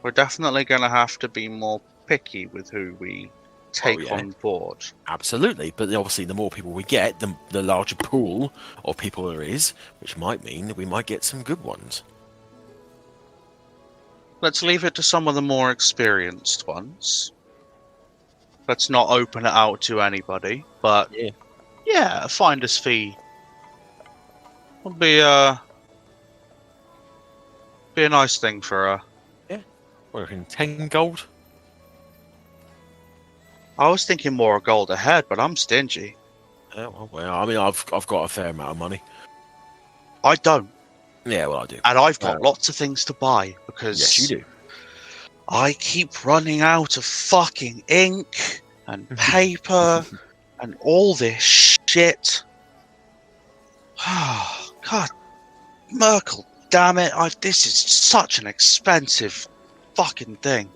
we're definitely going to have to be more picky with who we take on board. Absolutely, but obviously the more people we get, the larger pool of people there is, which might mean that we might get some good ones. Let's leave it to some of the more experienced ones. Let's not open it out to anybody, but yeah, a finder's fee would be a nice thing for her. We're in 10 gold. I was thinking more gold ahead, but I'm stingy. Well, I mean, I've got a fair amount of money. I don't. Yeah, well, I do. And I've got lots of things to buy because Yes, you do. I keep running out of fucking ink and paper and all this shit. God, Merkel, damn it! This is such an expensive fucking thing.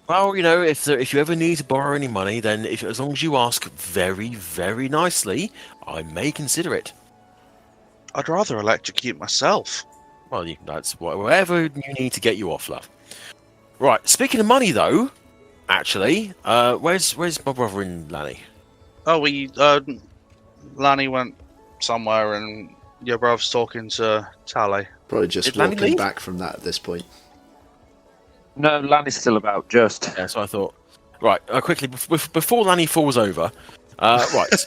Well, you know, if you ever need to borrow any money, then as long as you ask very, very nicely, I may consider it. I'd rather electrocute myself. Well, that's whatever you need to get you off, love. Right. Speaking of money, though, actually, where's my brother and Lani? Oh, Lani went somewhere, and your brother's talking to Tally. Probably just Did Lani walking leave? back from that at this point. No, Lanny's still about, just. Yeah, so I thought. Right, quickly before Lani falls over. Right,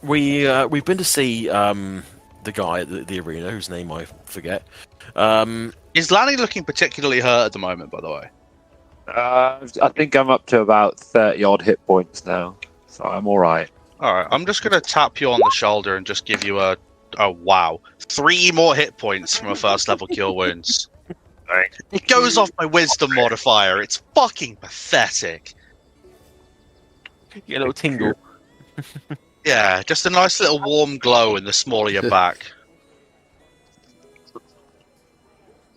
we've been to see the guy at the arena whose name I forget. Is Lani looking particularly hurt at the moment, by the way? I think I'm up to about 30 odd hit points now, so I'm all right. All right, I'm just gonna tap you on the shoulder and just give you a wow, 3 more hit points from a first level cure wounds. It goes off my wisdom modifier. It's fucking pathetic. Get a little tingle. Yeah, just a nice little warm glow in the small of your back.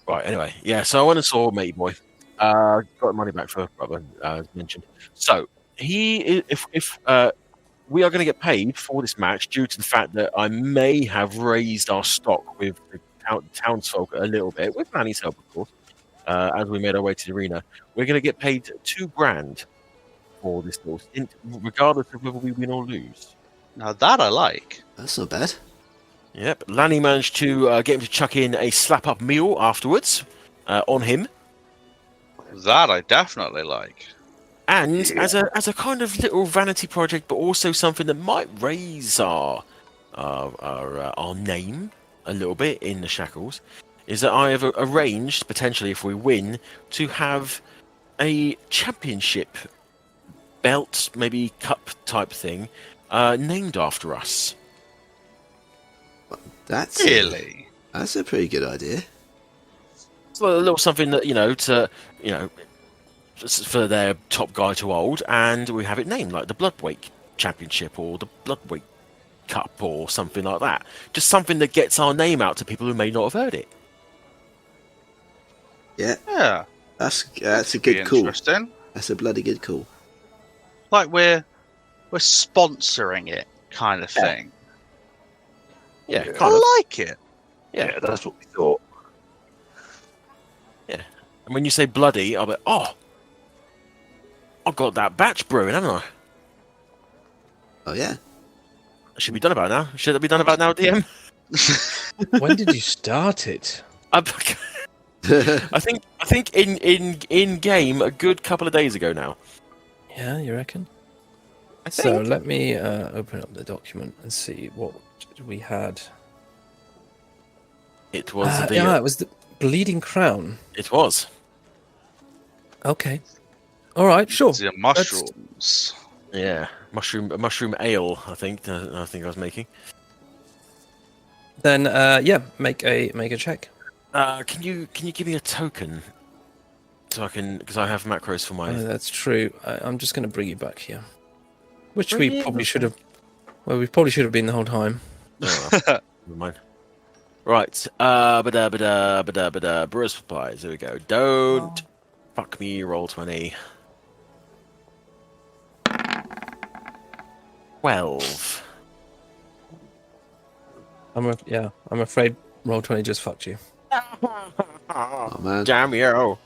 Right, anyway, yeah, so I went and saw Matey Boy. Got the money back for brother, as mentioned. So, if we are going to get paid for this match due to the fact that I may have raised our stock with the townsfolk a little bit, with Manny's help, of course, as we made our way to the arena, we're going to get paid $2,000 for this little stint, regardless of whether we win or lose. Now that I like. That's not bad. Yep, Lanny managed to get him to chuck in a slap-up meal afterwards on him. That I definitely like. And as a kind of little vanity project, but also something that might raise our name a little bit in the Shackles, is that I have arranged, potentially if we win, to have a championship belt, maybe cup type thing, named after us. That's Really? That's a pretty good idea. It's a little something that, just for their top guy to hold, and we have it named like the Bloodweight Championship or the Bloodweight Cup or something like that. Just something that gets our name out to people who may not have heard it. Yeah, Yeah. that's a Be good call. interesting. That's a bloody good call. Like we're sponsoring it, kind of thing. Yeah, Yeah. kind of. I like it. Yeah. That's what we thought. And when you say bloody, I'll be, I've got that batch brewing, haven't I? Oh yeah. It should be done about now. Should that be done about now, DM? When did you start it? I think in game a good couple of days ago now. Yeah, you reckon? I So think. let me open up the document and see what we had. It was Yeah, it was the Bleeding Crown. It was. Okay. All right, sure. The mushrooms. Yeah, mushroom ale. I think I was making. Then yeah, make a check. Can you give me a token so I can, because I have macros for my. That's true. I'm just going to bring you back here, which Bring we you probably back. should have. Well, we probably should have been the whole time. Oh, well, never mind. Right. Bada. Brewer supplies. There we go. Don't fuck me. Roll 20. 12. I'm afraid Roll20 just fucked you. Oh man. Damn you.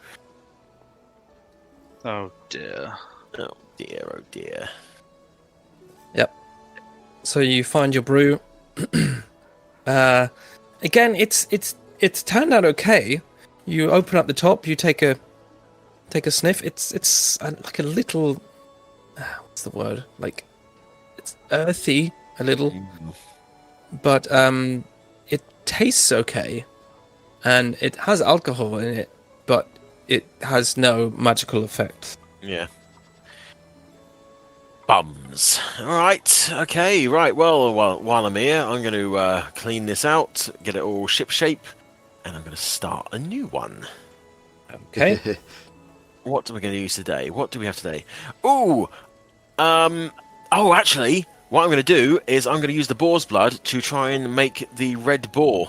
Oh dear. Oh dear. So you find your brew. Again, it's turned out okay. You open up the top. You take a sniff. It's like a little. What's the word? Like it's earthy a little, but it tastes okay, and it has alcohol in it, but it has no magical effect. Yeah. Bums. Alright, okay, right, well, while I'm here, I'm going to clean this out, get it all shipshape, and I'm going to start a new one. Okay. What are we going to use today? What do we have today? Actually, what I'm going to do is I'm going to use the boar's blood to try and make the red boar.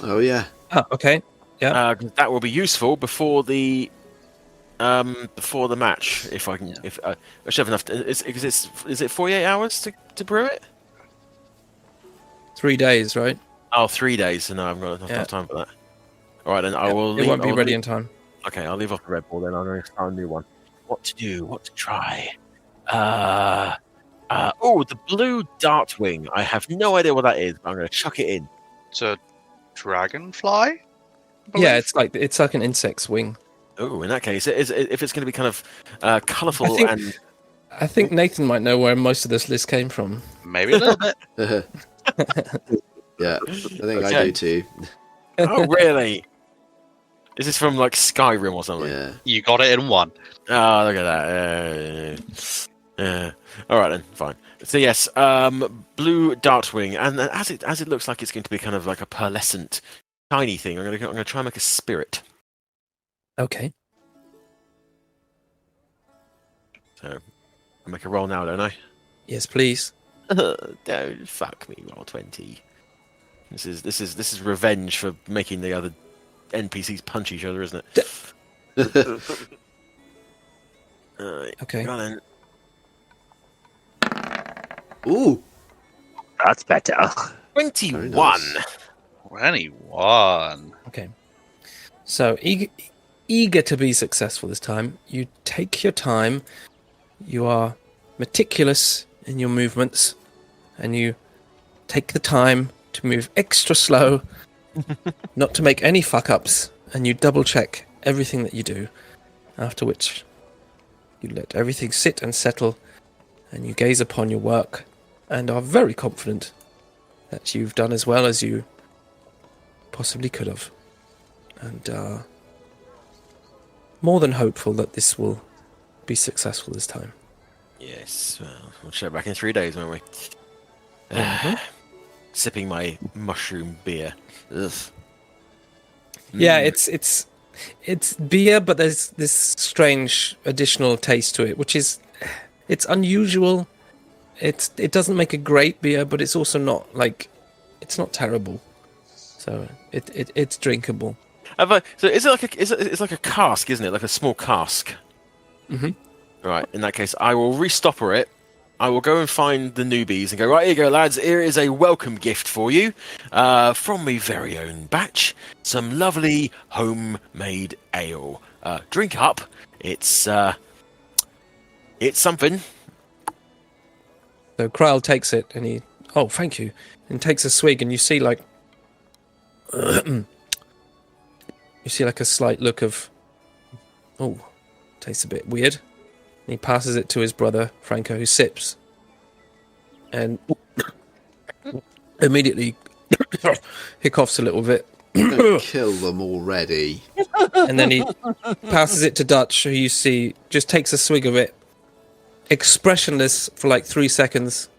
Oh yeah. Okay. Yeah. That will be useful before the match, if I can. Yeah. If I should have enough. Is it 48 hours to brew it? 3 days, right? Oh, 3 days. So no, I've got enough time for that. All right, then I will. It won't be ready in time. Okay, I'll leave off the red ball. Then I'm going to start a new one. What to do? What to try? The blue dartwing. I have no idea what that is, but I'm going to chuck it in. It's a dragonfly? I Yeah, believe? it's like an insect's wing. Oh, in that case, if it's going to be kind of colourful I think Nathan might know where most of this list came from. Maybe a little bit. Yeah, I think I Okay. do too. Oh, really? Is this from like Skyrim or something? Yeah. You got it in one. Oh, look at that. All right then, fine. So yes, blue dartwing, and as it looks like it's going to be kind of like a pearlescent, shiny thing. I'm going to try and make a spirit. Okay. So I make a roll now, don't I? Yes, please. Don't fuck me. Roll 20. This is revenge for making the other NPCs punch each other, isn't it? Okay. Go on then. Ooh, that's better. 21. nice. 21. Okay. So eager to be successful this time. You take your time. You are meticulous in your movements, and you take the time to move extra slow, not to make any fuck ups, and you double check everything that you do. After which, you let everything sit and settle, and you gaze upon your work, and are very confident that you've done as well as you possibly could have, and are more than hopeful that this will be successful this time. Yes, well, we'll check back in 3 days, won't we? Sipping my mushroom beer. Ugh. Yeah, it's beer, but there's this strange additional taste to it, which is it's unusual. It doesn't make a great beer, but it's also not it's not terrible. So it's drinkable. So is it like it's like a cask, isn't it? Like a small cask. Mhm. Right. In that case, I will restopper it. I will go and find the newbies and go, right, here you go, lads. Here is a welcome gift for you from my very own batch. Some lovely homemade ale. Drink up. It's something. So Krile takes it and he Oh, thank you. And takes a swig, and you see like you see like a slight look of, oh, tastes a bit weird. And he passes it to his brother Franco, who sips, and immediately hiccoughs a little bit. Don't kill them already. And then he passes it to Dutch, who you see just takes a swig of it, expressionless for like 3 seconds.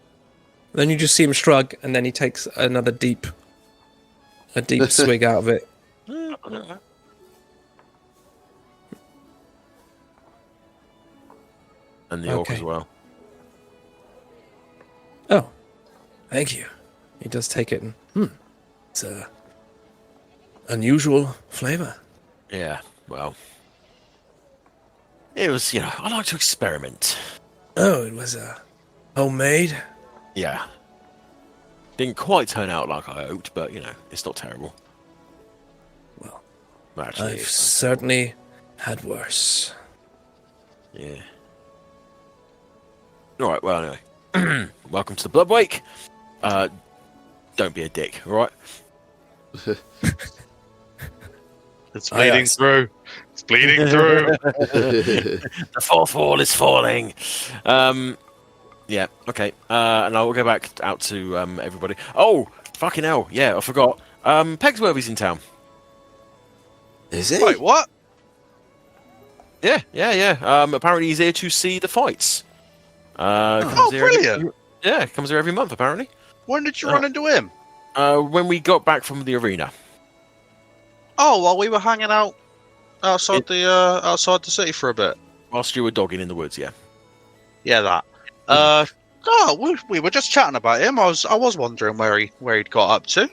Then you just see him shrug, and then he takes another deep swig out of it. And the orc Okay. as well. Oh, thank you. He does take it, and it's a unusual flavor. Yeah, well. It was, I like to experiment. Oh, it was homemade. Yeah. Didn't quite turn out like I hoped, but, it's not terrible. Well, Actually, I've certainly had worse. yeah. Alright, well, anyway. Welcome to the Blood Wake. Don't be a dick, alright? It's bleeding through. It's bleeding through. The fourth wall is falling. Yeah, okay. And I'll go back out to everybody. Oh, fucking hell. Yeah, I forgot. Pegsworthy's in town. Is it? Wait, what? Yeah. Apparently he's here to see the fights. Oh, brilliant. Comes here every month, apparently. When did you run into him? When we got back from the arena. Oh, while we were hanging out outside the city for a bit. Whilst you were dogging in the woods, yeah. Yeah, that. We were just chatting about him. I was wondering where he'd got up to.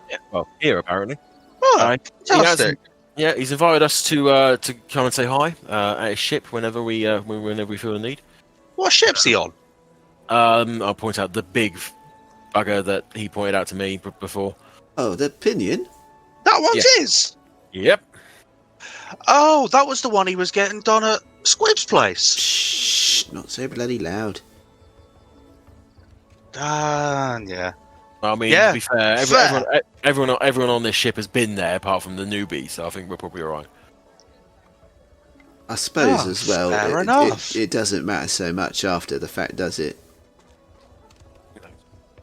Yeah, well, here, apparently. Oh, fantastic. He's invited us to come and say hi at his ship whenever we feel the need. What ship's he on? I'll point out the big bugger that he pointed out to me before. Oh, the Pinion? That one's his. Yep. Oh, that was the one he was getting done at Squib's place. Shh, not so bloody loud. Yeah. I mean, Yeah, to be fair, fair. everyone on this ship has been there, apart from the newbie, so I think we're probably all right. I suppose Oh, as well, fair enough. it doesn't matter so much after the fact, does it?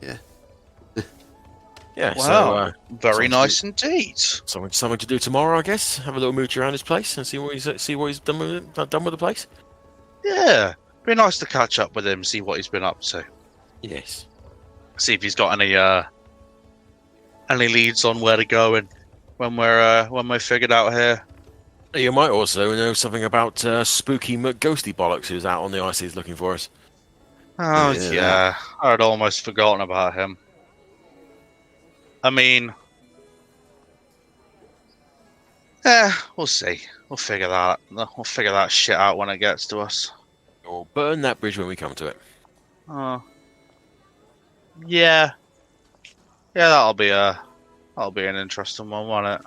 Yeah. Yeah. Wow. Very something nice indeed. Something to do tomorrow, I guess. Have a little mooch around his place and see what he's done with the place. Yeah. Be nice to catch up with him, see what he's been up to. Yes. See if he's got any leads on where to go and when we're figured out here. You might also know something about spooky McGhosty bollocks who's out on the ices looking for us. Oh Yeah. yeah, I'd almost forgotten about him. I mean, we'll see. We'll figure that shit out when it gets to us. We'll burn that bridge when we come to it. Oh, yeah, that'll be an interesting one, won't it?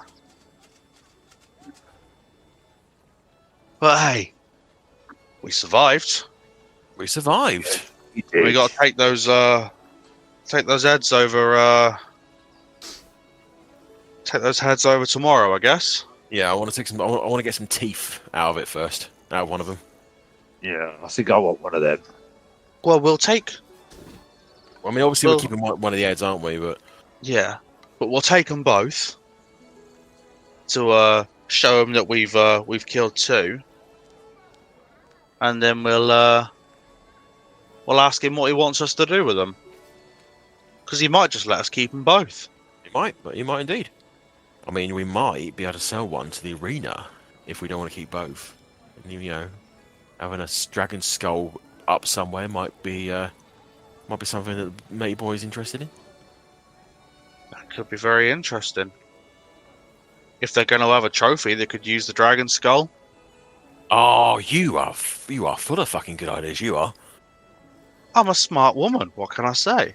But hey, we survived. We survived. We got to take those heads over. Take those heads over tomorrow, I guess. Yeah, I want to get some teeth out of it first. Out of one of them. Yeah, I think I want one of them. Well, we'll take. I mean, obviously Well- we're keeping one of the heads, aren't we? But Yeah, but we'll take them both to show him that we've killed two, and then we'll ask him what he wants us to do with them, because he might just let us keep them both. he might indeed. I mean, we might be able to sell one to the arena if we don't want to keep both. And, having a dragon skull up somewhere might be something that Matey Boy's interested in. That could be very interesting. If they're going to have a trophy, they could use the dragon skull. Oh, you are full of fucking good ideas. You are. I'm a smart woman. What can I say?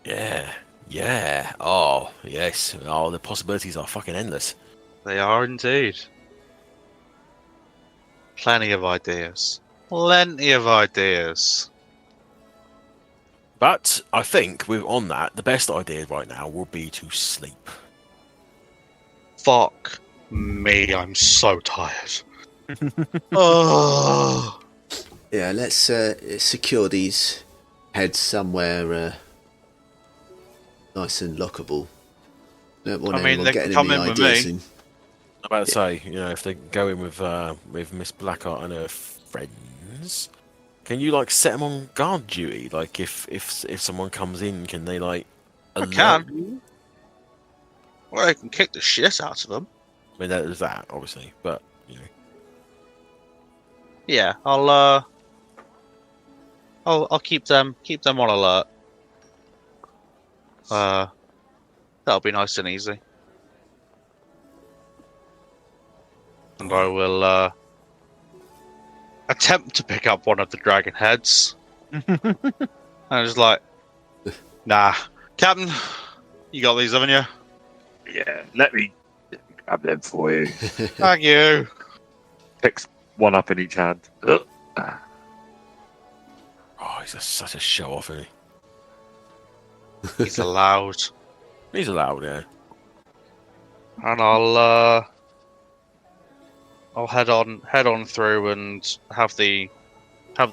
Yeah. Oh, yes. Oh, the possibilities are fucking endless. They are indeed. Plenty of ideas. Plenty of ideas. But I think on that, the best idea right now will be to sleep. Fuck me, I'm so tired. Oh. Yeah, let's secure these heads somewhere nice and lockable. Don't want anyone they getting can come any in with ideas. me. And I'm about to say, if they go in with Miss Blackheart and her friends, can you set them on guard duty? Like if someone comes in, can they I alert can. you? Well, I can kick the shit out of them. I mean, there's that obviously, but Yeah, I'll keep them on alert. That'll be nice and easy. And I will attempt to pick up one of the dragon heads. And I was like, nah, Captain, you got these, haven't you? Yeah, let me grab them for you. Thank you. Picks one up in each hand. Ugh. oh, he's such a show off, isn't he? He's allowed. He's allowed, yeah. And I'll head on through and have the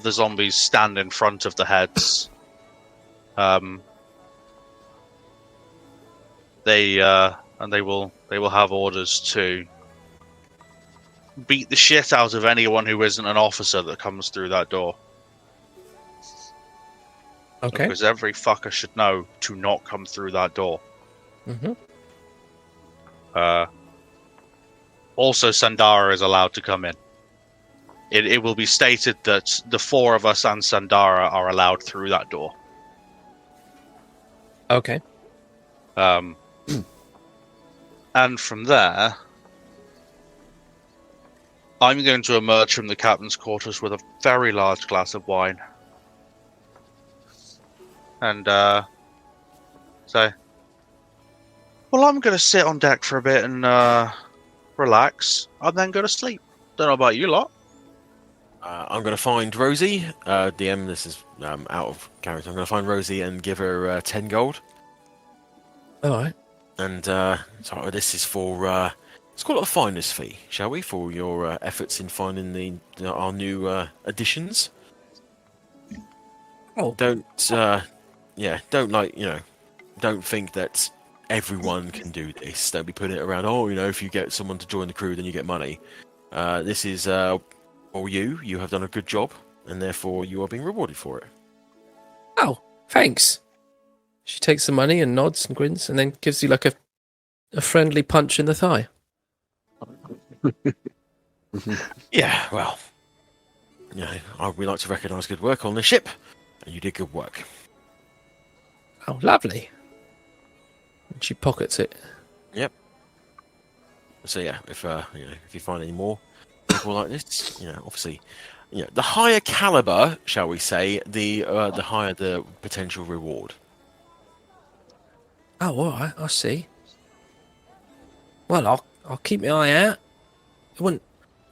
zombies stand in front of the heads. They will have orders to beat the shit out of anyone who isn't an officer that comes through that door. Okay. Because every fucker should know to not come through that door. Mm-hmm. Also, Sandara is allowed to come in. It will be stated that the four of us and Sandara are allowed through that door. Okay. And from there, I'm going to emerge from the captain's quarters with a very large glass of wine. And say, well, I'm going to sit on deck for a bit and relax. I'm then going to sleep. Don't know about you lot. I'm going to find Rosie. DM, this is out of character. I'm going to find Rosie and give her 10 gold. All right. And so this is for, let's call it a finder's fee, shall we? For your efforts in finding our new additions. Oh. Don't think that everyone can do this. Don't be putting it around, if you get someone to join the crew, then you get money. This is, you have done a good job, and therefore you are being rewarded for it. Oh, thanks. She takes the money and nods and grins, and then gives you a friendly punch in the thigh. Yeah, well, we like to recognise good work on the ship, and you did good work. Oh, lovely. And she pockets it. Yep. So yeah, if you find any more people like this, obviously, the higher caliber, shall we say, the higher the potential reward. Oh, all right. I see. Well, I'll keep my eye out. It wasn't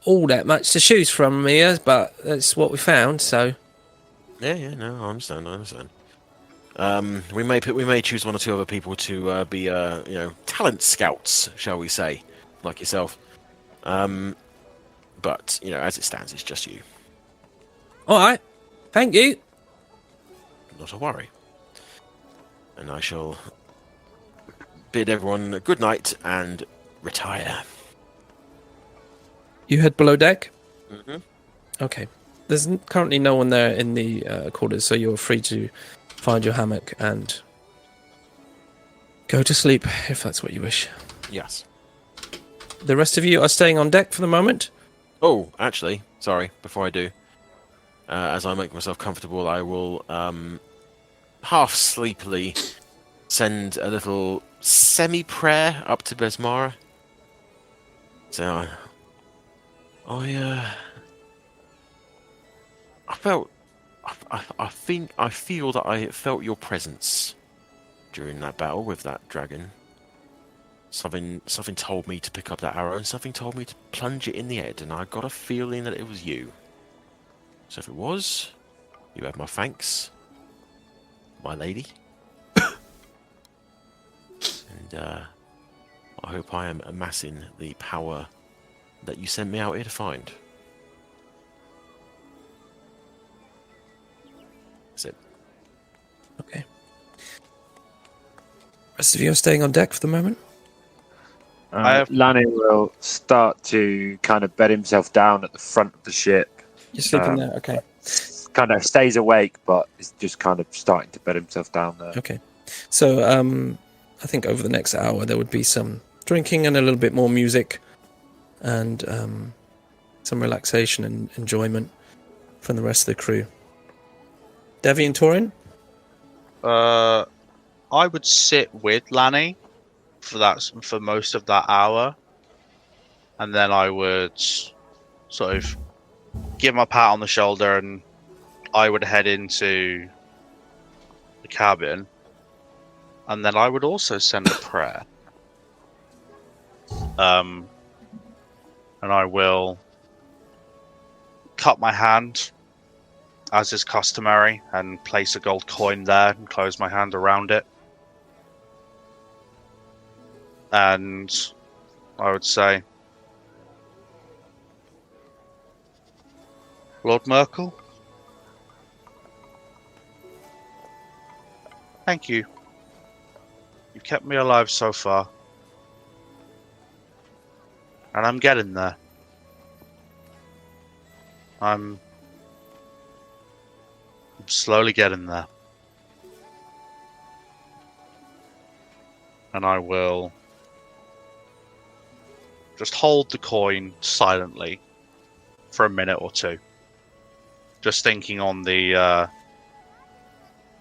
all that much to choose from here, but that's what we found. So. Yeah, no, I understand. We may choose one or two other people to be talent scouts, shall we say, like yourself. But as it stands, it's just you. All right. Thank you. Not a worry. And I shall bid everyone a good night and retire. You head below deck? Mm-hmm. Okay. There's currently no one there in the quarters, so you're free to find your hammock and go to sleep, if that's what you wish. Yes. The rest of you are staying on deck for the moment? Oh, actually, sorry, before I do, as I make myself comfortable, I will half sleepily send a little semi-prayer up to Besmara. So, I feel that I felt your presence during that battle with that dragon. Something told me to pick up that arrow, and something told me to plunge it in the head, and I got a feeling that it was you. So if it was, you have my thanks. my lady. And I hope I am amassing the power that you sent me out here to find. That's it. Okay. Rest of you are staying on deck for the moment? Lanny will start to kind of bed himself down at the front of the ship. You're sleeping there? Okay. Kind of stays awake, but is just kind of starting to bed himself down there. Okay. So, I think over the next hour there would be some drinking and a little bit more music and some relaxation and enjoyment from the rest of the crew. Devvie and Torrin? I would sit with Lanny for most of that hour, and then I would sort of give him a pat on the shoulder, and I would head into the cabin, and then I would also send a prayer. And I will cut my hand, as is customary, and place a gold coin there and close my hand around it. And I would say, Lord Merkel, thank you. You've kept me alive so far. And I'm getting there. I'm slowly getting there. And I will just hold the coin silently for a minute or two. Just thinking on the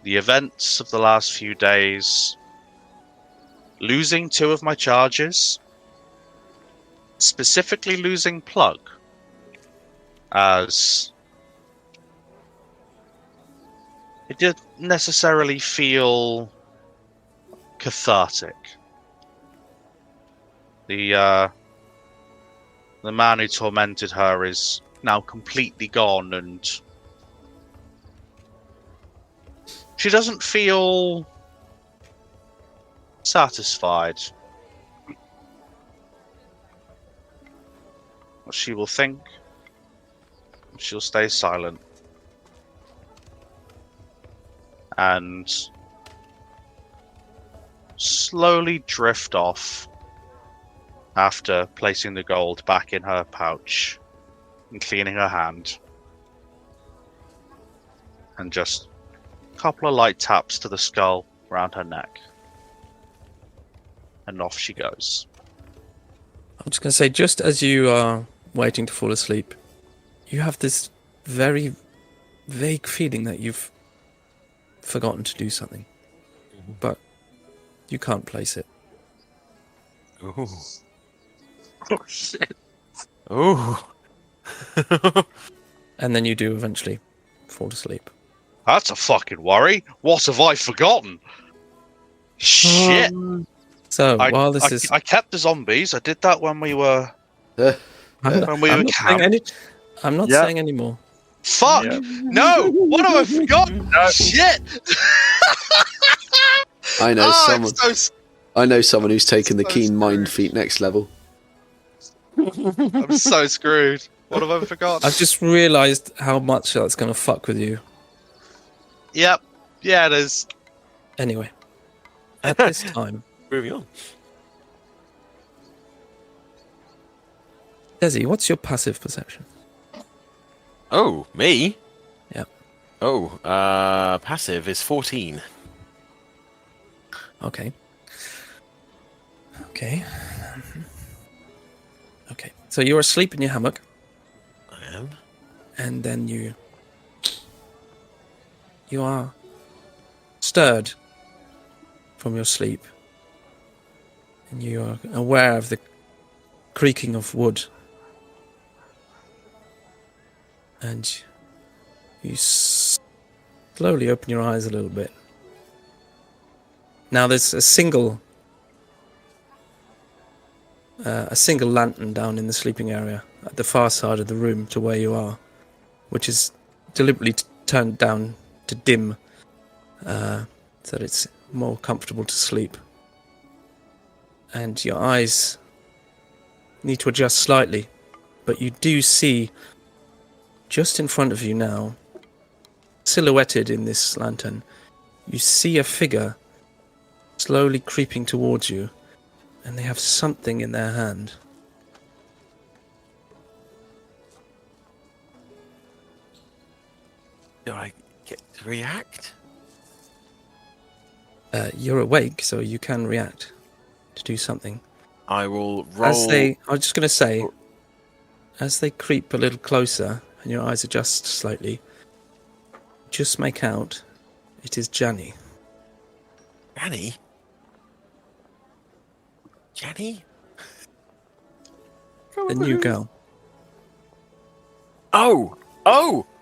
events of the last few days. Losing 2 of my charges. Specifically losing Plug. As it didn't necessarily feel cathartic. The man who tormented her is now completely gone, and she doesn't feel satisfied. What she will think, she'll stay silent. And slowly drift off after placing the gold back in her pouch and cleaning her hand. And just a couple of light taps to the skull around her neck. And off she goes. I'm just going to say, just as you are waiting to fall asleep, you have this very vague feeling that you've forgotten to do something. But you can't place it. Ooh. Oh, shit. Ooh. And then you do eventually fall asleep. That's a fucking worry. What have I forgotten? Shit. So, I kept the zombies. I did that when we were I'm not Yeah. saying any more. Fuck! Yeah. No! What have I forgotten? No. Shit! I know I'm someone. so I know someone who's taken the so keen mind screwed. feat next level. I'm so screwed. What have I forgotten? I've just realised how much that's going to fuck with you. Yep. Yeah, it is. Anyway, at this time, Moving on. Desi, what's your passive perception? Oh, me? Yep. Oh, passive is 14. Okay. Okay. Okay. So you're asleep in your hammock, I am. and then you are stirred from your sleep, and you are aware of the creaking of wood, and you slowly open your eyes a little bit. Now there's a single lantern down in the sleeping area at the far side of the room to where you are, which is deliberately turned down to dim so that it's more comfortable to sleep. And your eyes need to adjust slightly, but you do see, just in front of you now, silhouetted in this lantern, you see a figure slowly creeping towards you, and they have something in their hand. Do I get to react? You're awake, so you can react to do something. I will roll. I was just going to say, as they creep a little closer and your eyes adjust slightly, just make out it is Janny. Janny? Janny? The new girl. Oh!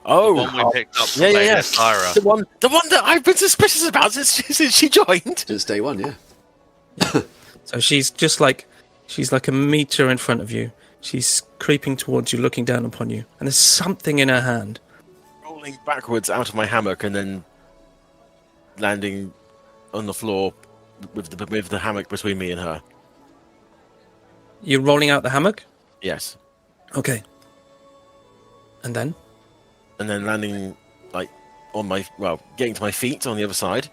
The one we picked up from Lady Tyra. The one that I've been suspicious about since she joined. Since day one, yeah. So she's like a meter in front of you. She's creeping towards you, looking down upon you, and there's something in her hand. Rolling backwards out of my hammock and then landing on the floor with the hammock between me and her. You're rolling out the hammock? Yes. Okay. And then? And then landing, like, getting to my feet on the other side.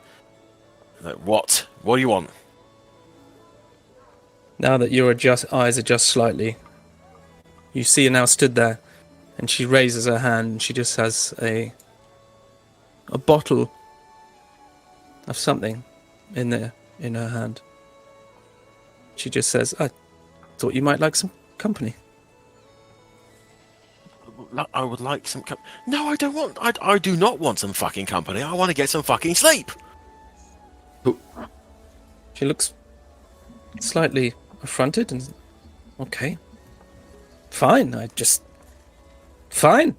Like, what? What do you want? Now that your eyes adjust slightly, you see her now stood there, and she raises her hand, and she just has a bottle of something in her hand. She just says, "I thought you might like some company." I would like some No, I don't want... I do not want some fucking company. I want to get some fucking sleep. She looks slightly affronted and... Okay. Fine, Fine.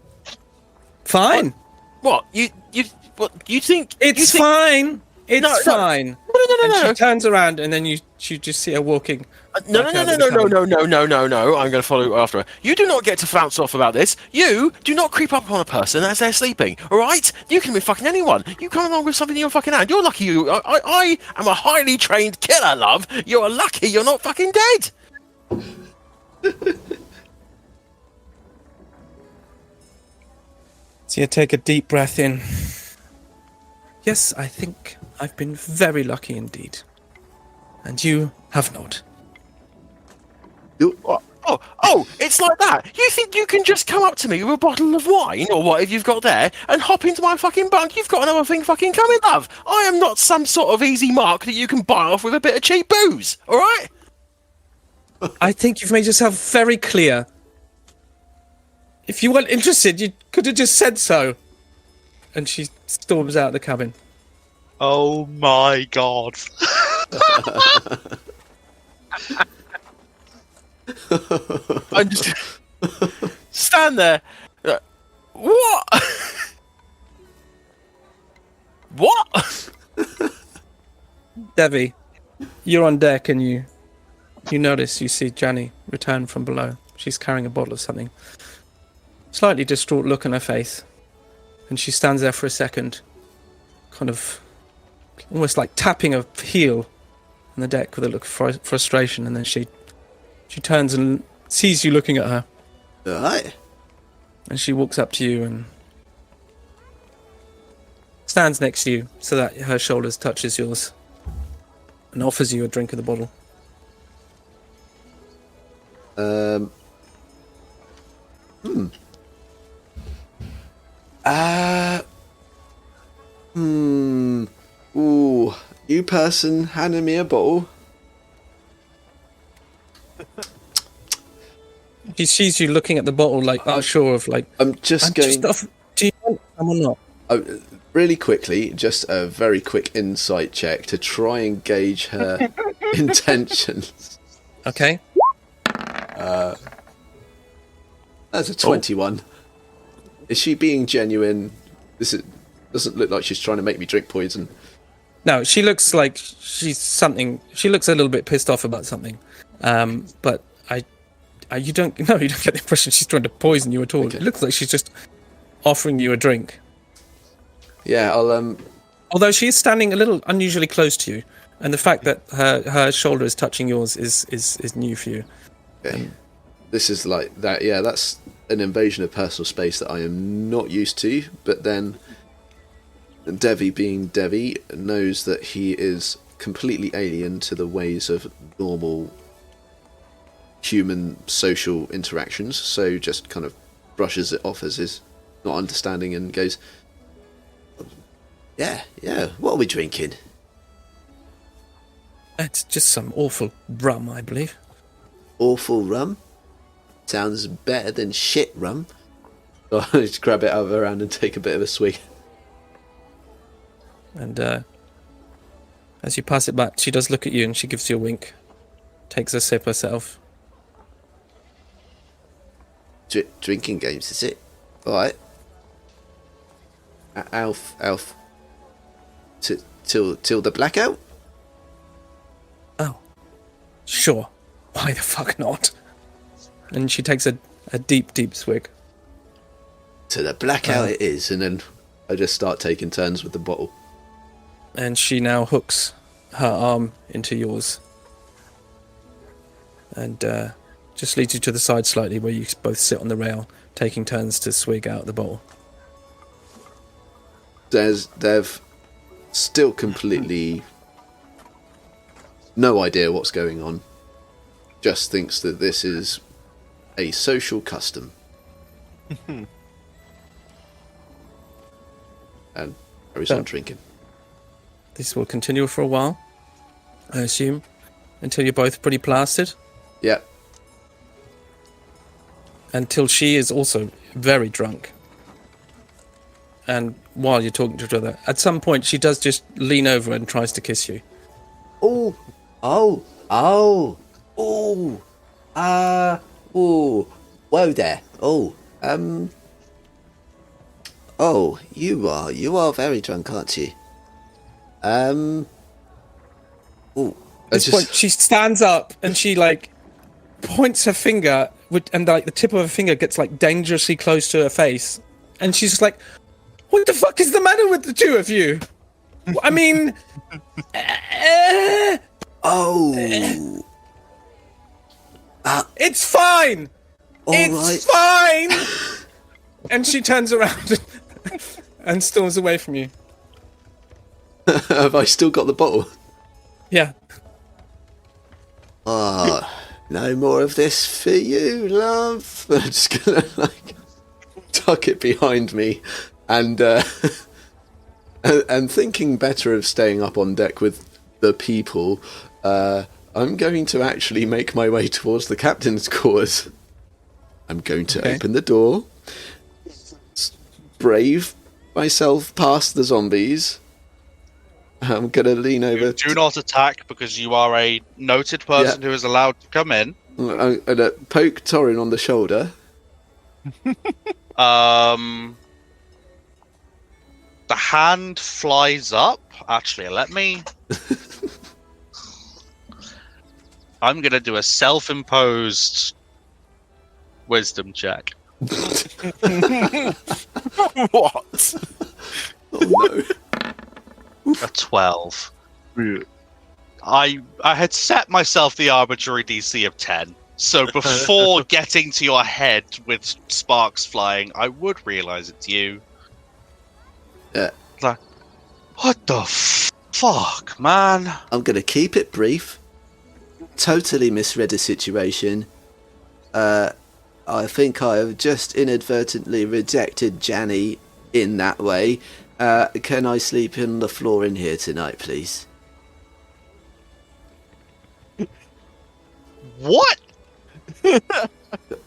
What? You think... It's fine. It's fine. No. She turns around and then you just see her walking. No. I'm going to follow after her. You do not get to flounce off about this. You do not creep up on a person as they're sleeping. All right? You can be fucking anyone. You come along with something in your fucking hand. You're lucky. I am a highly trained killer, love. You're lucky. You're not fucking dead. So you take a deep breath in. Yes, I think I've been very lucky indeed. And you have not. Oh, it's like that. You think you can just come up to me with a bottle of wine or whatever you've got there and hop into my fucking bunk? You've got another thing fucking coming, love. I am not some sort of easy mark that you can buy off with a bit of cheap booze, all right? I think you've made yourself very clear. If you weren't interested, you could have just said so. And she storms out of the cabin. Oh my god. I just stand there. What? What? Devvie, you're on deck and you notice you see Janny return from below. She's carrying a bottle of something. Slightly distraught look on her face. And she stands there for a second, kind of almost like tapping a heel on the deck with a look of frustration, and then she turns and sees you looking at her. Alright. And she walks up to you and stands next to you so that her shoulders touches yours and offers you a drink of the bottle. Ooh, you person handing me a bottle. She sees you looking at the bottle, like unsure of, like. I'm just going. Do you want some or not? Really quickly, just a very quick insight check to try and gauge her intentions. Okay. That's a 21. Is she being genuine? Doesn't look like she's trying to make me drink poison. No, she looks like she's something. She looks a little bit pissed off about something. But you don't get the impression she's trying to poison you at all. Okay. It looks like she's just offering you a drink. Yeah, Although she is standing a little unusually close to you, and the fact that her shoulder is touching yours is new for you. Okay. This is like that. Yeah, that's an invasion of personal space that I am not used to. But then, Devvie, being Devvie, knows that he is completely alien to the ways of normal human social interactions. So just kind of brushes it off as his not understanding and goes, Yeah. What are we drinking? It's just some awful rum, I believe. Awful rum? Sounds better than shit rum. I just grab it out of her hand and take a bit of a swig. And as you pass it back, she does look at you and she gives you a wink. Takes a sip herself. Drinking games, is it? Alright. Alf. Till the blackout? Oh. Sure. Why the fuck not? And she takes a deep, deep swig. To the blackout It is, and then I just start taking turns with the bottle. And she now hooks her arm into yours. And just leads you to the side slightly where you both sit on the rail, taking turns to swig out the bottle. Dev still completely no idea what's going on. Just thinks that this is a social custom. And carries on drinking. This will continue for a while, I assume, until you're both pretty plastered. Yeah. Until she is also very drunk. And while you're talking to each other, at some point she does just lean over and tries to kiss you. Oh. Whoa there. Oh, you are very drunk, aren't you? At this point, she stands up and she points her finger, and the tip of her finger gets dangerously close to her face, and she's just like, "What the fuck is the matter with the two of you? I mean, it's fine. It's fine." And she turns around and storms away from you. Have I still got the bottle? Yeah. No more of this for you, love. I'm just gonna tuck it behind me, and and thinking better of staying up on deck with the people, I'm going to actually make my way towards the captain's quarters. I'm going to open the door, brave myself past the zombies. I'm going to lean over. Do not attack because you are a noted person who is allowed to come in. I'm going to poke Torrin on the shoulder. The hand flies up. Actually, let me... I'm going to do a self-imposed wisdom check. What? Oh no. A 12. I had set myself the arbitrary DC of 10. So before getting to your head with sparks flying, I would realise it's you. Yeah. What the fuck, man? I'm going to keep it brief. Totally misread the situation. I think I have just inadvertently rejected Janny in that way. Can I sleep on the floor in here tonight, please? What?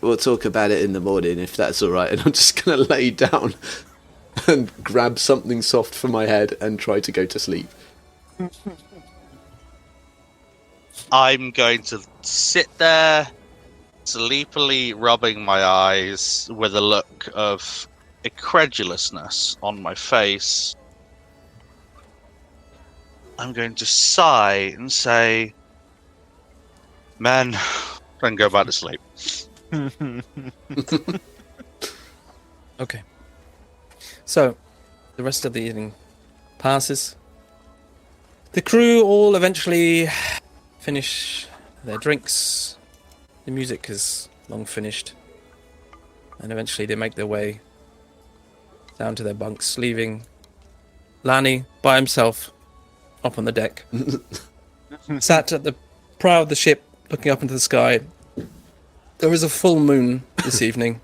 We'll talk about it in the morning if that's alright. And I'm just going to lay down and grab something soft for my head and try to go to sleep. I'm going to sit there, sleepily rubbing my eyes with a look of incredulousness on my face. I'm going to sigh and say, "Man," and go back to sleep. Okay. So, the rest of the evening passes. The crew all eventually finish their drinks. The music is long finished. And eventually they make their way down to their bunks, leaving Lani by himself up on the deck. Sat at the prow of the ship, looking up into the sky. There is a full moon this evening.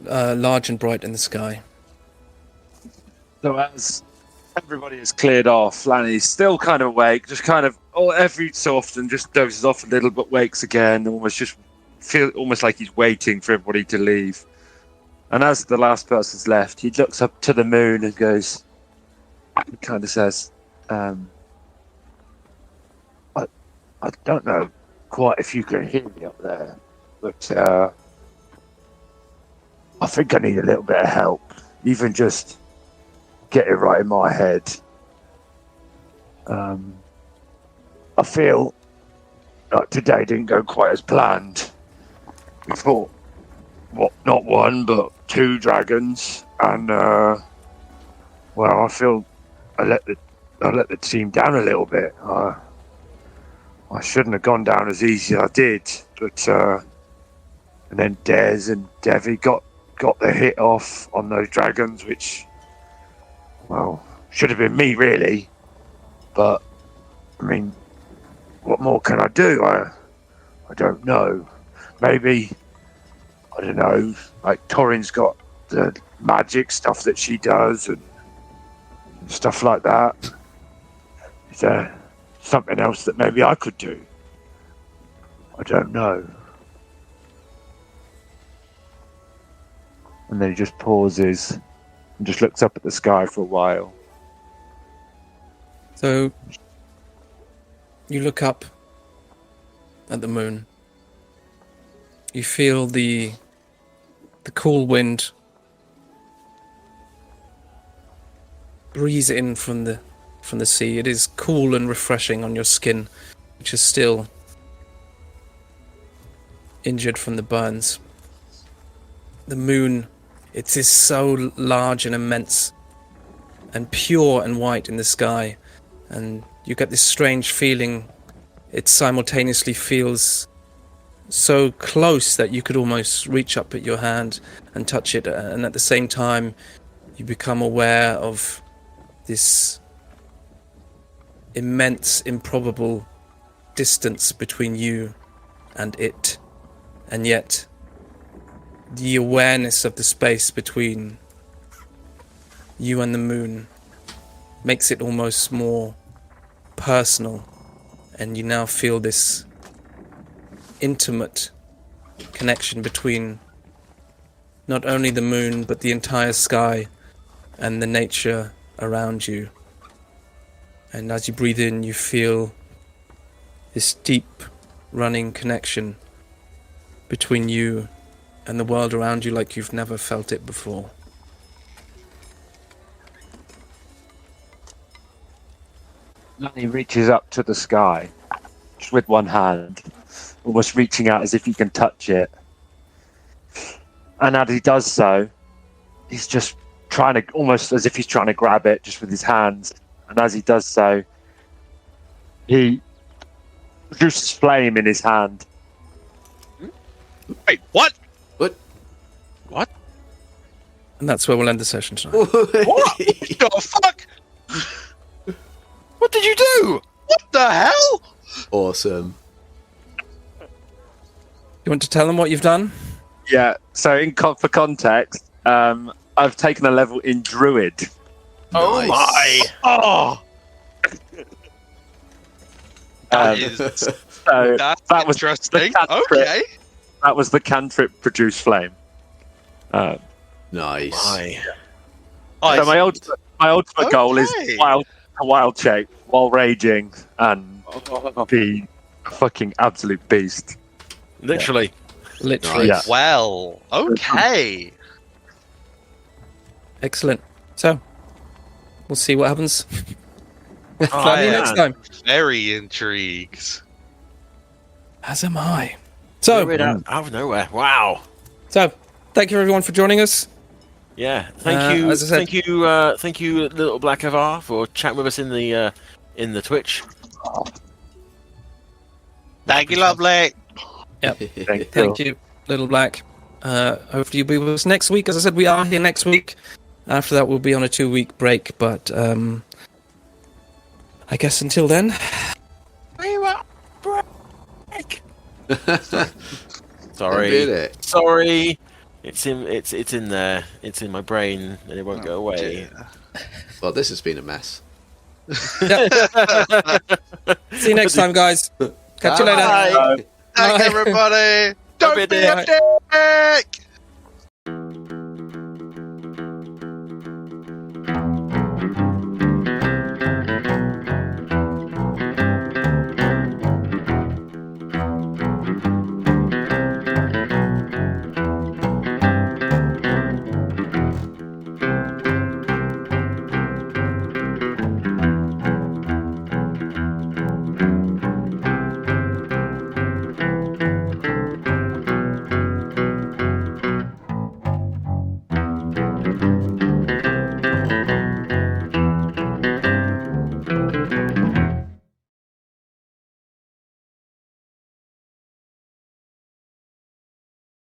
Large and bright in the sky. So as everybody is cleared off, Lani's still kind of awake, just kind of every so often just dozes off a little, but wakes again, almost like he's waiting for everybody to leave. And as the last person's left, he looks up to the moon and goes, he kind of says, I don't know quite if you can hear me up there, but I think I need a little bit of help, even just get it right in my head. I feel like today didn't go quite as planned. We fought, not one, but 2 dragons, and I feel I let the team down a little bit. I shouldn't have gone down as easy as I did, but and then Des and Devvie got the hit off on those dragons, which, well, should have been me really. But I mean, what more can I do? I don't know. Maybe, I don't know, like Torrin's got the magic stuff that she does and stuff like that. Is there something else that maybe I could do? I don't know. And then he just pauses and just looks up at the sky for a while. So you look up at the moon. You feel the cool wind breeze in from the sea. It is cool and refreshing on your skin, which is still injured from the burns. The moon, it is so large and immense and pure and white in the sky, and you get this strange feeling. It simultaneously feels so close that you could almost reach up at your hand and touch it, and at the same time you become aware of this immense, improbable distance between you and it, and yet the awareness of the space between you and the moon makes it almost more personal, and you now feel this intimate connection between not only the moon but the entire sky and the nature around you. And as you breathe in, you feel this deep running connection between you and the world around you like you've never felt it before. He reaches up to the sky, just with one hand, almost reaching out as if he can touch it. And as he does so, he's just trying to, almost as if he's trying to grab it just with his hands. And as he does so, he produces flame in his hand. Wait, what? What? And that's where we'll end the session tonight. What the fuck? What did you do? What the hell? Awesome. You want to tell them what you've done? Yeah, so for context, I've taken a level in Druid. Oh Nice. my! Oh, Um, that's so that was interesting. the cantrip. Okay. That was the cantrip produce flame. Nice. So my ultimate goal is to wild shape while raging and be a fucking absolute beast. Literally. Literally. Yeah. Well, okay. Excellent. So, we'll see what happens. With Oh, Flavia yeah. next time. Very intrigued. As am I. So, Out of nowhere. Wow. thank you everyone for joining us. Yeah, thank you, as I said- thank you, Little Black Avar, for chatting with us in the Twitch. Thank you, lovely. Thank you, Little Black. Hopefully you'll be with us next week. As I said, we are here next week. After that, we'll be on a 2-week break. But I guess until then, We were break. I did it. Sorry. It's in there. It's in my brain, and it won't go away. Well, this has been a mess. see you next time, guys. Catch you later. Bye. Thank everybody. Don't be a dick.